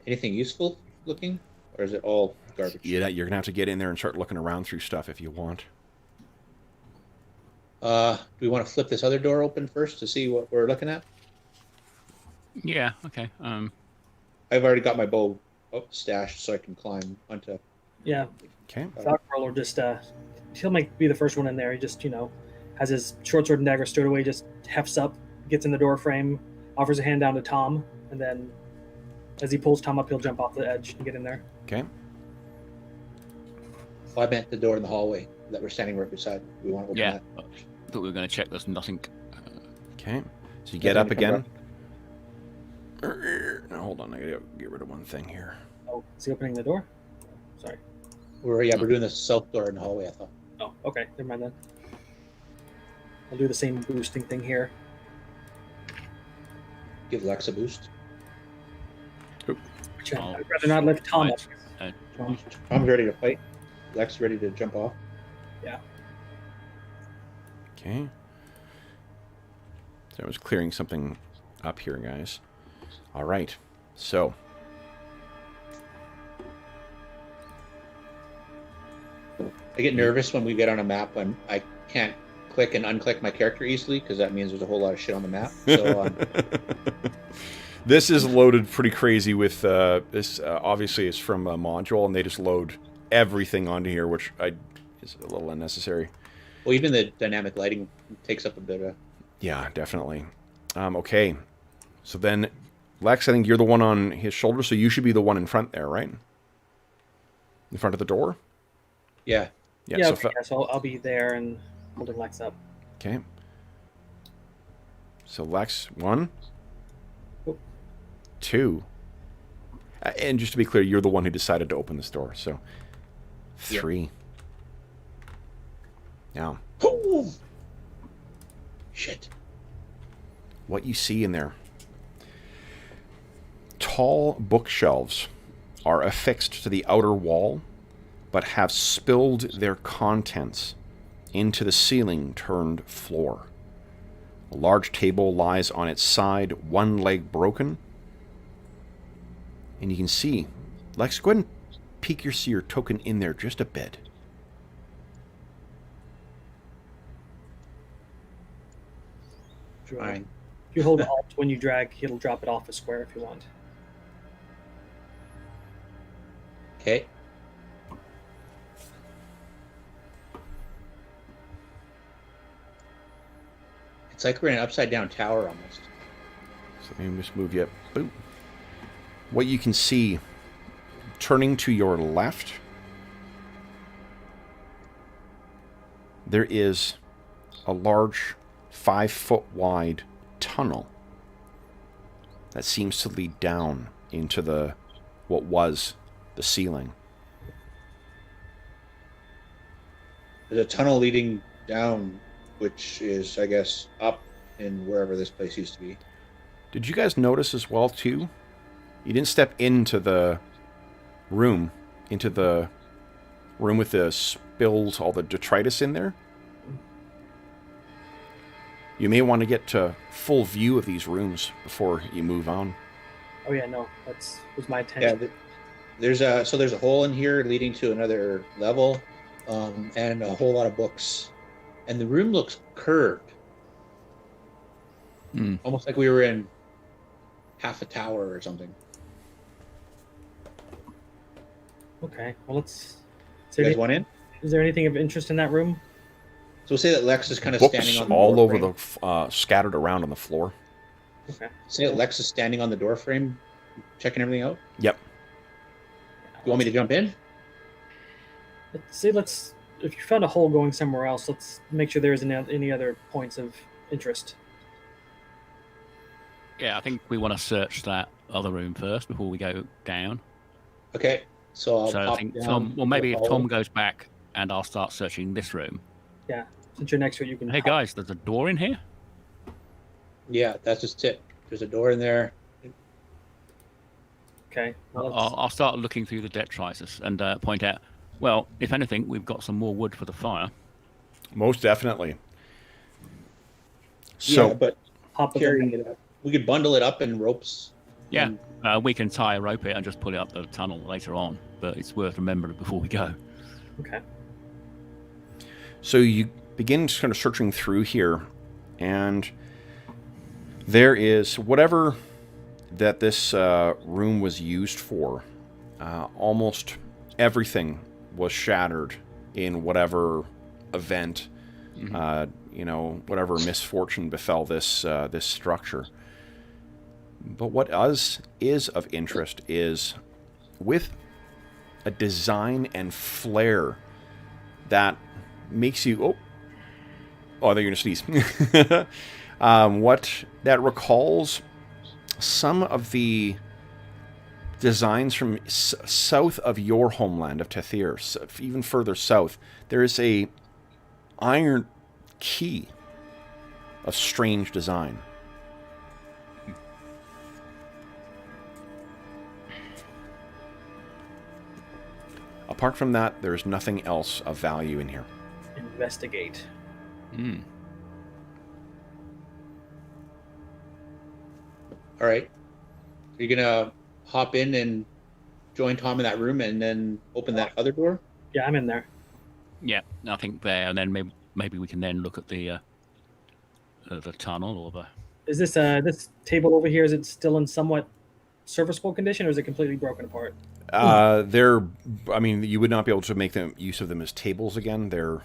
Anything useful looking? Or is it all garbage? Yeah, you're going to have to get in there and start looking around through stuff if you want. Do we want to flip this other door open first to see what we're looking at? Yeah, okay. I've already got my bow stashed so I can climb onto... Yeah. Okay. Falcor will just, he'll be the first one in there. He just, has his short sword and dagger stowed away, just hefts up, gets in the door frame, offers a hand down to Tom, and then as he pulls Tom up, he'll jump off the edge and get in there. Okay. Well, I meant the door in the hallway that we're standing right beside. We want to open that. I thought we were going to check there's nothing. Okay. So you get up again. Now, hold on. I got to get rid of one thing here. Oh, is he opening the door? Sorry. We're doing the south door in the hallway, I thought. Oh, okay. Never mind then. I'll do the same boosting thing here. Give Lex a boost. I'd rather not lift Tom up. Tom's ready to fight. Lex ready to jump off. Yeah. Okay. So I was clearing something up here, guys. All right. So. I get nervous when we get on a map and I can't click and unclick my character easily because that means there's a whole lot of shit on the map. So this is loaded pretty crazy with this. Obviously, it's from a module, and they just load everything onto here, which is a little unnecessary. Well, even the dynamic lighting takes up a bit of... Yeah, definitely. Okay. So then, Lex, I think you're the one on his shoulder, so you should be the one in front there, right? In front of the door? Yeah. Yeah, so I'll be there and holding Lex up. Okay. So Lex, 1, 2. And just to be clear, you're the one who decided to open this door, so 3. Now. Oh! Shit. What you see in there. Tall bookshelves are affixed to the outer wall, but have spilled their contents into the ceiling-turned floor. A large table lies on its side, one leg broken. And you can see, Lex, go ahead and peek your token in there just a bit. Fine. If you hold Alt when you drag, it'll drop it off a square if you want. Okay. It's like we're in an upside-down tower almost. So let me just move you up. Boom. What you can see, turning to your left, there is a large 5-foot wide tunnel that seems to lead down into what was the ceiling. There's a tunnel leading down, which is, I guess, up in wherever this place used to be. Did you guys notice as well, too? You didn't step into the room with the spills, all the detritus in there. You may want to get to full view of these rooms before you move on. Oh yeah, no, was my intention. Yeah, there's a hole in here leading to another level, and a whole lot of books, and the room looks curved, almost like we were in half a tower or something. Okay, well let's. You guys want in? Is there anything of interest in that room? So we'll say that Lex is kind of Books standing on the all door over frame. scattered around on the floor. Okay. Say that Lex is standing on the door frame, checking everything out. Yep. You want me to jump in? Let's. If you found a hole going somewhere else, let's make sure there isn't any other points of interest. Yeah, I think we want to search that other room first before we go down. Okay. So I'll So I pop think down Tom, well, to maybe the if hole. Tom goes back and I'll start searching this room. Yeah, since you're next to it, you can. Hey guys, there's a door in here. Yeah, that's just it. There's a door in there. Okay. Well, I'll start looking through the detritus and point out. Well, if anything, we've got some more wood for the fire. Most definitely. So, Yeah, but hop with carrying them. it up. We could bundle it up in ropes. Yeah, we can tie a rope it and just pull it up the tunnel later on. But it's worth remembering before we go. Okay. So you begin kind of searching through here, and there is whatever that this room was used for. Almost everything was shattered in whatever event, whatever misfortune befell this this structure. But what is of interest is with a design and flair that makes you I thought you were gonna sneeze. What that recalls some of the designs from south of your homeland of Tethir, even further south. There is a iron key of strange design. Apart from that, there's nothing else of value in here. Investigate. Mm. All right. You're gonna hop in and join Tom in that room, and then open that other door. Yeah, I'm in there. Yeah, I think there, and then maybe we can then look at the tunnel or the. Is this table over here? Is it still in somewhat serviceable condition, or is it completely broken apart? You would not be able to make use of them as tables again. They're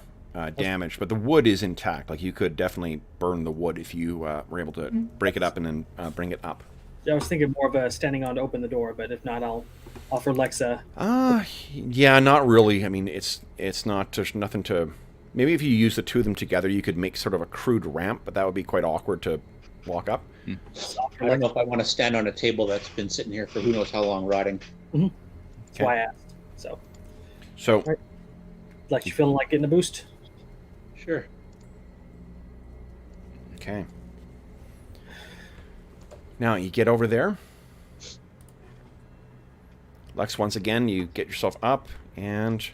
damaged, but the wood is intact. Like, you could definitely burn the wood if you were able to break it up and then bring it up. Yeah, I was thinking more of a standing on to open the door, but if not, I'll offer Lexa. Yeah, not really. I mean, it's not. There's nothing to. Maybe if you use the two of them together, you could make sort of a crude ramp, but that would be quite awkward to walk up. I don't know if I want to stand on a table that's been sitting here for who knows how long, rotting. Mm-hmm. That's why I asked. So, right. Lex, you feeling like getting a boost? Sure. Okay. Now you get over there. Lex, once again, you get yourself up, and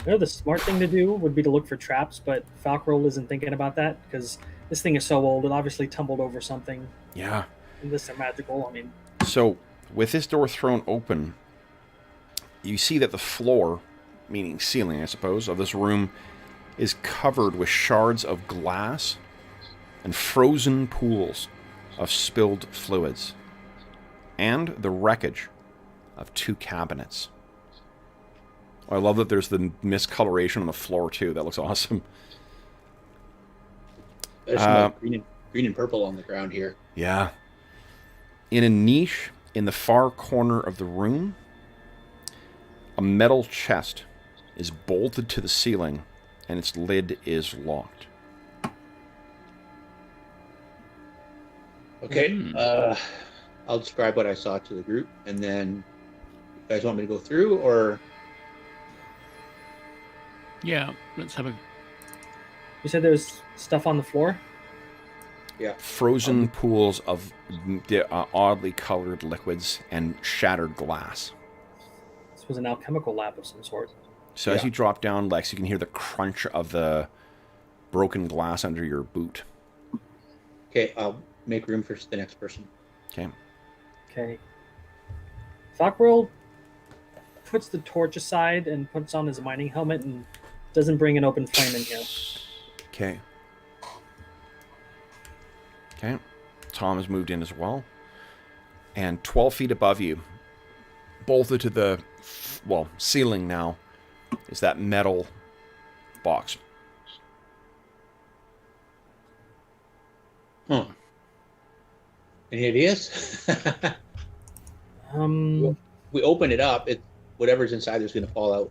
I know the smart thing to do would be to look for traps, but Falcore isn't thinking about that because this thing is so old. It obviously tumbled over something. yeah. Unless they're magical. I mean, So, with this door thrown open, you see that the floor, meaning ceiling, I suppose, of this room is covered with shards of glass and frozen pools of spilled fluids, and the wreckage of 2 cabinets. I love that there's the miscoloration on the floor, too. That looks awesome. There's some like green and purple on the ground here. Yeah. In a niche in the far corner of the room, a metal chest is bolted to the ceiling and its lid is locked. Okay. I'll describe what I saw to the group, and then you guys want me to go through, or Yeah, let's have a. You said there's stuff on the floor? yeah. Frozen pools of oddly colored liquids and shattered glass. This was an alchemical lab of some sort. So as you drop down, Lex, you can hear the crunch of the broken glass under your boot. Okay, I'll make room for the next person. Okay. Okay. Falcore puts the torch aside and puts on his mining helmet and doesn't bring an open flame in here. Okay. Okay. Tom has moved in as well. And 12 feet above you, bolted to the, ceiling now, is that metal box. Huh. Any ideas? We open it up, whatever's inside is going to fall out.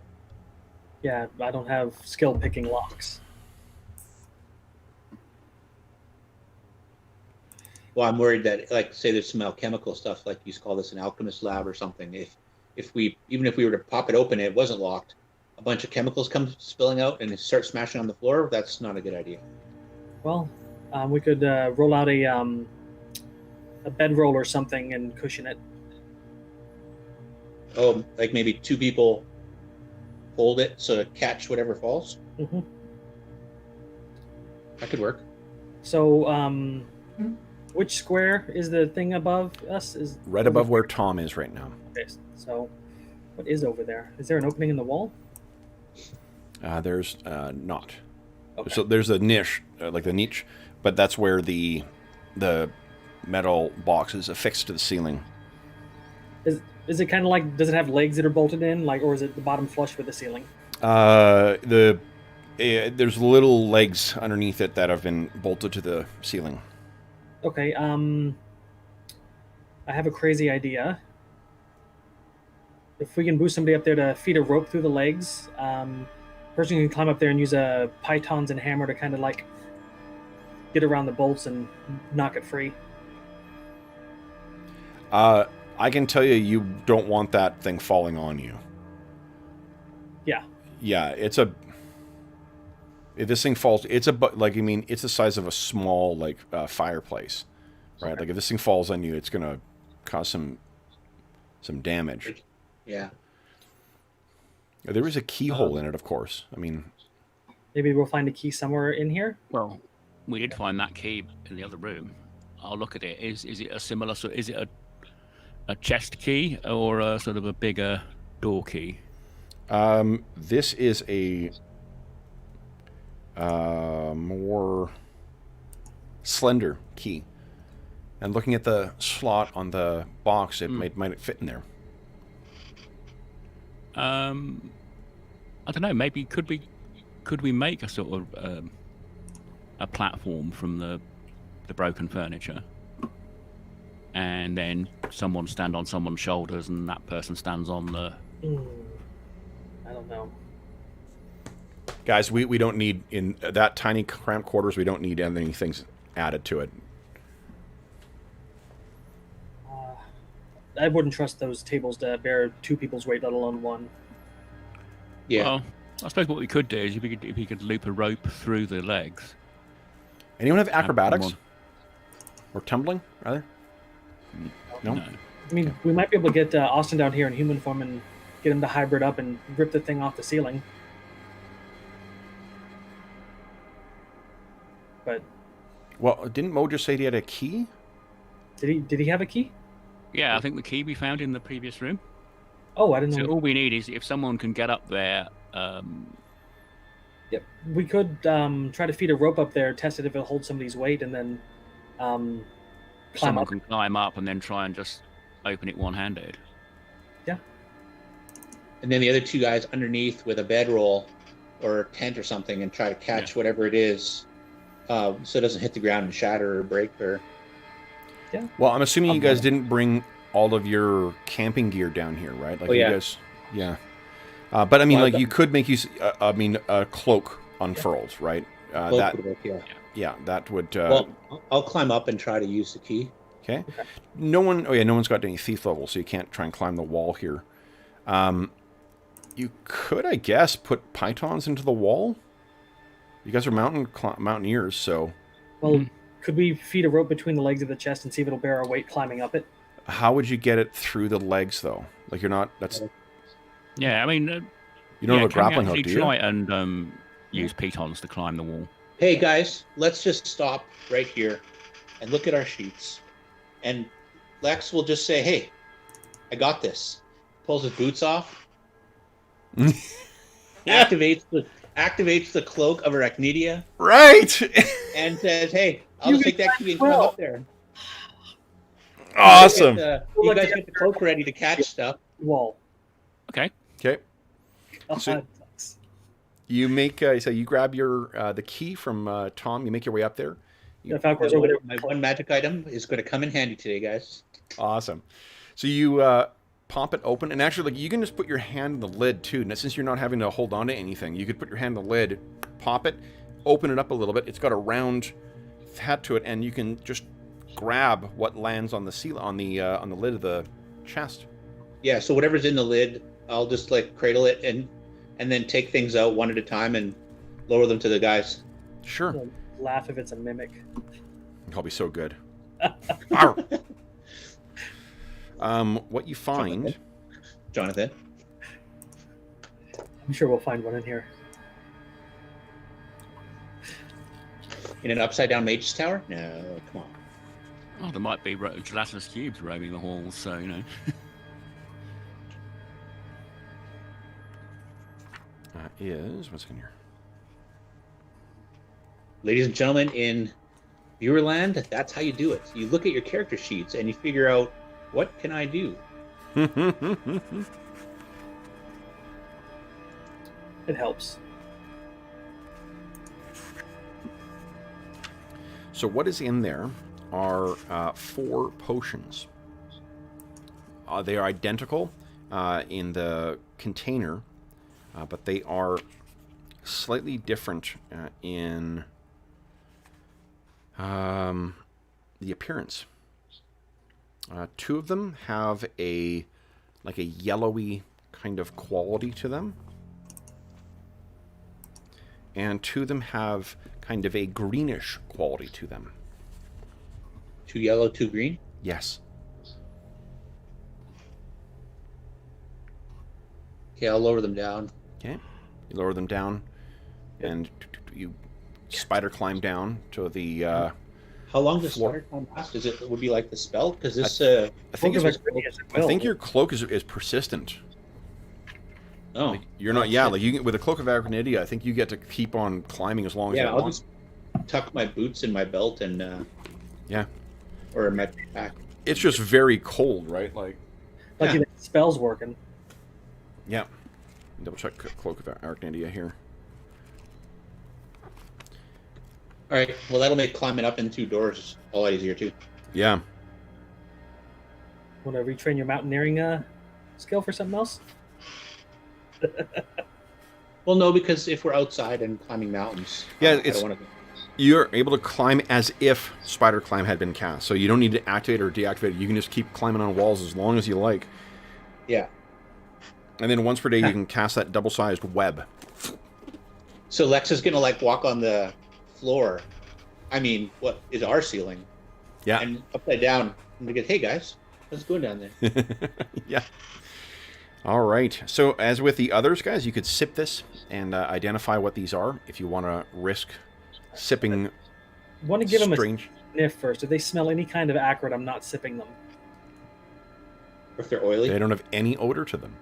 Yeah, I don't have skill picking locks. Well, I'm worried that, like, say there's some alchemical stuff, like you call this an alchemist lab or something. Even if we were to pop it open, and it wasn't locked, a bunch of chemicals come spilling out and it starts smashing on the floor. That's not a good idea. Well, we could roll out a bedroll or something and cushion it. Oh, like maybe two people hold it so to catch whatever falls. Mm-hmm. That could work. So, which square is the thing above us? Is Right above where Tom is right now. Okay, so what is over there? Is there an opening in the wall? There's not. Okay. So there's a niche, like the niche, but that's where the metal box is affixed to the ceiling. Is it kind of like, does it have legs that are bolted in, like, or is it the bottom flush with the ceiling? There's little legs underneath it that have been bolted to the ceiling. Okay, I have a crazy idea. If we can boost somebody up there to feed a rope through the legs, person can climb up there and use a pythons and hammer to kind of like get around the bolts and knock it free. I can tell you, you don't want that thing falling on you. Yeah. Yeah, if this thing falls, it's the size of a small fireplace, right? Okay. Like if this thing falls on you, it's gonna cause some damage. Yeah. There is a keyhole in it, of course. I mean, Maybe we'll find a key somewhere in here. Well, we did find that key in the other room. I'll look at it. Is it a similar? So is it a chest key or a sort of a bigger door key? this is a more slender key. And looking at the slot on the box, it might fit in there. I don't know. Maybe could we make a sort of a platform from the broken furniture, and then someone stand on someone's shoulders, and that person stands on the. I don't know. Guys, we don't need, in that tiny cramped quarters, we don't need anything added to it. I wouldn't trust those tables to bear two people's weight, let alone one. Yeah. Well, I suppose what we could do is if you could loop a rope through the legs. Anyone have acrobatics? someone- Or tumbling, rather? No? No. I mean, we might be able to get Austin down here in human form and get him to hybrid up and rip the thing off the ceiling. But Well, didn't Mo just say he had a key? did he have a key? Yeah, I think the key we found in the previous room. Oh, I didn't So know. all we need is if someone can get up there. Yep. We could try to feed a rope up there, test it if it'll hold somebody's weight, and then climb Someone up. can climb up and then try and just open it one-handed. Yeah. And then the other two guys underneath with a bedroll or a tent or something and try to catch whatever it is, so it doesn't hit the ground and shatter or break or. Well, I'm assuming you guys didn't bring all of your camping gear down here, right? Like Oh, yeah. you guys, yeah. But I mean, Well, like you could make use. I mean, a cloak unfurled, right? Cloak That would work, yeah. yeah, that would. Well, I'll climb up and try to use the key. Okay. No one. Oh yeah, no one's got any thief level, so you can't try and climb the wall here. You could, I guess, put pythons into the wall. You guys are mountaineers, so. Well, could we feed a rope between the legs of the chest and see if it'll bear our weight climbing up it? How would you get it through the legs, though? Like you're not. That's. Yeah, I mean, You don't have a can we grappling hook, actually do you? try and use pitons to climb the wall? Hey guys, let's just stop right here and look at our sheets. And Lex will just say, "Hey, I got this." Pulls his boots off. activates the cloak of Arachnidia Right. and says, "Hey, I'll just take that key and climb up there." Awesome. You guys get the cloak ready to catch stuff. Wall. Okay. Okay. Oh, So- that sucks. You make. So you grab your the key from Tom. You make your way up there. Yeah, Falcore's over there. My one magic item is going to come in handy today, guys. Awesome. So you pop it open, and actually, like you can just put your hand in the lid too. And since you're not having to hold on to anything, you could put your hand in the lid, pop it, open it up a little bit. It's got a round head to it, and you can just grab what lands on the seal on the lid of the chest. Yeah, so whatever's in the lid, I'll just like cradle it and then take things out one at a time and lower them to the guys. Sure. I'll laugh if it's a mimic. I'll be so good. Arr. What you find? Jonathan. I'm sure we'll find one in here. In an upside down mage's tower? No, come on. Oh, there might be gelatinous cubes roaming the halls, so Is what's in here? Ladies and gentlemen, in Viewerland, that's how you do it. You look at your character sheets and you figure out, what can I do? It helps. So what is in there are 4 potions. They are identical in the container, but they are slightly different in the appearance. 2 of them have a yellowy kind of quality to them, and 2 of them have kind of a greenish quality to them. 2 yellow, 2 green? Yes. Okay, I'll lower them down. Okay. You lower them down, and you spider climb down to the. How long does floor. spider climb last? Would be like the spell? Because this. I think Focus it's, on gritty as it I will. think your cloak is persistent. Oh. Like, you're not. Yeah, like you with a cloak of Arachnidia, I think you get to keep on climbing as long as Yeah, you I'll want. just tuck my boots in my belt and. Yeah. Or in my pack. It's just very cold, right? Like. Lucky Yeah. that spell's working. Yeah. Double check cloak of Arachnidia here. All right. Well, that'll make climbing up and 2 doors a lot easier too. Yeah. Want to retrain your mountaineering skill for something else? Well, no, because if we're outside and climbing mountains, Yeah, I it's- don't want to. You're able to climb as if spider climb had been cast, so you don't need to activate or deactivate it. You can just keep climbing on walls as long as you like. Yeah. And then once per day, you can cast that double-sized web. So Lex is gonna like walk on the floor. I mean, what is our ceiling? Yeah. And upside down. And we get, hey guys, what's going down there? Yeah. All right. So as with the others, guys, you could sip this and identify what these are if you want to risk sipping Want to give them a strange. sniff first. If they smell any kind of acrid, I'm not sipping them. Or if they're oily. They don't have any odor to them.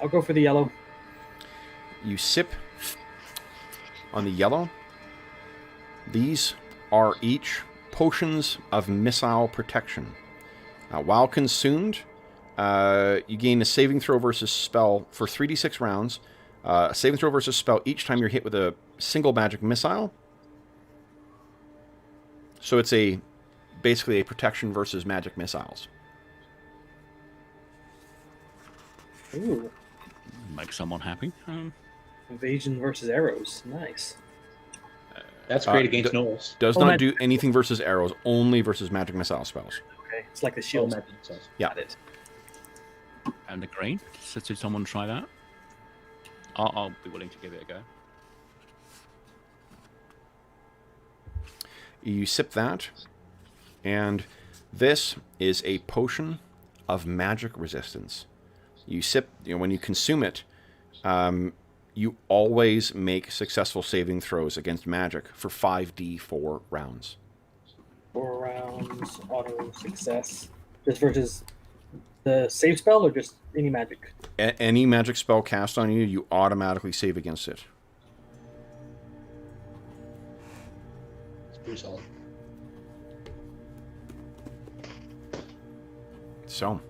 I'll go for the yellow. You sip on the yellow. These are each potions of missile protection. While consumed, you gain a saving throw versus spell for 3d6 rounds. A saving throw versus spell each time you're hit with a single magic missile. So it's basically a protection versus magic missiles. Ooh. make someone happy. Evasion versus arrows. Nice. That's great against gnolls. Does Oh, not magic. do anything versus arrows, only versus magic missile spells. Okay, it's like the Oh, shield. magic missiles. Yeah. Got it. And the green. So did someone try that? I'll be willing to give it a go. You sip that, and this is a potion of magic resistance. You sip, when you consume it, you always make successful saving throws against magic for 5d4 rounds. 4 rounds, auto success. Just versus the save spell, or just any magic? Any magic spell cast on you, you automatically save against it. It's pretty solid. So,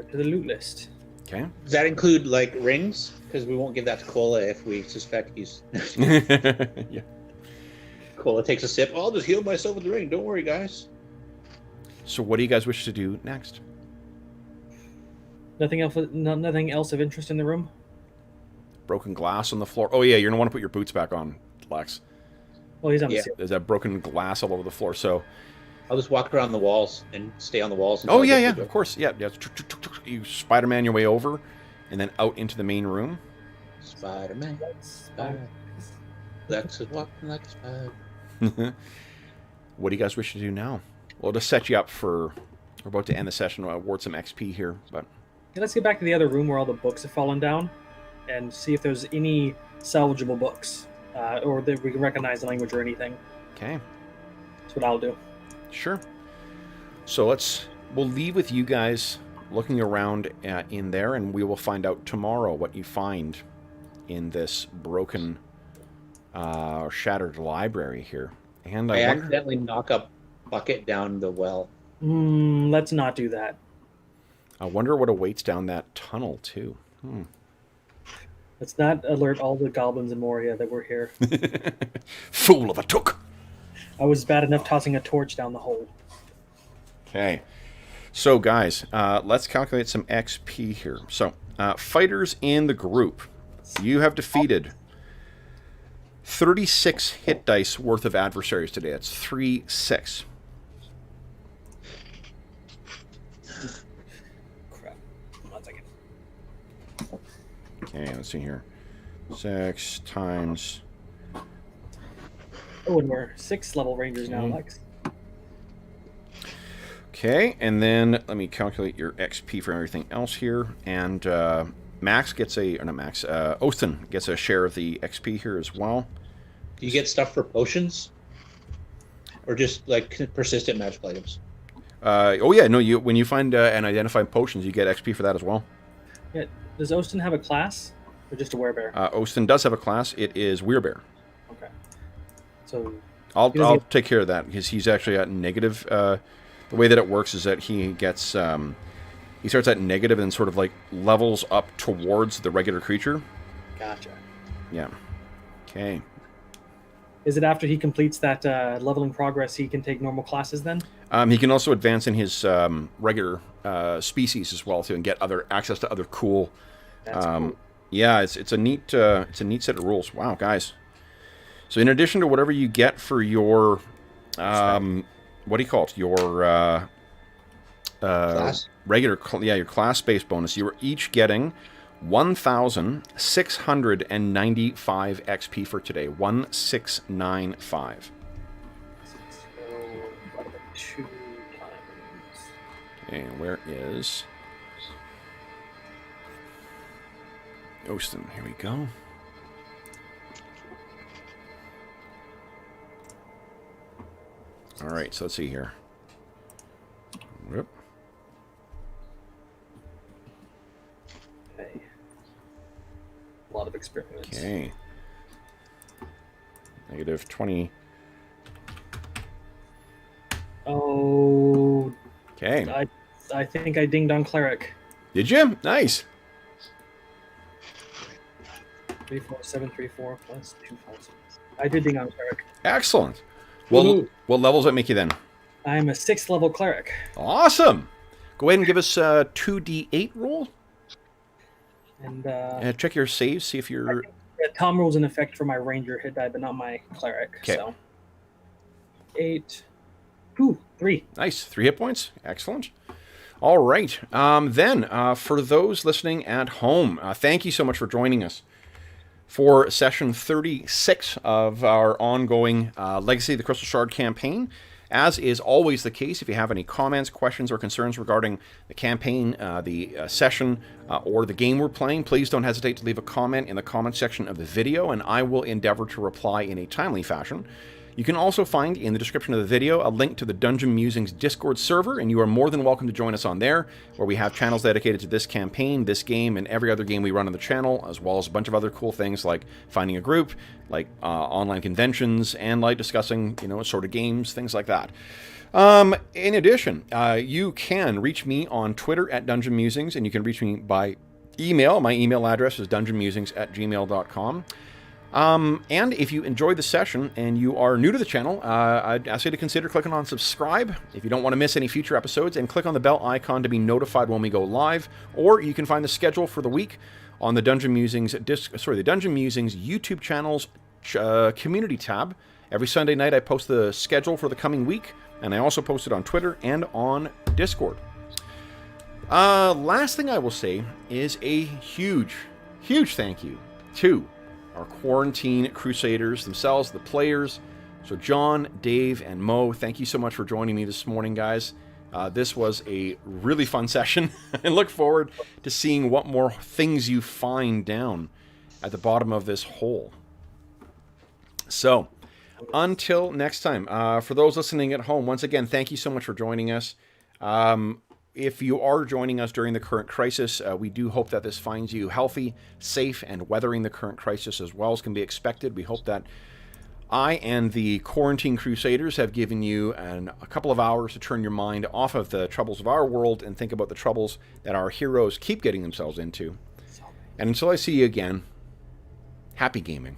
To the loot list. okay. Does that include like rings? Because we won't give that to Cola if we suspect he's. Yeah. Cola takes a sip. I'll just heal myself with the ring. Don't worry, guys. So what do you guys wish to do next? Nothing else. Nothing else of interest in the room. Broken glass on the floor. Oh yeah, you're gonna want to put your boots back on, Lex. Well, he's on Yeah. the seal. There's that broken glass all over the floor. So, I'll just walk around the walls and stay on the walls. oh yeah, of course, yeah. You Spider-Man your way over, and then out into the main room. Spider-Man. Lex is walking like a spider. What do you guys wish to do now? Well, to set you up for, we're about to end the session. I'll award some XP here, but Yeah, let's get back to the other room where all the books have fallen down, and see if there's any salvageable books, or that we can recognize the language or anything. okay, That's what I'll do. sure. So we'll leave with you guys looking around in there, and we will find out tomorrow what you find in this broken, shattered library here. And I I wonder, accidentally knock a bucket down the well. Let's not do that. what awaits down that tunnel too. Let's not alert all the goblins in Moria that we're here. Fool of a took. I was bad enough tossing a torch down the hole. Okay. So, guys, let's calculate some XP here. So, fighters in the group, you have defeated 36 hit dice worth of adversaries today. That's 3-6. Crap. 1 second. Okay, let's see here. 6 times... Oh, and we're 6 level rangers now, Lex. Okay, and then let me calculate your XP for everything else here. And Max gets a... Or not Max. Ostin gets a share of the XP here as well. Do you get stuff for potions? Or just like persistent magical items? Oh yeah, no. When you find and identify potions, you get XP for that as well. Yeah. Does Ostin have a class, or just a werebear? Ostin does have a class. It is Werebear. Okay. So I'll doesn't- take care of that because he's actually at negative. The way that it works is that he gets he starts at negative and sort of like levels up towards the regular creature. gotcha. Yeah. Okay. Is it after he completes that leveling progress he can take normal classes then? He can also advance in his regular species as well too, and get other access to other cool. That's cool. Yeah, it's a neat set of rules. Wow, guys. So in addition to whatever you get for your what do you call it? Your Class? your class-based bonus. You are each getting 1,695 XP for today. 1,695. So, divided by 2 times. And where is Ostin? Here we go. All right, so let's see here. Whoop. Okay. A lot of experience. Okay. Negative 20. Oh, Okay. I think I dinged on cleric. Did you? Nice. 34734 plus 256. I did ding on cleric. Excellent. Well, Woohoo. what levels that make you then? I'm a 6th level cleric. Awesome. Go ahead and give us a 2d8 roll. And Check your saves, see if you're... Tom rules in effect for my ranger hit die, but not my cleric. Okay. So 8, 2, 3. Nice. 3 hit points. Excellent. All right. Then, for those listening at home, thank you so much for joining us for session 36 of our ongoing Legacy of the Crystal Shard campaign. As is always the case, if you have any comments, questions, or concerns regarding the campaign, the session, or the game we're playing, please don't hesitate to leave a comment in the comment section of the video, and I will endeavor to reply in a timely fashion. You can also find in the description of the video a link to the Dungeon Musings Discord server, and you are more than welcome to join us on there, where we have channels dedicated to this campaign, this game, and every other game we run on the channel, as well as a bunch of other cool things like finding a group, like online conventions, and like discussing, sort of games, things like that. In addition, you can reach me on Twitter at Dungeon Musings, and you can reach me by email. My email address is dungeonmusings@gmail.com. And if you enjoyed the session and you are new to the channel, I'd ask you to consider clicking on subscribe if you don't want to miss any future episodes, and click on the bell icon to be notified when we go live. Or you can find the schedule for the week on the Dungeon Musings YouTube channel's community tab. Every Sunday night I post the schedule for the coming week, and I also post it on Twitter and on Discord. Last thing I will say is a huge thank you to our Quarantine Crusaders themselves, the players. So John, Dave, and Mo, thank you so much for joining me this morning, guys. This was a really fun session, and look forward to seeing what more things you find down at the bottom of this hole. So, until next time, for those listening at home, once again, thank you so much for joining us. If you are joining us during the current crisis, we do hope that this finds you healthy, safe, and weathering the current crisis as well as can be expected. We hope that I and the Quarantine Crusaders have given you a couple of hours to turn your mind off of the troubles of our world and think about the troubles that our heroes keep getting themselves into. And until I see you again, happy gaming.